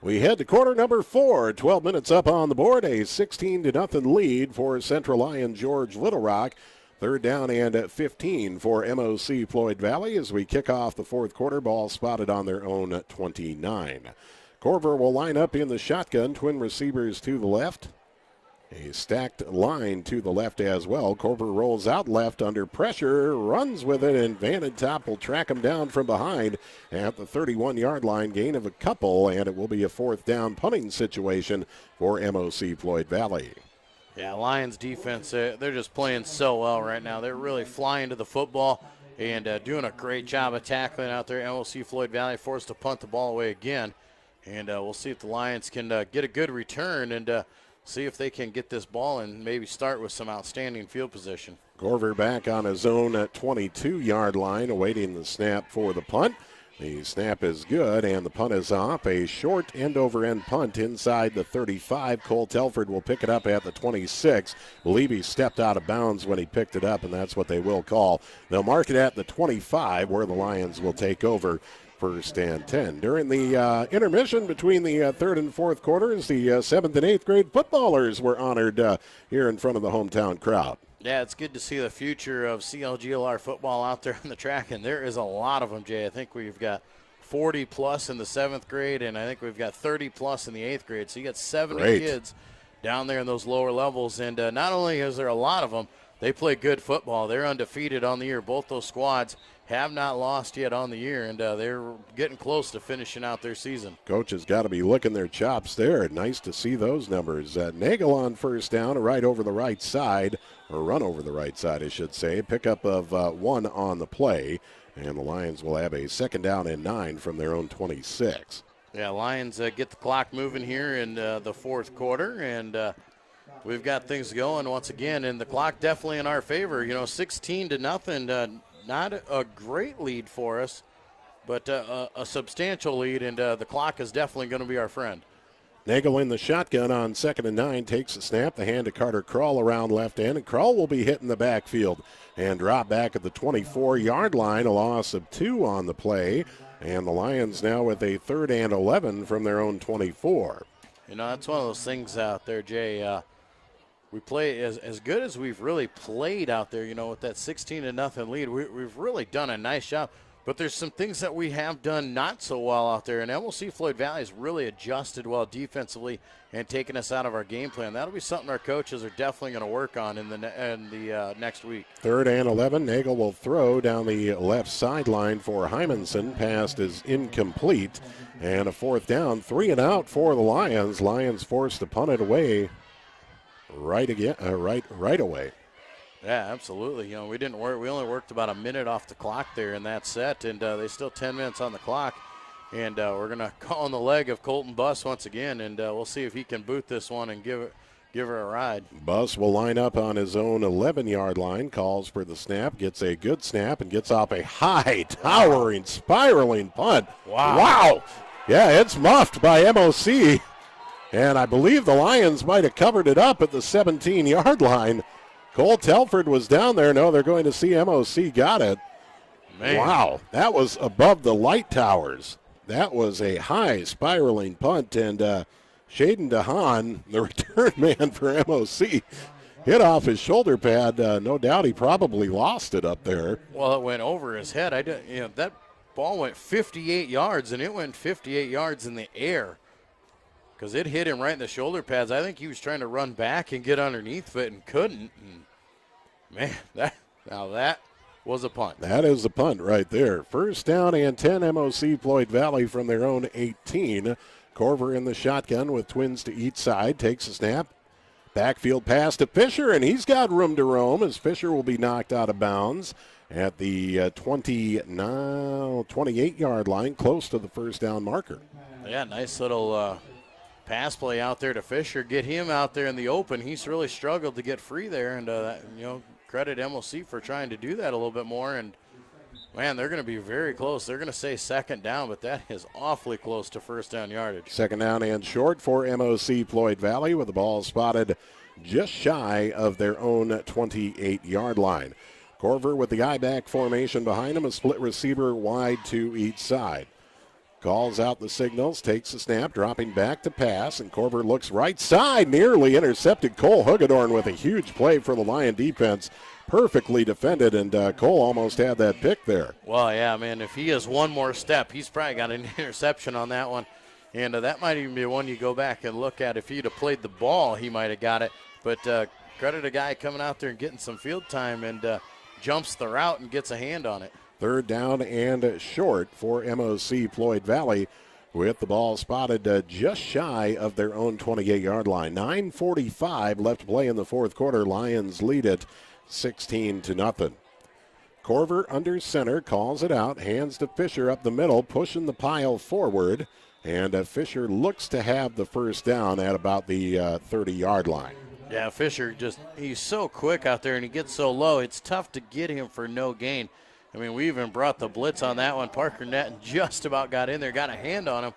We head to quarter number 4, 12 minutes up on the board, a 16-0 lead for Central Lyon George Little Rock. Third down and 15 for MOC-Floyd Valley as we kick off the fourth quarter. Ball spotted on their own 29. Corver will line up in the shotgun, twin receivers to the left. A stacked line to the left as well. Corver rolls out left under pressure, runs with it, and Van Top will track him down from behind at the 31-yard line. Gain of a couple, and it will be a fourth down punting situation for MOC-Floyd Valley. Yeah, Lions defense, they're just playing so well right now. They're really flying to the football and doing a great job of tackling out there. MOC-Floyd Valley forced to punt the ball away again. And we'll see if the Lions can get a good return and see if they can get this ball and maybe start with some outstanding field position. Corver back on his own 22-yard line, awaiting the snap for the punt. The snap is good, and the punt is off. A short end-over-end punt inside the 35. Cole Telford will pick it up at the 26. Believe he stepped out of bounds when he picked it up, and that's what they will call. They'll mark it at the 25, where the Lions will take over first and 10. During the intermission between the third and fourth quarters, the 7th and 8th grade footballers were honored here in front of the hometown crowd. Yeah, it's good to see the future of CLGLR football out there on the track, and there is a lot of them, Jay. I think we've got 40-plus in the 7th grade, and I think we've got 30-plus in the 8th grade. So you got 70 kids down there in those lower levels, and not only is there a lot of them, they play good football. They're undefeated on the year. Both those squads have not lost yet on the year, and they're getting close to finishing out their season. Coach has got to be licking their chops there. Nice to see those numbers. Nagel on first down, right over the right side, or run over the right side, I should say. Pickup of 1 on the play, and the Lions will have a second down and 9 from their own 26. Yeah, Lions get the clock moving here in the fourth quarter, and we've got things going once again, and the clock definitely in our favor. 16-0. Not a great lead for us, but a substantial lead, and the clock is definitely going to be our friend. Nagel in the shotgun on 2nd and 9, takes a snap, the hand to Carter Krull around left end, and Krull will be hitting the backfield and drop back at the 24-yard line, a loss of 2 on the play, and the Lions now with a 3rd and 11 from their own 24. That's one of those things out there, Jay. We play as good as we've really played out there, with that 16-0 lead. We've really done a nice job. But there's some things that we have done not so well out there. And MOC-Floyd Valley has really adjusted well defensively and taken us out of our game plan. That'll be something our coaches are definitely going to work on in the next week. 3rd and 11. Nagel will throw down the left sideline for Hymanson. Pass is incomplete. And a 4th down, 3 and out for the Lions. Lions forced to punt it away. Right away. Yeah, absolutely. We didn't work. We only worked about a minute off the clock there in that set, and they still 10 minutes on the clock. And we're gonna call on the leg of Colton Buss once again, and we'll see if he can boot this one and give her a ride. Buss will line up on his own 11-yard line. Calls for the snap, gets a good snap, and gets off a high, towering, spiraling punt. Wow! Yeah, it's muffed by MOC. And I believe the Lions might have covered it up at the 17-yard line. Cole Telford was down there. No, they're going to see MOC got it. Man. Wow, that was above the light towers. That was a high spiraling punt. And Shaden DeHaan, the return man for MOC, hit off his shoulder pad. No doubt he probably lost it up there. Well, it went over his head. That ball went 58 yards, and it went 58 yards in the air because it hit him right in the shoulder pads. I think he was trying to run back and get underneath it and couldn't. And man, that was a punt. That is a punt right there. First down and 10, MOC-Floyd Valley from their own 18. Corver in the shotgun with twins to each side. Takes a snap. Backfield pass to Fisher, and he's got room to roam as Fisher will be knocked out of bounds at the 28-yard line, close to the first down marker. Yeah, nice little pass play out there to Fisher. Get him out there in the open. He's really struggled to get free there, and credit MOC for trying to do that a little bit more. And man, they're going to be very close. They're going to say second down, but that is awfully close to first down yardage. Second down and short for MOC-Floyd Valley with the ball spotted just shy of their own 28-yard line. Corver with the I-back formation behind him, a split receiver wide to each side. Calls out the signals, takes the snap, dropping back to pass, and Corver looks right side, nearly intercepted Cole Hugedorn with a huge play for the Lion defense. Perfectly defended, and Cole almost had that pick there. Well, yeah, man, if he has one more step, he's probably got an interception on that one. And that might even be one you go back and look at. If he'd have played the ball, he might have got it. But credit a guy coming out there and getting some field time and jumps the route and gets a hand on it. Third down and short for MOC-Floyd Valley with the ball spotted just shy of their own 28-yard line. 9:45 left to play in the fourth quarter. Lions lead it 16-0. Corver under center, calls it out, hands to Fisher up the middle, pushing the pile forward, and Fisher looks to have the first down at about the 30-yard line. Yeah, Fisher he's so quick out there and he gets so low, it's tough to get him for no gain. I mean, we even brought the blitz on that one. Parker Netton just about got in there, got a hand on him,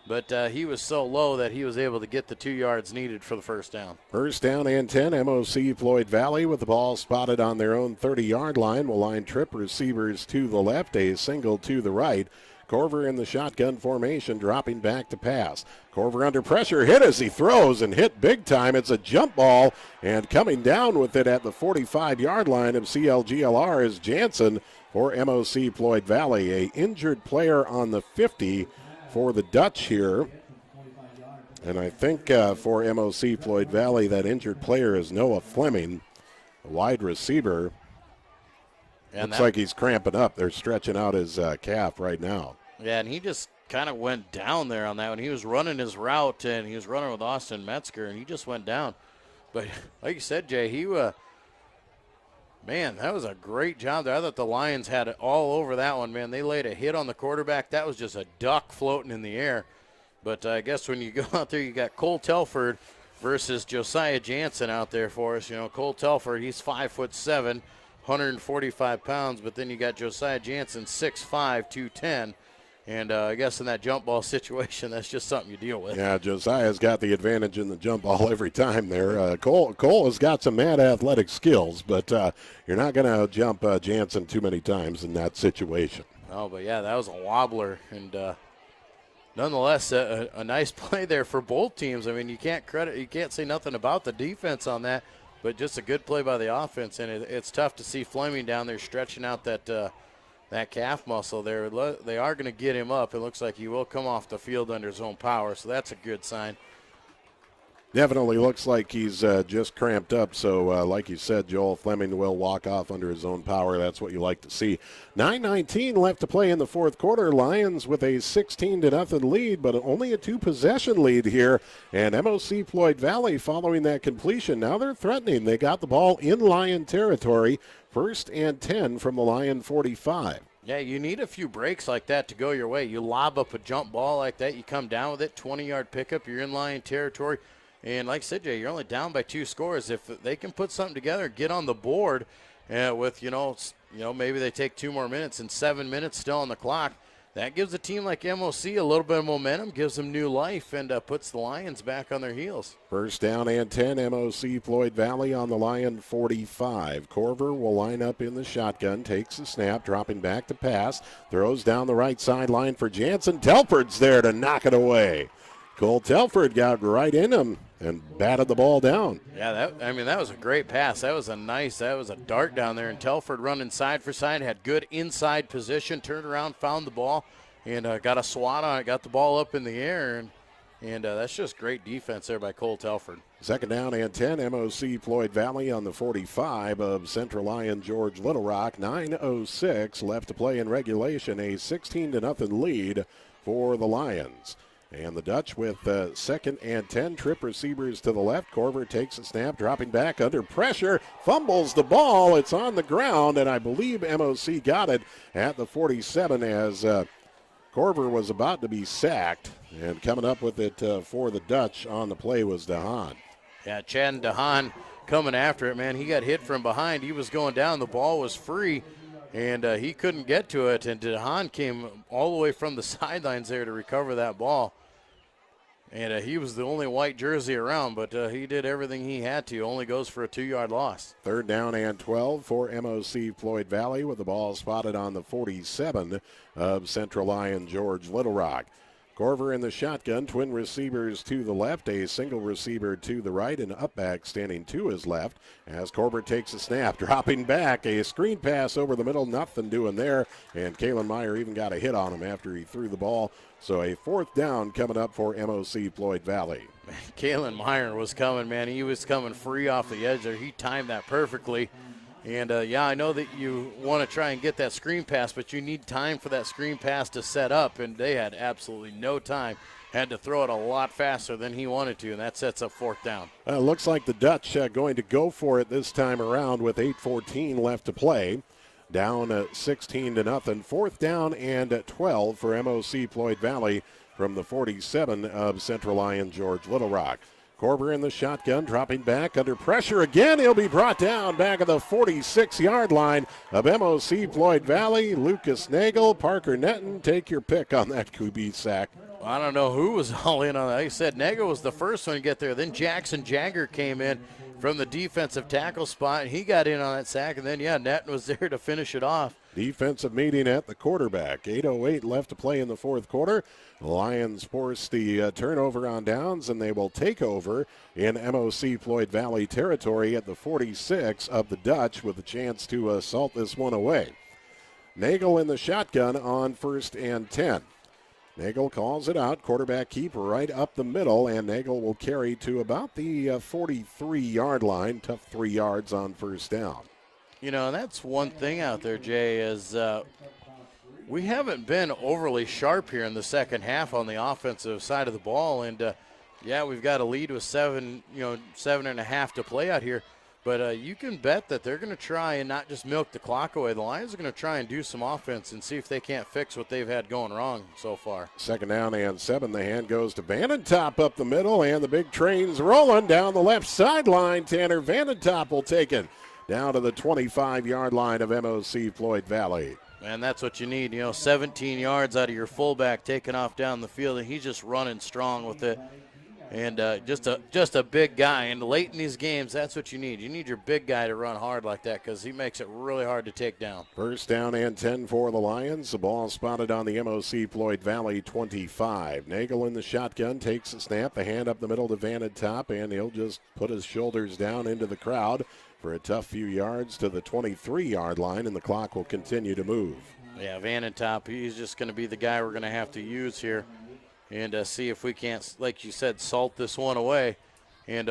but he was so low that he was able to get the 2 yards needed for the first down. First down and 10, MOC-Floyd Valley with the ball spotted on their own 30-yard line. Will line trip receivers to the left, a single to the right. Corver in the shotgun formation, dropping back to pass. Corver under pressure, hit as he throws, and hit big time. It's a jump ball, and coming down with it at the 45-yard line of CLGLR is Jansen for MOC-Floyd Valley. A injured player on the 50 for the Dutch here. And I think for MOC-Floyd Valley, that injured player is Noah Fleming, a wide receiver. And looks like he's cramping up. They're stretching out his calf right now. Yeah, and he just kind of went down there on that one. He was running his route, and he was running with Austin Metzger, and he just went down. But like you said, Jay, man, that was a great job there. I thought the Lions had it all over that one, man. They laid a hit on the quarterback. That was just a duck floating in the air. But I guess when you go out there, you got Cole Telford versus Josiah Jansen out there for us. You know, Cole Telford, he's 5'7", 145 pounds, but then you got Josiah Jansen, 6'5", 210. And I guess in that jump ball situation, that's just something you deal with. Yeah, Josiah's got the advantage in the jump ball every time there. Cole has got some mad athletic skills, but you're not going to jump Jansen too many times in that situation. Oh, but yeah, that was a wobbler. And nonetheless, a nice play there for both teams. I mean, you can't say nothing about the defense on that, but just a good play by the offense. And it's tough to see Fleming down there stretching out that calf muscle there. They are going to get him up. It looks like he will come off the field under his own power, so that's a good sign. Definitely looks like he's just cramped up. So, like you said, Joel Fleming will walk off under his own power. That's what you like to see. 9:19 left to play in the fourth quarter. Lions with a 16-0 lead, but only a 2-possession lead here. And MOC-Floyd Valley following that completion. Now they're threatening. They got the ball in Lion territory. First and 10 from the Lion 45. Yeah, you need a few breaks like that to go your way. You lob up a jump ball like that, you come down with it, 20-yard pickup, you're in Lion territory. And like I said, Jay, you're only down by 2 scores. If they can put something together, get on the board with, maybe they take 2 more minutes and 7 minutes still on the clock, that gives a team like MOC a little bit of momentum, gives them new life, and puts the Lions back on their heels. First down and 10, MOC-Floyd Valley on the Lion 45. Corver will line up in the shotgun, takes the snap, dropping back to pass, throws down the right sideline for Jansen. Telford's there to knock it away. Cole Telford got right in him and batted the ball down. Yeah, that was a great pass. That was a dart down there, and Telford running side for side, had good inside position, turned around, found the ball, and got a swat on it, got the ball up in the air, and that's just great defense there by Cole Telford. Second down and 10, MOC-Floyd Valley on the 45 of Central Lyon George Little Rock. 9:06 left to play in regulation, a 16-0 lead for the Lions. And the Dutch with second and 10, trip receivers to the left. Corver takes a snap, dropping back under pressure, fumbles the ball. It's on the ground, and I believe MOC got it at the 47 as Corver was about to be sacked. And coming up with it for the Dutch on the play was DeHaan. Yeah, Chad DeHaan coming after it, man. He got hit from behind. He was going down. The ball was free, and he couldn't get to it. And DeHaan came all the way from the sidelines there to recover that ball. And he was the only white jersey around, but he did everything he had to. Only goes for a 2-yard loss. Third down and 12 for MOC-Floyd Valley with the ball spotted on the 47 of Central Lyon George Little Rock. Corver in the shotgun, twin receivers to the left, a single receiver to the right, and up back standing to his left as Corver takes a snap, dropping back, a screen pass over the middle, nothing doing there, and Kalen Meyer even got a hit on him after he threw the ball. So a fourth down coming up for MOC-Floyd Valley. Kalen Meyer was coming, man. He was coming free off the edge there. He timed that perfectly. And, yeah, I know that you want to try and get that screen pass, but you need time for that screen pass to set up, and they had absolutely no time. Had to throw it a lot faster than he wanted to, and that sets up fourth down. Looks like the Dutch going to go for it this time around with 8:14 left to play. Down 16-0. Fourth down and 12 for MOC-Floyd Valley from the 47 of Central Lyon George Little Rock. Corver in the shotgun, dropping back under pressure again. He'll be brought down back at the 46-yard line of MOC-Floyd Valley. Lucas Nagel, Parker Netton, take your pick on that QB sack. I don't know who was all in on that. Like I said, Nagel was the first one to get there. Then Jackson Jagger came in from the defensive tackle spot, and he got in on that sack. And then, yeah, Netton was there to finish it off. Defensive meeting at the quarterback. 8:08 left to play in the fourth quarter. The Lions force the turnover on downs, and they will take over in MOC-Floyd Valley territory at the 46 of the Dutch with a chance to assault this one away. Nagel in the shotgun on 1st and 10. Nagel calls it out. Quarterback keep right up the middle, and Nagel will carry to about the 43-yard line. Tough 3 yards on first down. You know, that's one thing out there, Jay, is we haven't been overly sharp here in the second half on the offensive side of the ball. And, yeah, we've got a lead with 7.5 to play out here. But you can bet that they're going to try and not just milk the clock away. The Lions are going to try and do some offense and see if they can't fix what they've had going wrong so far. Second down and 7. The hand goes to Vanentop up the middle, and the big train's rolling down the left sideline. Tanner Vanentop will take it down to the 25-yard line of MOC-Floyd Valley. And that's what you need, 17 yards out of your fullback taking off down the field, and he's just running strong with it. And just a big guy. And late in these games, that's what you need. You need your big guy to run hard like that because he makes it really hard to take down. First down and 10 for the Lions. The ball spotted on the MOC-Floyd Valley 25. Nagel in the shotgun takes a snap. The hand up the middle to Vanentop, and he'll just put his shoulders down into the crowd for a tough few yards to the 23-yard line, and the clock will continue to move. Yeah, Vanentop, he's just going to be the guy we're going to have to use here. And see if we can't, like you said, salt this one away and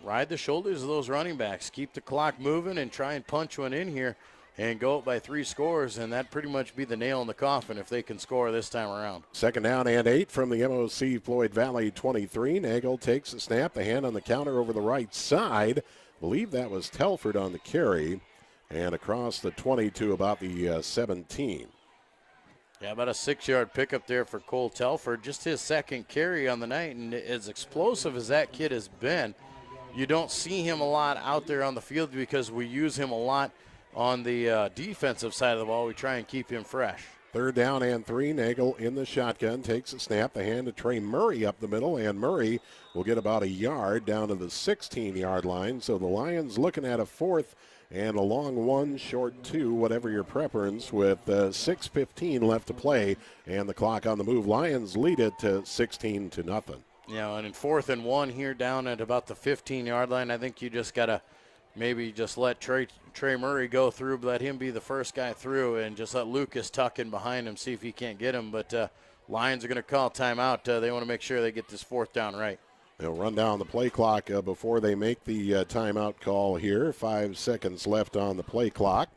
ride the shoulders of those running backs. Keep the clock moving and try and punch one in here and go up by 3 scores, and that'd pretty much be the nail in the coffin if they can score this time around. Second down and 8 from the MOC-Floyd Valley 23. Nagel takes a snap, the hand on the counter over the right side. Believe that was Telford on the carry, and across the 20 to about the 17. Yeah, about a 6-yard pickup there for Cole Telford. Just his second carry on the night, and as explosive as that kid has been, you don't see him a lot out there on the field because we use him a lot on the defensive side of the ball. We try and keep him fresh. Third down and 3. Nagel in the shotgun takes a snap. The hand to Trey Murray up the middle, and Murray will get about a yard down to the 16-yard line. So the Lions looking at a fourth and a long 1, short 2, whatever your preference, with 6:15 left to play and the clock on the move. Lions lead it to 16-0. And in 4th and 1 here down at about the 15-yard line, I think you just got to maybe just let Trey Murray go through, let him be the first guy through, and just let Lucas tuck in behind him, see if he can't get him. But Lions are going to call timeout. They want to make sure they get this 4th down right. They'll run down the play clock before they make the timeout call here. 5 seconds left on the play clock.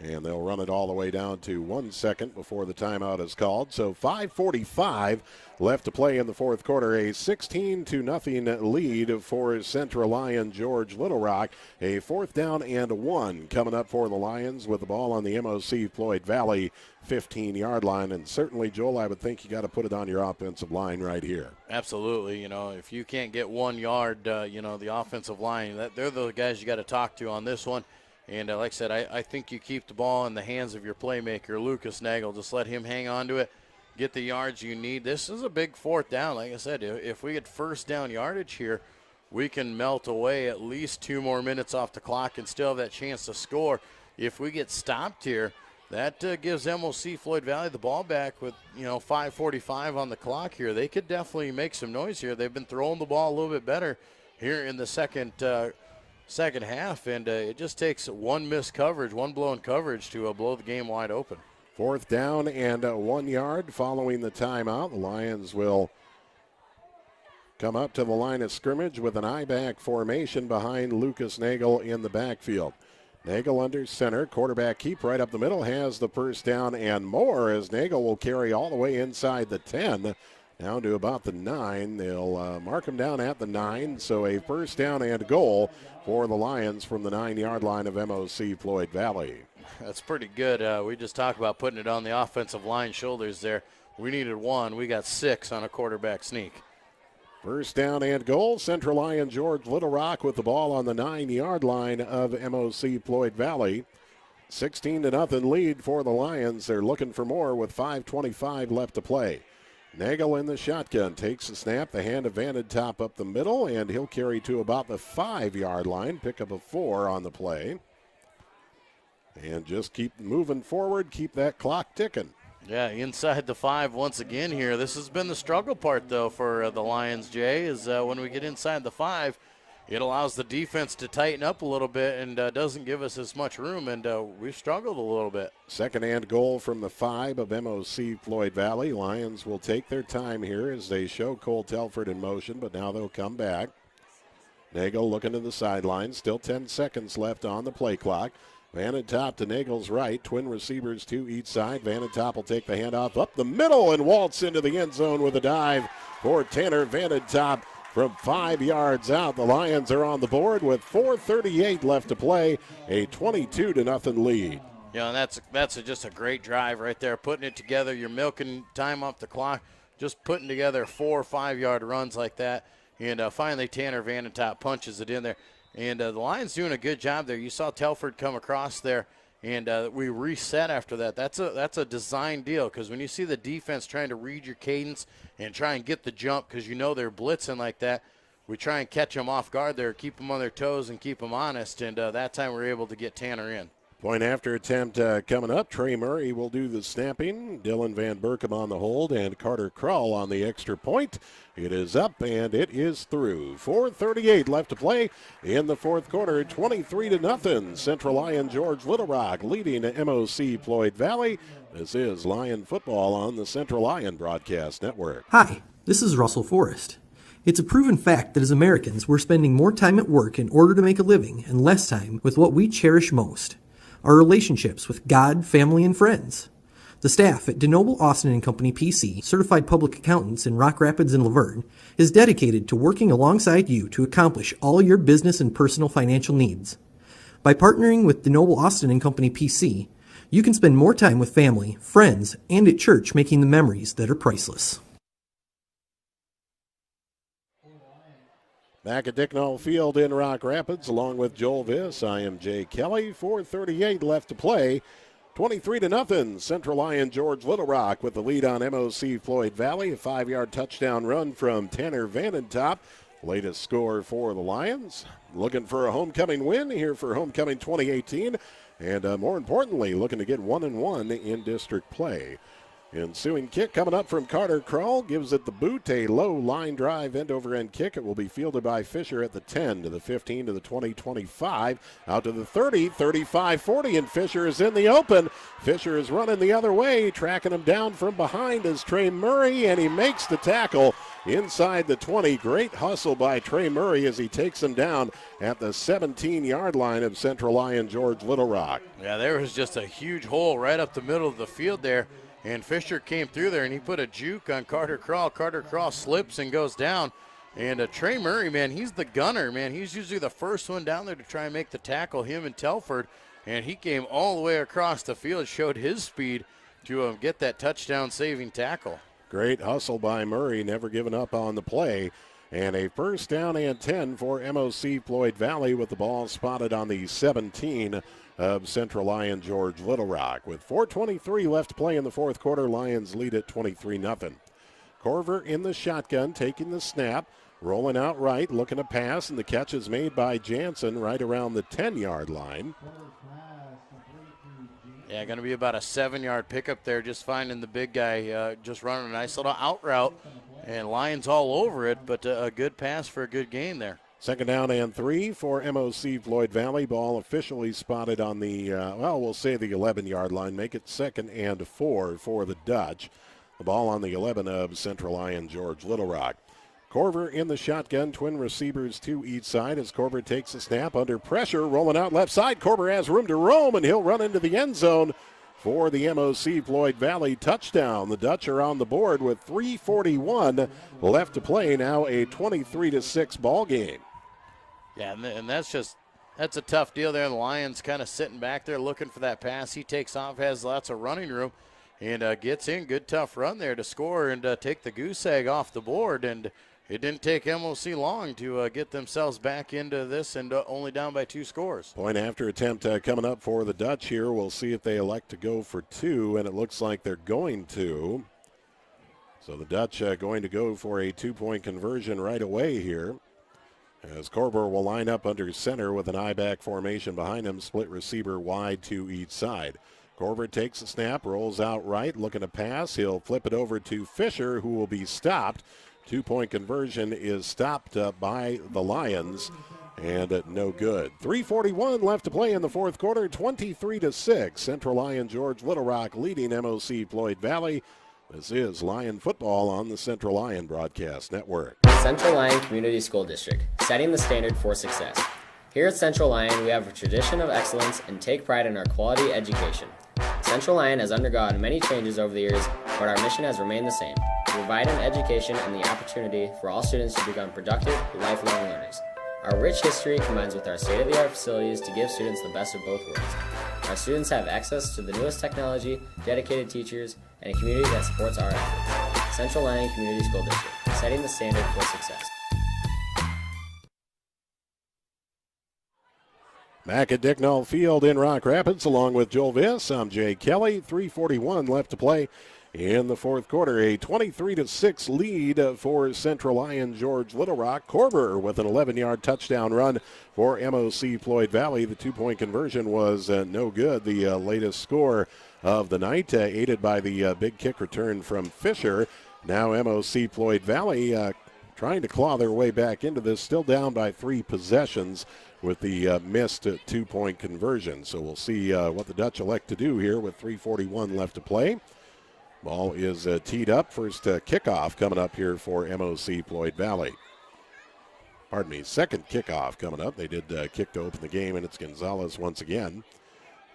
And they'll run it all the way down to 1 second before the timeout is called. So 5:45 left to play in the 4th quarter. A 16-0 lead for Central Lyon George Little Rock. A 4th down and 1 coming up for the Lions with the ball on the MOC-Floyd Valley 15-yard line. And certainly, Joel, I would think you got to put it on your offensive line right here. Absolutely. If you can't get 1 yard, the offensive line, they're the guys you got to talk to on this one. And like I said, I think you keep the ball in the hands of your playmaker, Lucas Nagel. Just let him hang on to it, get the yards you need. This is a big 4th down. Like I said, if we get 1st down yardage here, we can melt away at least 2 more minutes off the clock and still have that chance to score. If we get stopped here, that gives MOC-Floyd Valley the ball back with, 5:45 on the clock here. They could definitely make some noise here. They've been throwing the ball a little bit better here in the second half, and it just takes one missed coverage, one blown coverage to blow the game wide open. 4th down and 1 yard following the timeout. The Lions will come up to the line of scrimmage with an I-back formation behind Lucas Nagel in the backfield. Nagel under center, quarterback keep right up the middle, has the 1st down and more as Nagel will carry all the way inside the 10. Down to about the 9. They'll mark him down at the 9. So a 1st down and goal for the Lions from the 9-yard line of MOC-Floyd Valley. That's pretty good. We just talked about putting it on the offensive line shoulders there. We needed 1. We got 6 on a quarterback sneak. 1st down and goal. Central Lyon George Little Rock with the ball on the 9-yard line of MOC-Floyd Valley. 16-0 lead for the Lions. They're looking for more with 5:25 left to play. Nagel in the shotgun, takes the snap, the hand of Vanentop up the middle, and he'll carry to about the 5-yard line, pick up a 4 on the play. And just keep moving forward, keep that clock ticking. Yeah, inside the 5 once again here. This has been the struggle part, though, for the Lions, Jay, is when we get inside the 5, it allows the defense to tighten up a little bit and doesn't give us as much room, and we've struggled a little bit. 2nd and goal from the 5 of MOC-Floyd Valley. Lions will take their time here as they show Cole Telford in motion, but now they'll come back. Nagel looking to the sideline. Still 10 seconds left on the play clock. Vanentop to Nagel's right. Twin receivers to each side. Vanentop will take the handoff up the middle and waltz into the end zone with a dive for Tanner Vanentop. From 5 yards out, the Lions are on the board with 4:38 left to play, a 22-0 lead. And that's just a great drive right there, putting it together. You're milking time off the clock, just putting together 4 or 5-yard runs like that. And finally, Tanner Vanentop punches it in there. And the Lions doing a good job there. You saw Telford come across there, and we reset after that. That's a design deal, because when you see the defense trying to read your cadence and try and get the jump, because they're blitzing like that, we try and catch them off guard there, keep them on their toes and keep them honest, and that time we're able to get Tanner in. Point after attempt coming up. Trey Murray will do the snapping. Dylan Van Berkem on the hold, and Carter Krull on the extra point. It is up, and it is through. 4:38 left to play in the 4th quarter. 23-0. Central Lyon George Little Rock leading MOC-Floyd Valley. This is Lion Football on the Central Lyon Broadcast Network. Hi, this is Russell Forrest. It's a proven fact that as Americans, we're spending more time at work in order to make a living and less time with what we cherish most, our relationships with God, family, and friends. The staff at DeNoble Austin & Company PC, certified public accountants in Rock Rapids and Laverne, is dedicated to working alongside you to accomplish all your business and personal financial needs. By partnering with DeNoble Austin & Company PC, you can spend more time with family, friends, and at church making the memories that are priceless. Back at Dicknall Field in Rock Rapids, along with Joel Viss, I am Jay Kelly. 4:38 left to play. 23-0. Central Lyon George Little Rock with the lead on MOC-Floyd Valley. A 5-yard touchdown run from Tanner Vanentop. Latest score for the Lions. Looking for a homecoming win here for homecoming 2018. And more importantly, looking to get 1-1 in district play. Ensuing kick coming up from Carter Kroll, gives it the boot, a low line drive, end over end kick. It will be fielded by Fisher at the 10 to the 15 to the 20, 25, out to the 30, 35, 40, and Fisher is in the open. Fisher is running the other way, tracking him down from behind is Trey Murray, and he makes the tackle inside the 20. Great hustle by Trey Murray as he takes him down at the 17-yard line of Central Lyon George Little Rock. Yeah, there was just a huge hole right up the middle of the field there. And Fisher came through there, and he put a juke on Carter Kroll. Carter Kroll slips and goes down. And Trey Murray, man, he's the gunner, man. He's usually the first one down there to try and make the tackle, him and Telford. And he came all the way across the field, showed his speed to get that touchdown-saving tackle. Great hustle by Murray, never giving up on the play. And a first down and 10 for MOC-Floyd Valley with the ball spotted on the 17 of Central Lyon George Little Rock. With 4:23 left to play in the fourth quarter, Lions lead at 23-0. Corver in the shotgun, taking the snap, rolling out right, looking to pass, and the catch is made by Jansen right around the 10-yard line. Yeah, going to be about a 7-yard pickup there, just finding the big guy, just running a nice little out route, and Lions all over it, but a good pass for a good gain there. Second down and 3 for MOC-Floyd Valley. Ball officially spotted on the, we'll say the 11-yard line. Make it 2nd and 4 for the Dutch. The ball on the 11 of Central Lyon George Little Rock. Corver in the shotgun, twin receivers to each side as Corver takes a snap under pressure, rolling out left side. Corver has room to roam, and he'll run into the end zone for the MOC-Floyd Valley touchdown. The Dutch are on the board with 3:41 left to play. Now a 23-6 ball game. Yeah, and that's a tough deal there. The Lions kind of sitting back there looking for that pass. He takes off, has lots of running room, and gets in. Good tough run there to score and take the goose egg off the board. And it didn't take MOC long to get themselves back into this and only down by 2 scores. Point after attempt coming up for the Dutch here. We'll see if they elect to go for 2, and it looks like they're going to. So the Dutch going to go for a 2-point conversion right away here, as Corber will line up under center with an I-back formation behind him, split receiver wide to each side. Corber takes the snap, rolls out right, looking to pass. He'll flip it over to Fisher, who will be stopped. 2-point conversion is stopped by the Lions, and no good. 3:41 left to play in the fourth quarter, 23-6. Central Lyon George Little Rock leading MOC-Floyd Valley. This is Lion football on the Central Lyon Broadcast Network. Central Lyon Community School District, setting the standard for success. Here at Central Lyon, we have a tradition of excellence and take pride in our quality education. Central Lyon has undergone many changes over the years, but our mission has remained the same: to provide an education and the opportunity for all students to become productive, lifelong learners. Our rich history combines with our state-of-the-art facilities to give students the best of both worlds. Our students have access to the newest technology, dedicated teachers, and a community that supports our efforts. Central Lyon Community School District, setting the standard for success. Back at Dicknall Field in Rock Rapids, along with Joel Viss, I'm Jay Kelly. 3:41 left to play in the fourth quarter. A 23-6 lead for Central Lyon George Little Rock. Corber with an 11-yard touchdown run for MOC-Floyd Valley. The 2-point conversion was no good. The latest score of the night, aided by the big kick return from Fisher. Now MOC-Floyd Valley trying to claw their way back into this, still down by 3 possessions with the missed 2-point conversion. So we'll see what the Dutch elect to do here with 3:41 left to play. Ball is teed up. First kickoff coming up here for MOC-Floyd Valley. Pardon me, second kickoff coming up. They did kick to open the game, and it's Gonzalez once again.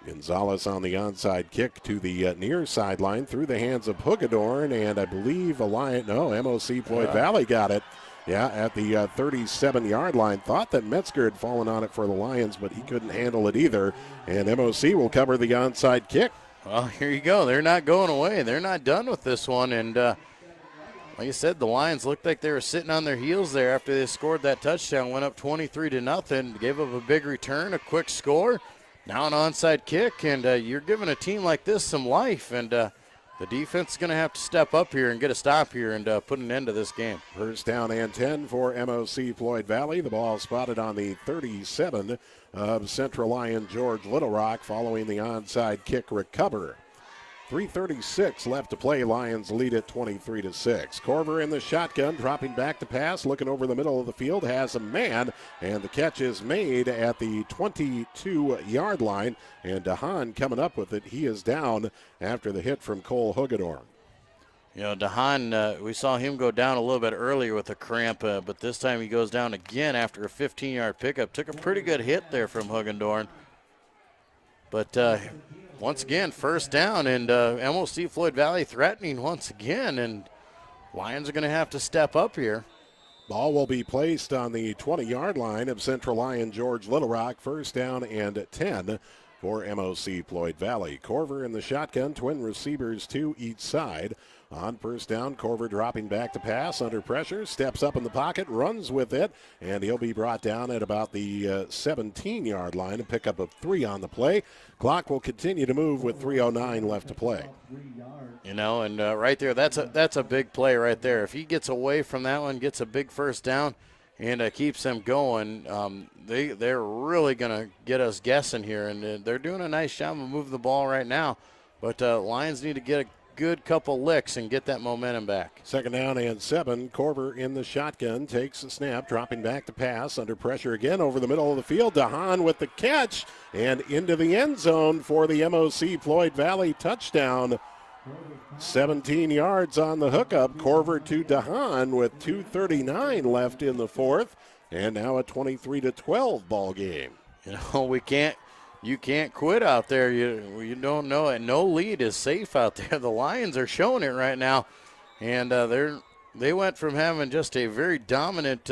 Gonzalez on the onside kick to the near sideline through the hands of Hoogadorn, and I believe MOC-Floyd Valley got it. Yeah, at the 37-yard line. Thought that Metzger had fallen on it for the Lions, but he couldn't handle it either. And MOC will cover the onside kick. Well, here you go. They're not going away. They're not done with this one. And like I said, the Lions looked like they were sitting on their heels there after they scored that touchdown. Went up 23-0, gave up a big return, a quick score. Now an onside kick, and you're giving a team like this some life. And the defense is going to have to step up here and get a stop here and put an end to this game. First down and 10 for MOC-Floyd Valley. The ball spotted on the 37 of Central Lyon George Little Rock following the onside kick recover. 3:36 left to play. Lions lead at 23-6. Corver in the shotgun, dropping back to pass, looking over the middle of the field, has a man, and the catch is made at the 22-yard line. And DeHaan coming up with it. He is down after the hit from Cole Hugedorn. You know, DeHaan, we saw him go down a little bit earlier with a cramp, but this time he goes down again after a 15-yard pickup. Took a pretty good hit there from Hugedorn. But once again, first down, and MOC-Floyd Valley threatening once again, and Lions are going to have to step up here. Ball will be placed on the 20-yard line of Central Lyon George Little Rock. First down and 10 for MOC-Floyd Valley. Corver in the shotgun, twin receivers to each side. On first down, Corver dropping back to pass under pressure, steps up in the pocket, runs with it, and he'll be brought down at about the 17-yard line, a pickup of 3 on the play. Clock will continue to move with 3:09 left to play. You know, and right there, that's a big play right there. If he gets away from that one, gets a big first down, and keeps them going, they're really going to get us guessing here, and they're doing a nice job of moving the ball right now. But Lions need to get a good couple licks and get that momentum back. Second down and 7. Corver in the shotgun, takes a snap, dropping back to pass, under pressure again over the middle of the field. DeHaan with the catch, and into the end zone for the MOC-Floyd Valley touchdown. 17 yards on the hookup. Corver to DeHaan with 2:39 left in the fourth, and now a 23-12 ball game. You know, you can't quit out there. You don't know it. No lead is safe out there. The Lions are showing it right now, and they went from having just a very dominant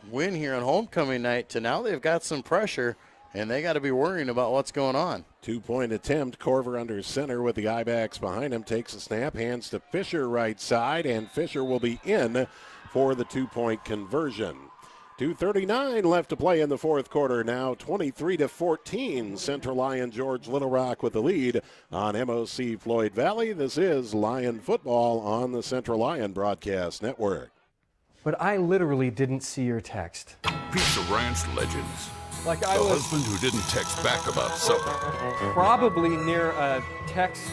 win here on homecoming night to now they've got some pressure, and they got to be worrying about what's going on. 2-point attempt. Corver under center with the I-backs behind him. Takes a snap, hands to Fisher right side, and Fisher will be in for the 2-point conversion. 2:39 left to play in the fourth quarter. Now 23-14. Central Lyon George Little Rock with the lead on MOC-Floyd Valley. This is Lion football on the Central Lyon Broadcast Network. But I literally didn't see your text. Pizza Ranch legends. Like the husband who didn't text back about supper. Probably near a text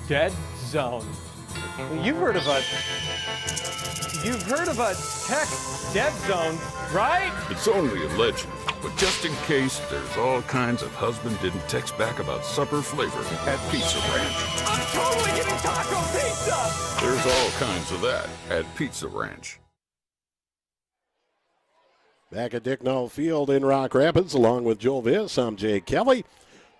dead zone. You've heard of a text dead zone, right? It's only a legend, but just in case, there's all kinds of husband didn't text back about supper flavor at Pizza Ranch. I'm totally getting taco pizza! There's all kinds of that at Pizza Ranch. Back at Dick Null Field in Rock Rapids, along with Joel Viss, I'm Jay Kelly.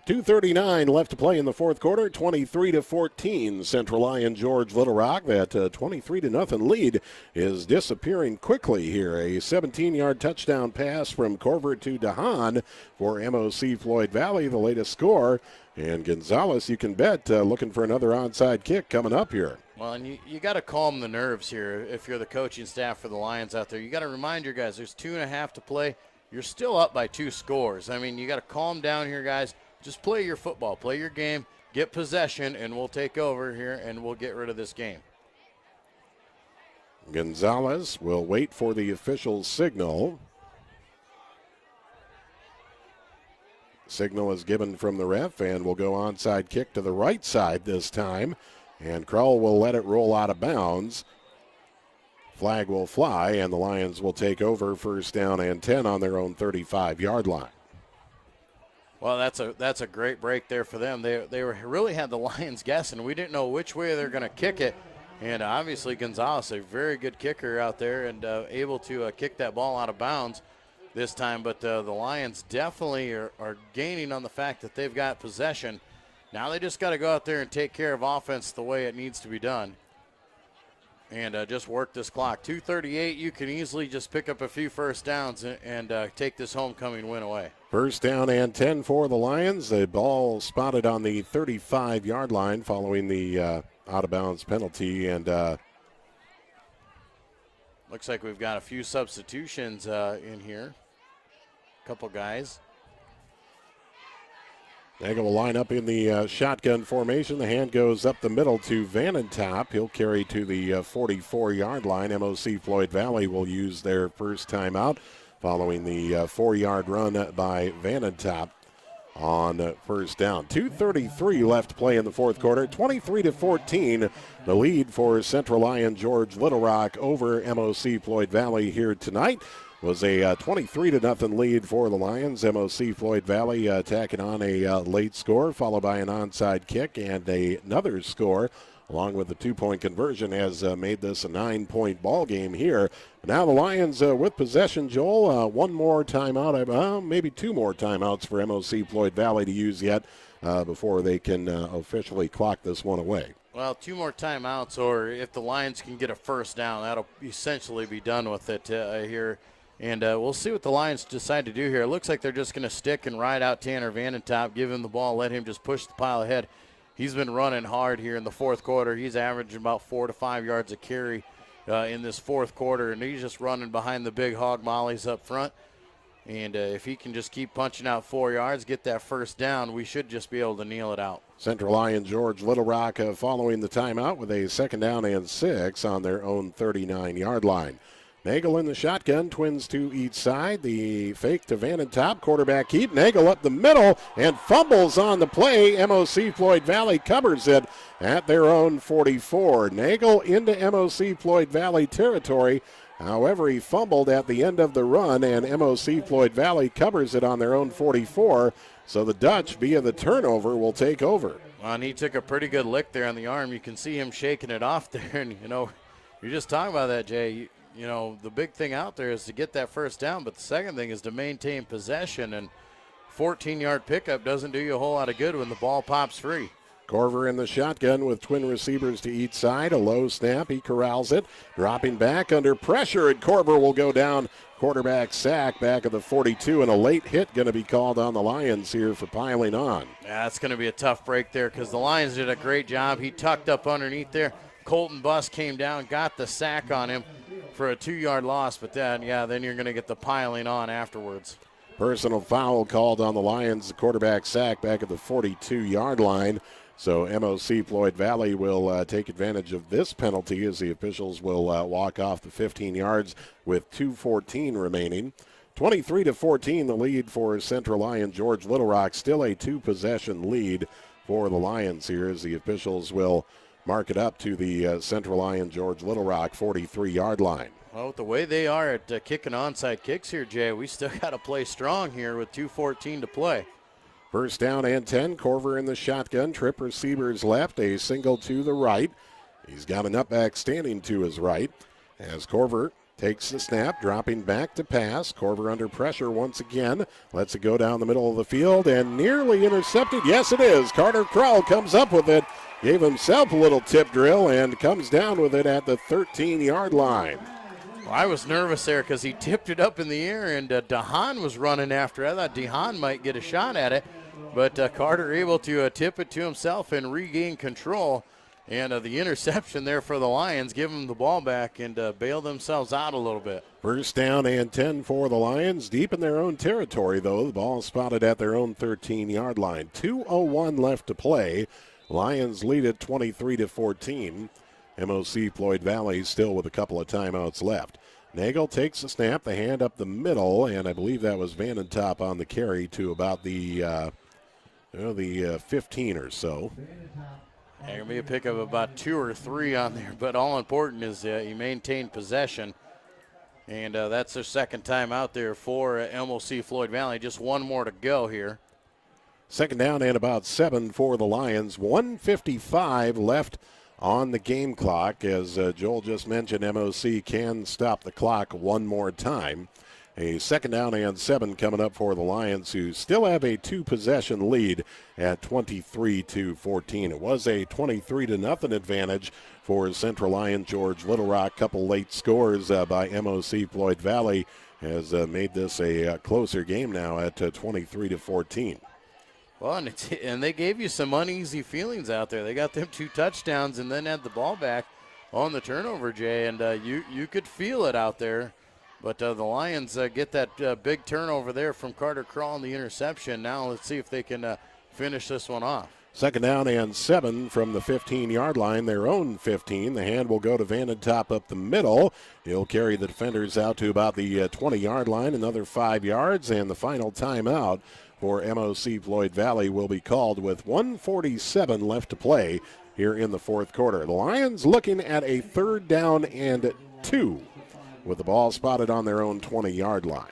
2:39 left to play in the fourth quarter, 23-14. Central Lyon George Little Rock. That 23-0 lead is disappearing quickly here. A 17-yard touchdown pass from Corver to DeHaan for MOC-Floyd Valley, the latest score. And Gonzalez, you can bet, looking for another onside kick coming up here. Well, and you got to calm the nerves here if you're the coaching staff for the Lions out there. You got to remind your guys there's 2.5 to play. You're still up by 2 scores. I mean, you got to calm down here, guys. Just play your football, play your game, get possession, and we'll take over here and we'll get rid of this game. Gonzalez will wait for the official signal. Signal is given from the ref, and we'll go onside kick to the right side this time. And Krull will let it roll out of bounds. Flag will fly, and the Lions will take over first down and 10 on their own 35-yard line. Well, that's a great break there for them. They really had the Lions guessing. We didn't know which way they're going to kick it. And obviously Gonzalez, a very good kicker out there and able to kick that ball out of bounds this time. But the Lions definitely are gaining on the fact that they've got possession. Now they just got to go out there and take care of offense the way it needs to be done. And just work this clock. 2:38, you can easily just pick up a few first downs and take this homecoming win away. First down and 10 for the Lions. The ball spotted on the 35-yard line following the out-of-bounds penalty. And looks like we've got a few substitutions in here. A couple guys. They will line up in the shotgun formation. The hand goes up the middle to Vanentop. He'll carry to the 44-yard line. MOC-Floyd Valley will use their first timeout following the 4-yard run by Vanentop. on first down. 2:33 left to play in the fourth quarter. 23-14, the lead for Central Lyon George Little Rock over MOC-Floyd Valley here tonight. Was a 23-0 lead for the Lions. MOC-Floyd Valley tacking on a late score, followed by an onside kick and another score, along with the 2-point conversion, has made this a 9-point ball game here. Now the Lions with possession, Joel. One more timeout, maybe two more timeouts for MOC-Floyd Valley to use yet before they can officially clock this one away. Well, two more timeouts, or if the Lions can get a first down, that'll essentially be done with it here. And we'll see what the Lions decide to do here. It looks like they're just going to stick and ride out Tanner Vanentop, give him the ball, let him just push the pile ahead. He's been running hard here in the fourth quarter. He's averaging about 4 to 5 yards a carry in this fourth quarter, and he's just running behind the big hog mollies up front. And if he can just keep punching out 4 yards, get that first down, we should just be able to kneel it out. Central Lyon George Little Rock following the timeout with a 2nd down and 6 on their own 39-yard line. Nagel in the shotgun, twins to each side. The fake to Vanentop, quarterback keep. Nagel up the middle and fumbles on the play. MOC-Floyd Valley covers it at their own 44. Nagel into MOC-Floyd Valley territory. However, he fumbled at the end of the run, and MOC-Floyd Valley covers it on their own 44. So the Dutch, via the turnover, will take over. Well, and he took a pretty good lick there on the arm. You can see him shaking it off there. And, you're just talking about that, Jay. The big thing out there is to get that first down, but the second thing is to maintain possession, and 14-yard pickup doesn't do you a whole lot of good when the ball pops free. Corver in the shotgun with twin receivers to each side. A low snap. He corrals it. Dropping back under pressure, and Corver will go down. Quarterback sack back of the 42, and a late hit going to be called on the Lions here for piling on. Yeah, it's going to be a tough break there because the Lions did a great job. He tucked up underneath there. Colton Buss came down, got the sack on him for a 2-yard loss, but then you're going to get the piling on afterwards. Personal foul called on the Lions. The quarterback sack back at the 42-yard line. So MOC-Floyd Valley will take advantage of this penalty as the officials will walk off the 15 yards with 2:14 remaining. 23-14 the lead for Central Lyon George Little Rock. Still a 2-possession lead for the Lions here as the officials will mark it up to the Central Lyon George Little Rock 43-yard line. Well, with the way they are at kicking onside kicks here, Jay, we still got to play strong here with 2:14 to play. First down and 10. Corver in the shotgun. Trip receivers left. A single to the right. He's got an up-back standing to his right as Corver takes the snap, dropping back to pass. Corver under pressure once again. Lets it go down the middle of the field and nearly intercepted. Yes, it is. Carter Krull comes up with it. Gave himself a little tip drill and comes down with it at the 13-yard line. Well, I was nervous there because he tipped it up in the air, and DeHaan was running after it. I thought DeHaan might get a shot at it, but Carter able to tip it to himself and regain control. And the interception there for the Lions, give them the ball back and bail themselves out a little bit. First down and 10 for the Lions. Deep in their own territory, though. The ball spotted at their own 13-yard line. 2:01 left to play. Lions lead it 23-14. MOC-Floyd Valley still with a couple of timeouts left. Nagel takes the snap, the hand up the middle, and I believe that was Vanentop on the carry to about the 15 or so. There will be a pick of about 2 or 3 on there, but all important is he maintained possession. And that's their second time out there for MOC-Floyd Valley. Just one more to go here. Second down and about 7 for the Lions. 1:55 left on the game clock. As Joel just mentioned, MOC can stop the clock one more time. A second down and 7 coming up for the Lions, who still have a 2-possession lead at 23-14. It was a 23-0 advantage for Central Lyon George Little Rock. Couple late scores by MOC-Floyd Valley has made this a closer game now at 23-14. Well, and they gave you some uneasy feelings out there. They got them 2 touchdowns and then had the ball back on the turnover, Jay, and you could feel it out there. But the Lions get that big turnover there from Carter Krull and the interception. Now let's see if they can finish this one off. Second down and 7 from the 15-yard line, their own 15. The hand will go to Vanentop up the middle. He'll carry the defenders out to about the 20-yard line, another 5 yards, and the final timeout for MOC-Floyd Valley will be called with 1:47 left to play here in the fourth quarter. The Lions looking at a 3rd down and 2 with the ball spotted on their own 20-yard line.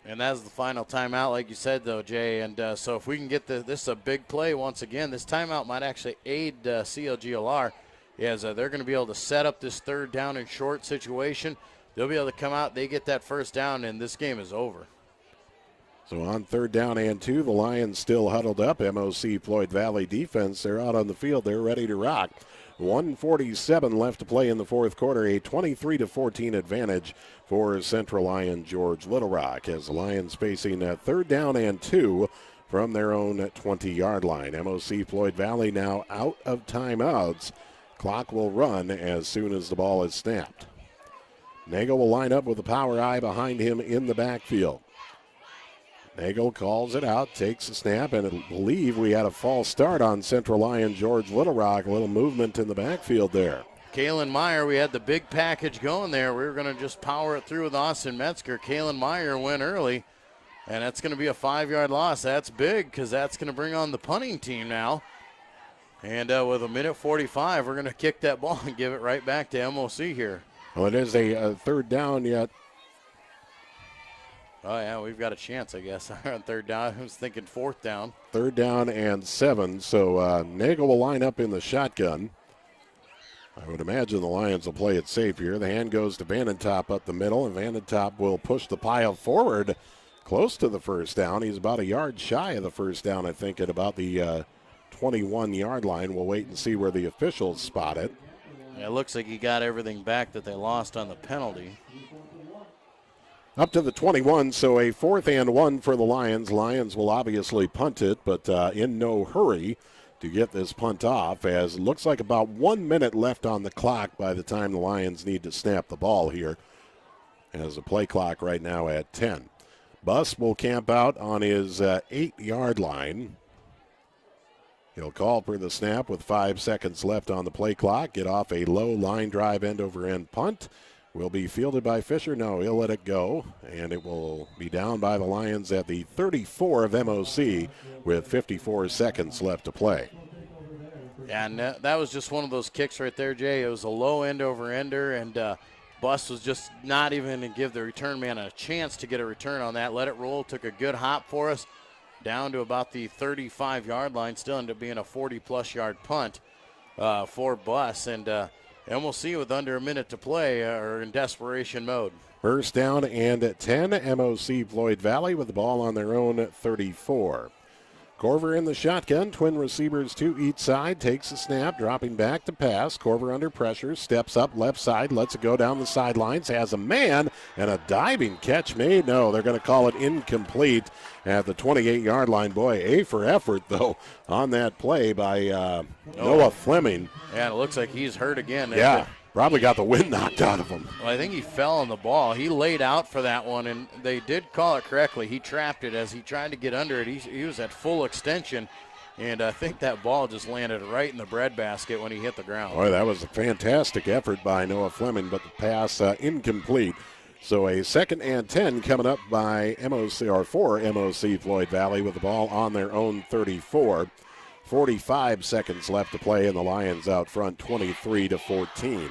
And that's the final timeout, like you said, though, Jay. And so if we can get this is a big play once again. This timeout might actually aid CLGLR as they're going to be able to set up this 3rd down and short situation. They'll be able to come out, they get that 1st down, and this game is over. So on 3rd down and 2, the Lions still huddled up. MOC-Floyd Valley defense, they're out on the field. They're ready to rock. 1:47 left to play in the fourth quarter. A 23-14 advantage for Central Lyon George Little Rock as the Lions facing a 3rd down and 2 from their own 20-yard line. MOC-Floyd Valley now out of timeouts. Clock will run as soon as the ball is snapped. Nagel will line up with the power eye behind him in the backfield. Nagel calls it out, takes the snap, and I believe we had a false start on Central Lyon George Little Rock. A little movement in the backfield there. Kalen Meyer, we had the big package going there. We were going to just power it through with Austin Metzger. Kalen Meyer went early, and that's going to be a 5-yard loss. That's big because that's going to bring on the punting team now. And with 1:45, we're going to kick that ball and give it right back to MOC here. Well, it is a 3rd down yet. Oh, yeah, we've got a chance, I guess, on 3rd down. I was thinking 4th down. 3rd down and 7. So Nagel will line up in the shotgun. I would imagine the Lions will play it safe here. The hand goes to Vandentop up the middle, and Vandentop will push the pile forward close to the 1st down. He's about a yard shy of the 1st down, I think, at about the 21-yard line. We'll wait and see where the officials spot it. Yeah, it looks like he got everything back that they lost on the penalty. Up to the 21, so a 4th and 1 for the Lions. Lions will obviously punt it, but in no hurry to get this punt off, as it looks like about 1 minute left on the clock by the time the Lions need to snap the ball here, as the play clock right now at 10. Buss will camp out on his 8-yard line. He'll call for the snap with 5 seconds left on the play clock. Get off a low line drive end-over-end punt. Will be fielded by Fisher. No, he'll let it go, and it will be down by the Lions at the 34 of MOC with 54 seconds left to play. And that was just one of those kicks right there, Jay. It was a low end-over-ender, and Buss was just not even going to give the return man a chance to get a return on that. Let it roll, took a good hop for us, down to about the 35-yard line. Still ended up being a 40-plus yard punt for Buss, and we'll see with under a minute to play are in desperation mode. 1st down and 10. MOC-Floyd Valley with the ball on their own 34. Corver in the shotgun, twin receivers to each side, takes a snap, dropping back to pass. Corver under pressure, steps up left side, lets it go down the sidelines, has a man, and a diving catch made. No, they're going to call it incomplete at the 28-yard line. Boy, A for effort, though, on that play by Noah Fleming. Yeah, it looks like he's hurt again. Yeah, probably got the wind knocked out of him. Well, I think he fell on the ball. He laid out for that one, and they did call it correctly. He trapped it as he tried to get under it. He was at full extension, and I think that ball just landed right in the breadbasket when he hit the ground. Boy, that was a fantastic effort by Noah Fleming, but the pass incomplete. So a 2nd and 10 coming up by for MOC-Floyd Valley with the ball on their own 34. 45 seconds left to play, and the Lions out front 23-14.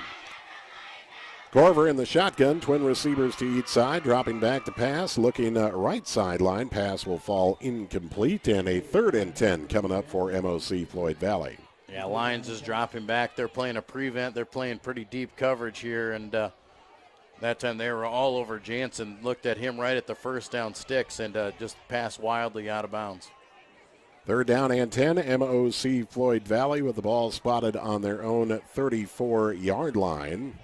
Corver in the shotgun, twin receivers to each side, dropping back to pass, looking right sideline. Pass will fall incomplete, and a 3rd and 10 coming up for MOC-Floyd Valley. Yeah, Lions is dropping back. They're playing a prevent. They're playing pretty deep coverage here, and that time they were all over Jansen, looked at him right at the 1st down sticks, and just passed wildly out of bounds. 3rd down and 10, MOC-Floyd Valley with the ball spotted on their own 34-yard line.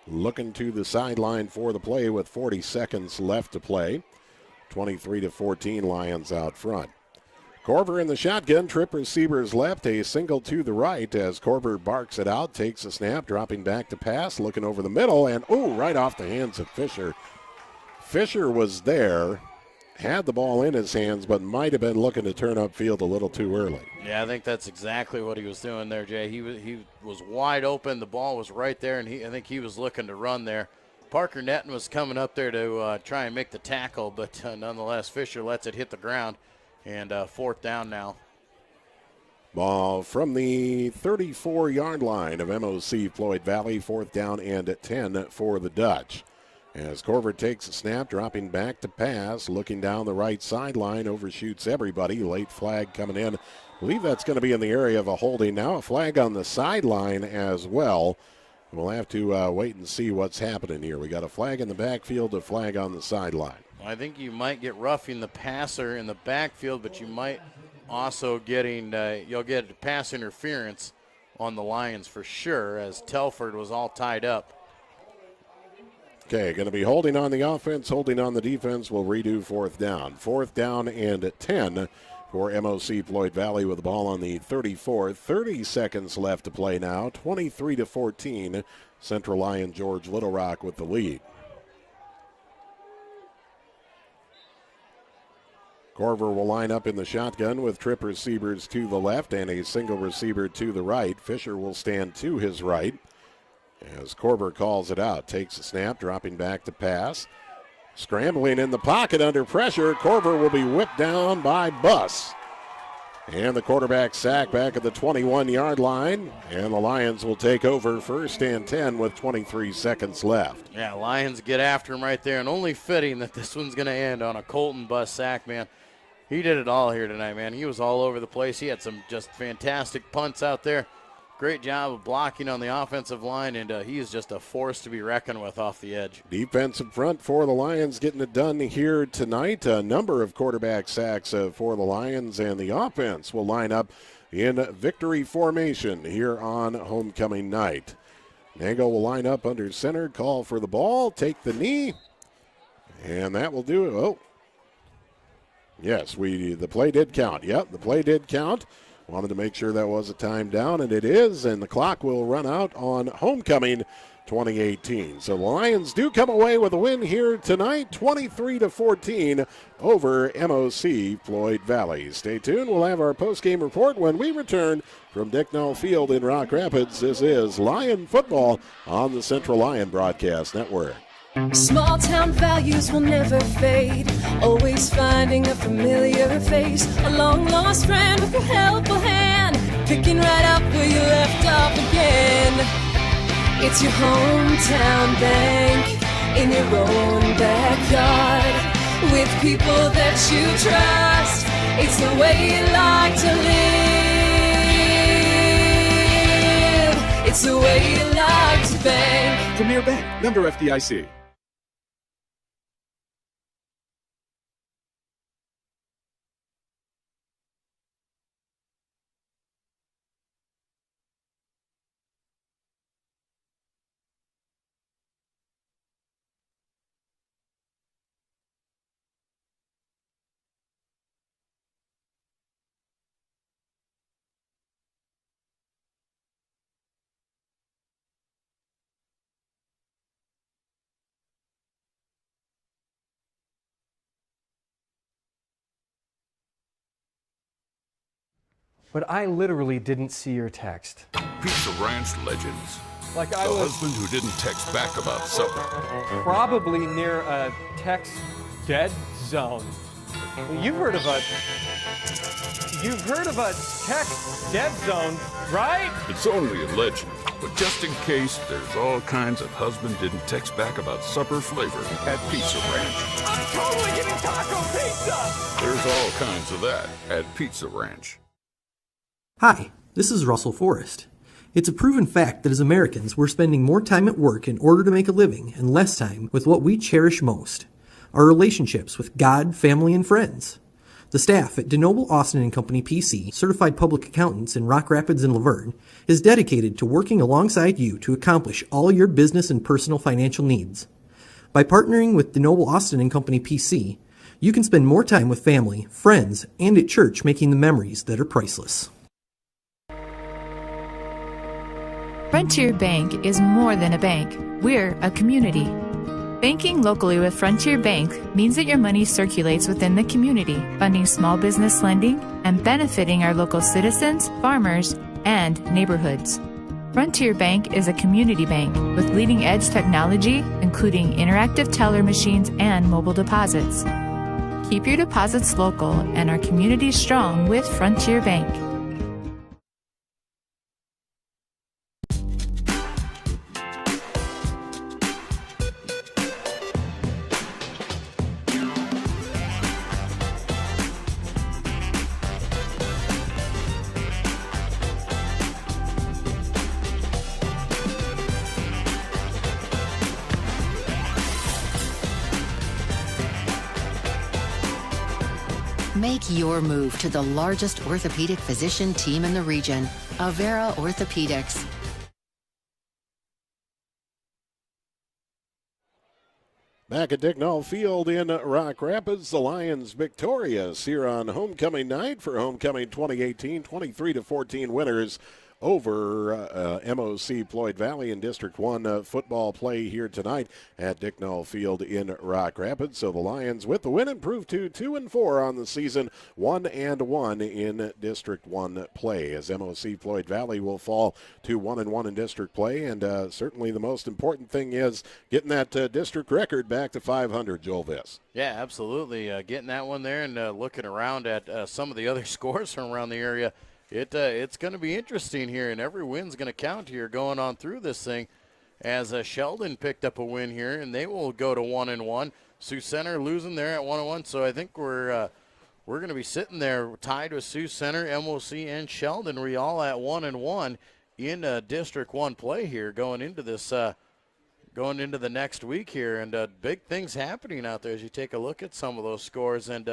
Looking to the sideline for the play with 40 seconds left to play. 23-14 Lions out front. Corver in the shotgun, trip receivers left, a single to the right as Corver barks it out, takes a snap, dropping back to pass, looking over the middle, and right off the hands of Fisher. Fisher was there, had the ball in his hands, but might have been looking to turn upfield a little too early. Yeah, I think that's exactly what he was doing there, Jay. He was wide open. The ball was right there, and I think he was looking to run there. Parker Netton was coming up there to try and make the tackle, but nonetheless, Fisher lets it hit the ground, and 4th down now. Ball from the 34-yard line of MOC-Floyd Valley, 4th down and 10 for the Dutch. As Corver takes a snap, dropping back to pass, looking down the right sideline, overshoots everybody. Late flag coming in. I believe that's going to be in the area of a holding. Now a flag on the sideline as well. We'll have to wait and see what's happening here. We got a flag in the backfield, a flag on the sideline. I think you might get roughing the passer in the backfield, but you might also you'll get pass interference on the Lions for sure, as Telford was all tied up. Okay, going to be holding on the offense, holding on the defense. We'll redo 4th down. 4th down and 10 for MOC-Floyd Valley with the ball on the 34. 30 seconds left to play now. 23-14. Central Lyon George Little Rock with the lead. Corver will line up in the shotgun with trip receivers to the left and a single receiver to the right. Fisher will stand to his right as Corver calls it out. Takes a snap, dropping back to pass. Scrambling in the pocket under pressure. Corver will be whipped down by Buss. And the quarterback sacked back at the 21-yard line. And the Lions will take over 1st and 10 with 23 seconds left. Yeah, Lions get after him right there. And only fitting that this one's going to end on a Colton Buss sack, man. He did it all here tonight, man. He was all over the place. He had some just fantastic punts out there. Great job of blocking on the offensive line, and he is just a force to be reckoned with off the edge. Defensive front for the Lions getting it done here tonight. A number of quarterback sacks for the Lions, and the offense will line up in victory formation here on homecoming night. Nago will line up under center, call for the ball, take the knee, and that will do it. Oh, yes, the play did count. Yep, the play did count. Wanted to make sure that was a time down, and it is, and the clock will run out on homecoming 2018. So the Lions do come away with a win here tonight, 23-14 over MOC-Floyd Valley. Stay tuned. We'll have our postgame report when we return from Dicknall Field in Rock Rapids. This is Lion Football on the Central Lion Broadcast Network. Small town values will never fade. Always finding a familiar face. A long lost friend with a helpful hand. Picking right up where you left off again. It's your hometown bank in your own backyard. With people that you trust. It's the way you like to live. It's the way you like to bank. Premier Bank, member FDIC. But I literally didn't see your text. Pizza Ranch legends. Like the husband who didn't text back about supper. Probably near a text dead zone. You've heard of a text dead zone, right? It's only a legend, but just in case, there's all kinds of husband didn't text back about supper flavor at Pizza Ranch. I'm totally getting taco pizza! There's all kinds of that at Pizza Ranch. Hi, this is Russell Forrest. It's a proven fact that as Americans, we're spending more time at work in order to make a living and less time with what we cherish most, our relationships with God, family, and friends. The staff at DeNoble Austin & Company PC, certified public accountants in Rock Rapids and Laverne, is dedicated to working alongside you to accomplish all your business and personal financial needs. By partnering with DeNoble Austin & Company PC, you can spend more time with family, friends, and at church making the memories that are priceless. Frontier Bank is more than a bank. We're a community. Banking locally with Frontier Bank means that your money circulates within the community, funding small business lending and benefiting our local citizens, farmers, and neighborhoods. Frontier Bank is a community bank with leading-edge technology, including interactive teller machines and mobile deposits. Keep your deposits local and our community strong with Frontier Bank. Make your move to the largest orthopedic physician team in the region, Avera Orthopedics. Back at Dicknall Field in Rock Rapids, the Lions victorious here on homecoming night for homecoming 2018, 23-14 winners over MOC-Floyd Valley in District 1 football play here tonight at Dicknall Field in Rock Rapids. So the Lions with the win improved to 2-4 on the season, 1-1 in District 1 play, as MOC-Floyd Valley will fall to 1-1 in district play. And certainly the most important thing is getting that district record back to 500, Joel Viss. Yeah, absolutely. Getting that one there and looking around at some of the other scores from around the area. It's going to be interesting here, and every win's going to count here going on through this thing, as Sheldon picked up a win here, and they will go to 1-1. Sioux Center losing there at 1-1, so I think we're going to be sitting there tied with Sioux Center, MOC, and Sheldon. We all at 1-1 in District 1 play here going into this going into the next week here, and big things happening out there as you take a look at some of those scores, and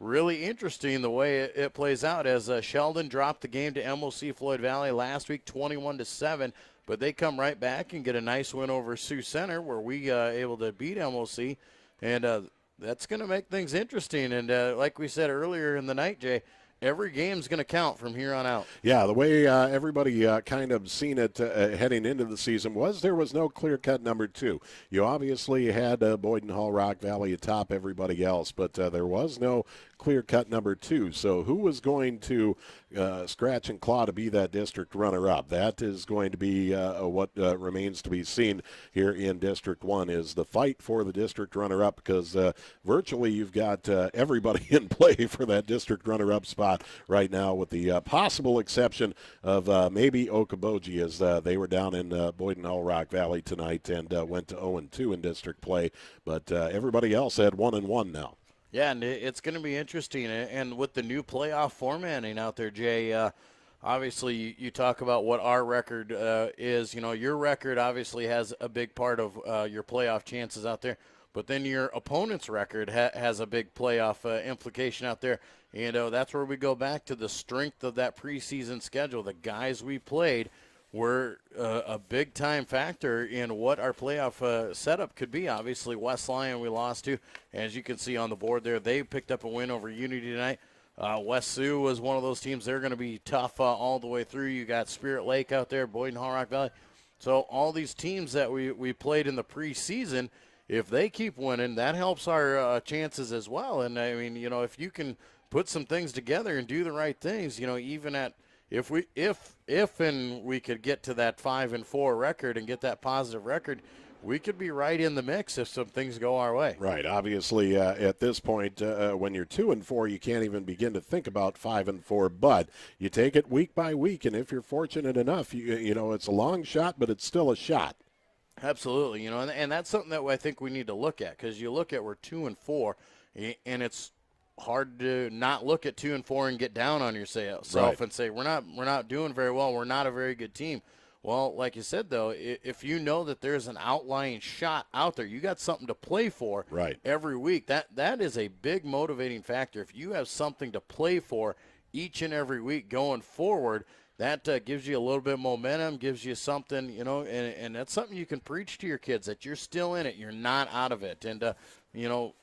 really interesting the way it plays out, as Sheldon dropped the game to MOC-Floyd Valley last week 21-7, but they come right back and get a nice win over Sioux Center, where we able to beat MOC, and that's going to make things interesting. And like we said earlier in the night, Jay, every game's going to count from here on out. Yeah, the way everybody kind of seen it heading into the season was there was no clear-cut number 2. You obviously had Boyden Hall Rock Valley atop everybody else, but there was no clear-cut number 2. So who was going to scratch and claw to be that district runner-up? That is going to be what remains to be seen here in District 1, is the fight for the district runner-up, because virtually you've got everybody in play for that district runner-up spot right now, with the possible exception of maybe Okoboji, as they were down in Boyden Hall Rock Valley tonight and went to 0-2 in district play. But everybody else had 1-1 now. Yeah, and it's going to be interesting. And with the new playoff formatting out there, Jay, obviously you talk about what our record is. You know, your record obviously has a big part of your playoff chances out there. But then your opponent's record has a big playoff implication out there. And that's where we go back to the strength of that preseason schedule. The guys we played were a big-time factor in what our playoff setup could be. Obviously, West Lyon we lost to. As you can see on the board there, they picked up a win over Unity tonight. West Sioux was one of those teams. They're going to be tough all the way through. You got Spirit Lake out there, Boyden Hall Rock Valley. So all these teams that we played in the preseason, if they keep winning, that helps our chances as well. And, I mean, you know, if you can put some things together and do the right things, you know, even at if we could get to that 5-4 record and get that positive record, we could be right in the mix if some things go our way. Right. Obviously, at this point, when you're 2-4, you can't even begin to think about 5-4. But you take it week by week, and if you're fortunate enough, you know, it's a long shot, but it's still a shot. Absolutely. You know, and that's something that I think we need to look at, because you look at we're 2-4, and it's hard to not look at 2-4 and get down on yourself right. and say we're not doing very well. We're not a very good team. Well, like you said, though, if you know that there's an outlying shot out there, you got something to play for right. every week. That is a big motivating factor. If you have something to play for each and every week going forward, that gives you a little bit of momentum, gives you something, you know, and that's something you can preach to your kids, that you're still in it. You're not out of it. And, you know,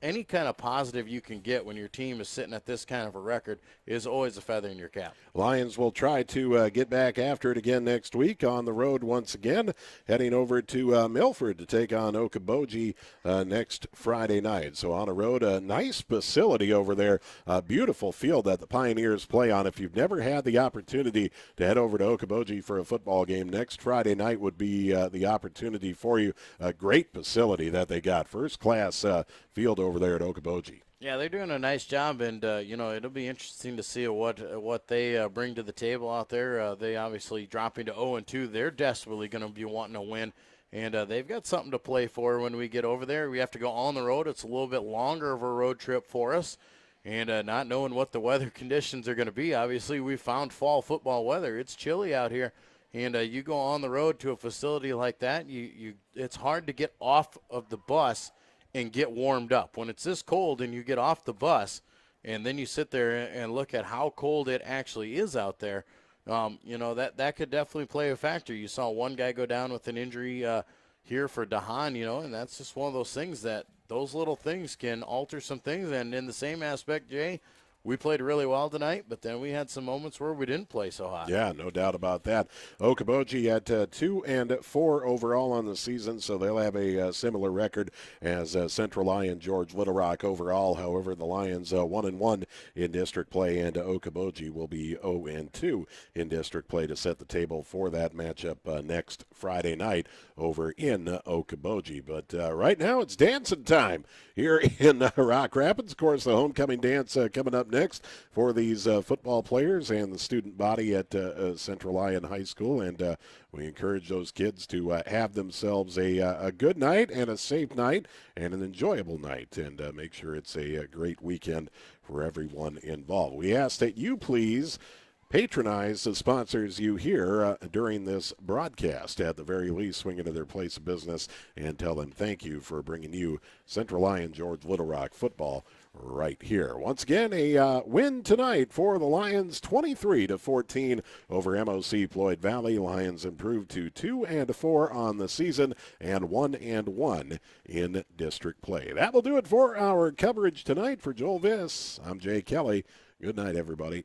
any kind of positive you can get when your team is sitting at this kind of a record is always a feather in your cap. Lions will try to get back after it again next week on the road once again, heading over to Milford to take on Okoboji next Friday night. So on the road, a nice facility over there, a beautiful field that the Pioneers play on. If you've never had the opportunity to head over to Okoboji for a football game, next Friday night would be the opportunity for you. A great facility that they got, first-class field over there at Okoboji. Yeah, they're doing a nice job, and it'll be interesting to see what they bring to the table out there. They obviously dropping to 0-2. They're desperately going to be wanting to win, and they've got something to play for when we get over there. We have to go on the road. It's a little bit longer of a road trip for us, and not knowing what the weather conditions are going to be. Obviously, we found fall football weather. It's chilly out here, and you go on the road to a facility like that, it's hard to get off of the bus and get warmed up. When it's this cold and you get off the bus and then you sit there and look at how cold it actually is out there, that could definitely play a factor. You saw one guy go down with an injury here for Dahan, and that's just one of those things that those little things can alter some things. And in the same aspect, Jay, we played really well tonight, but then we had some moments where we didn't play so hot. Yeah, no doubt about that. Okoboji at 2-4 overall on the season, so they'll have a similar record as Central Lyon, George Little Rock overall. However, the Lions 1-1 in district play, and Okoboji will be 0-2 in district play to set the table for that matchup next Friday night over in Okoboji. But right now it's dancing time here in Rock Rapids. Of course, the homecoming dance coming up next for these football players and the student body at Central Lyon High School, and we encourage those kids to have themselves a good night and a safe night and an enjoyable night, and make sure it's a great weekend for everyone involved. We ask that you please patronize the sponsors you hear during this broadcast. At the very least, swing into their place of business and tell them thank you for bringing you Central Lyon George Little Rock football right here. Once again, a win tonight for the Lions, 23-14 over MOC-Floyd Valley. Lions improved to 2-4 on the season and 1-1 in district play. That will do it for our coverage tonight. For Joel Viss, I'm Jay Kelly. Good night, everybody.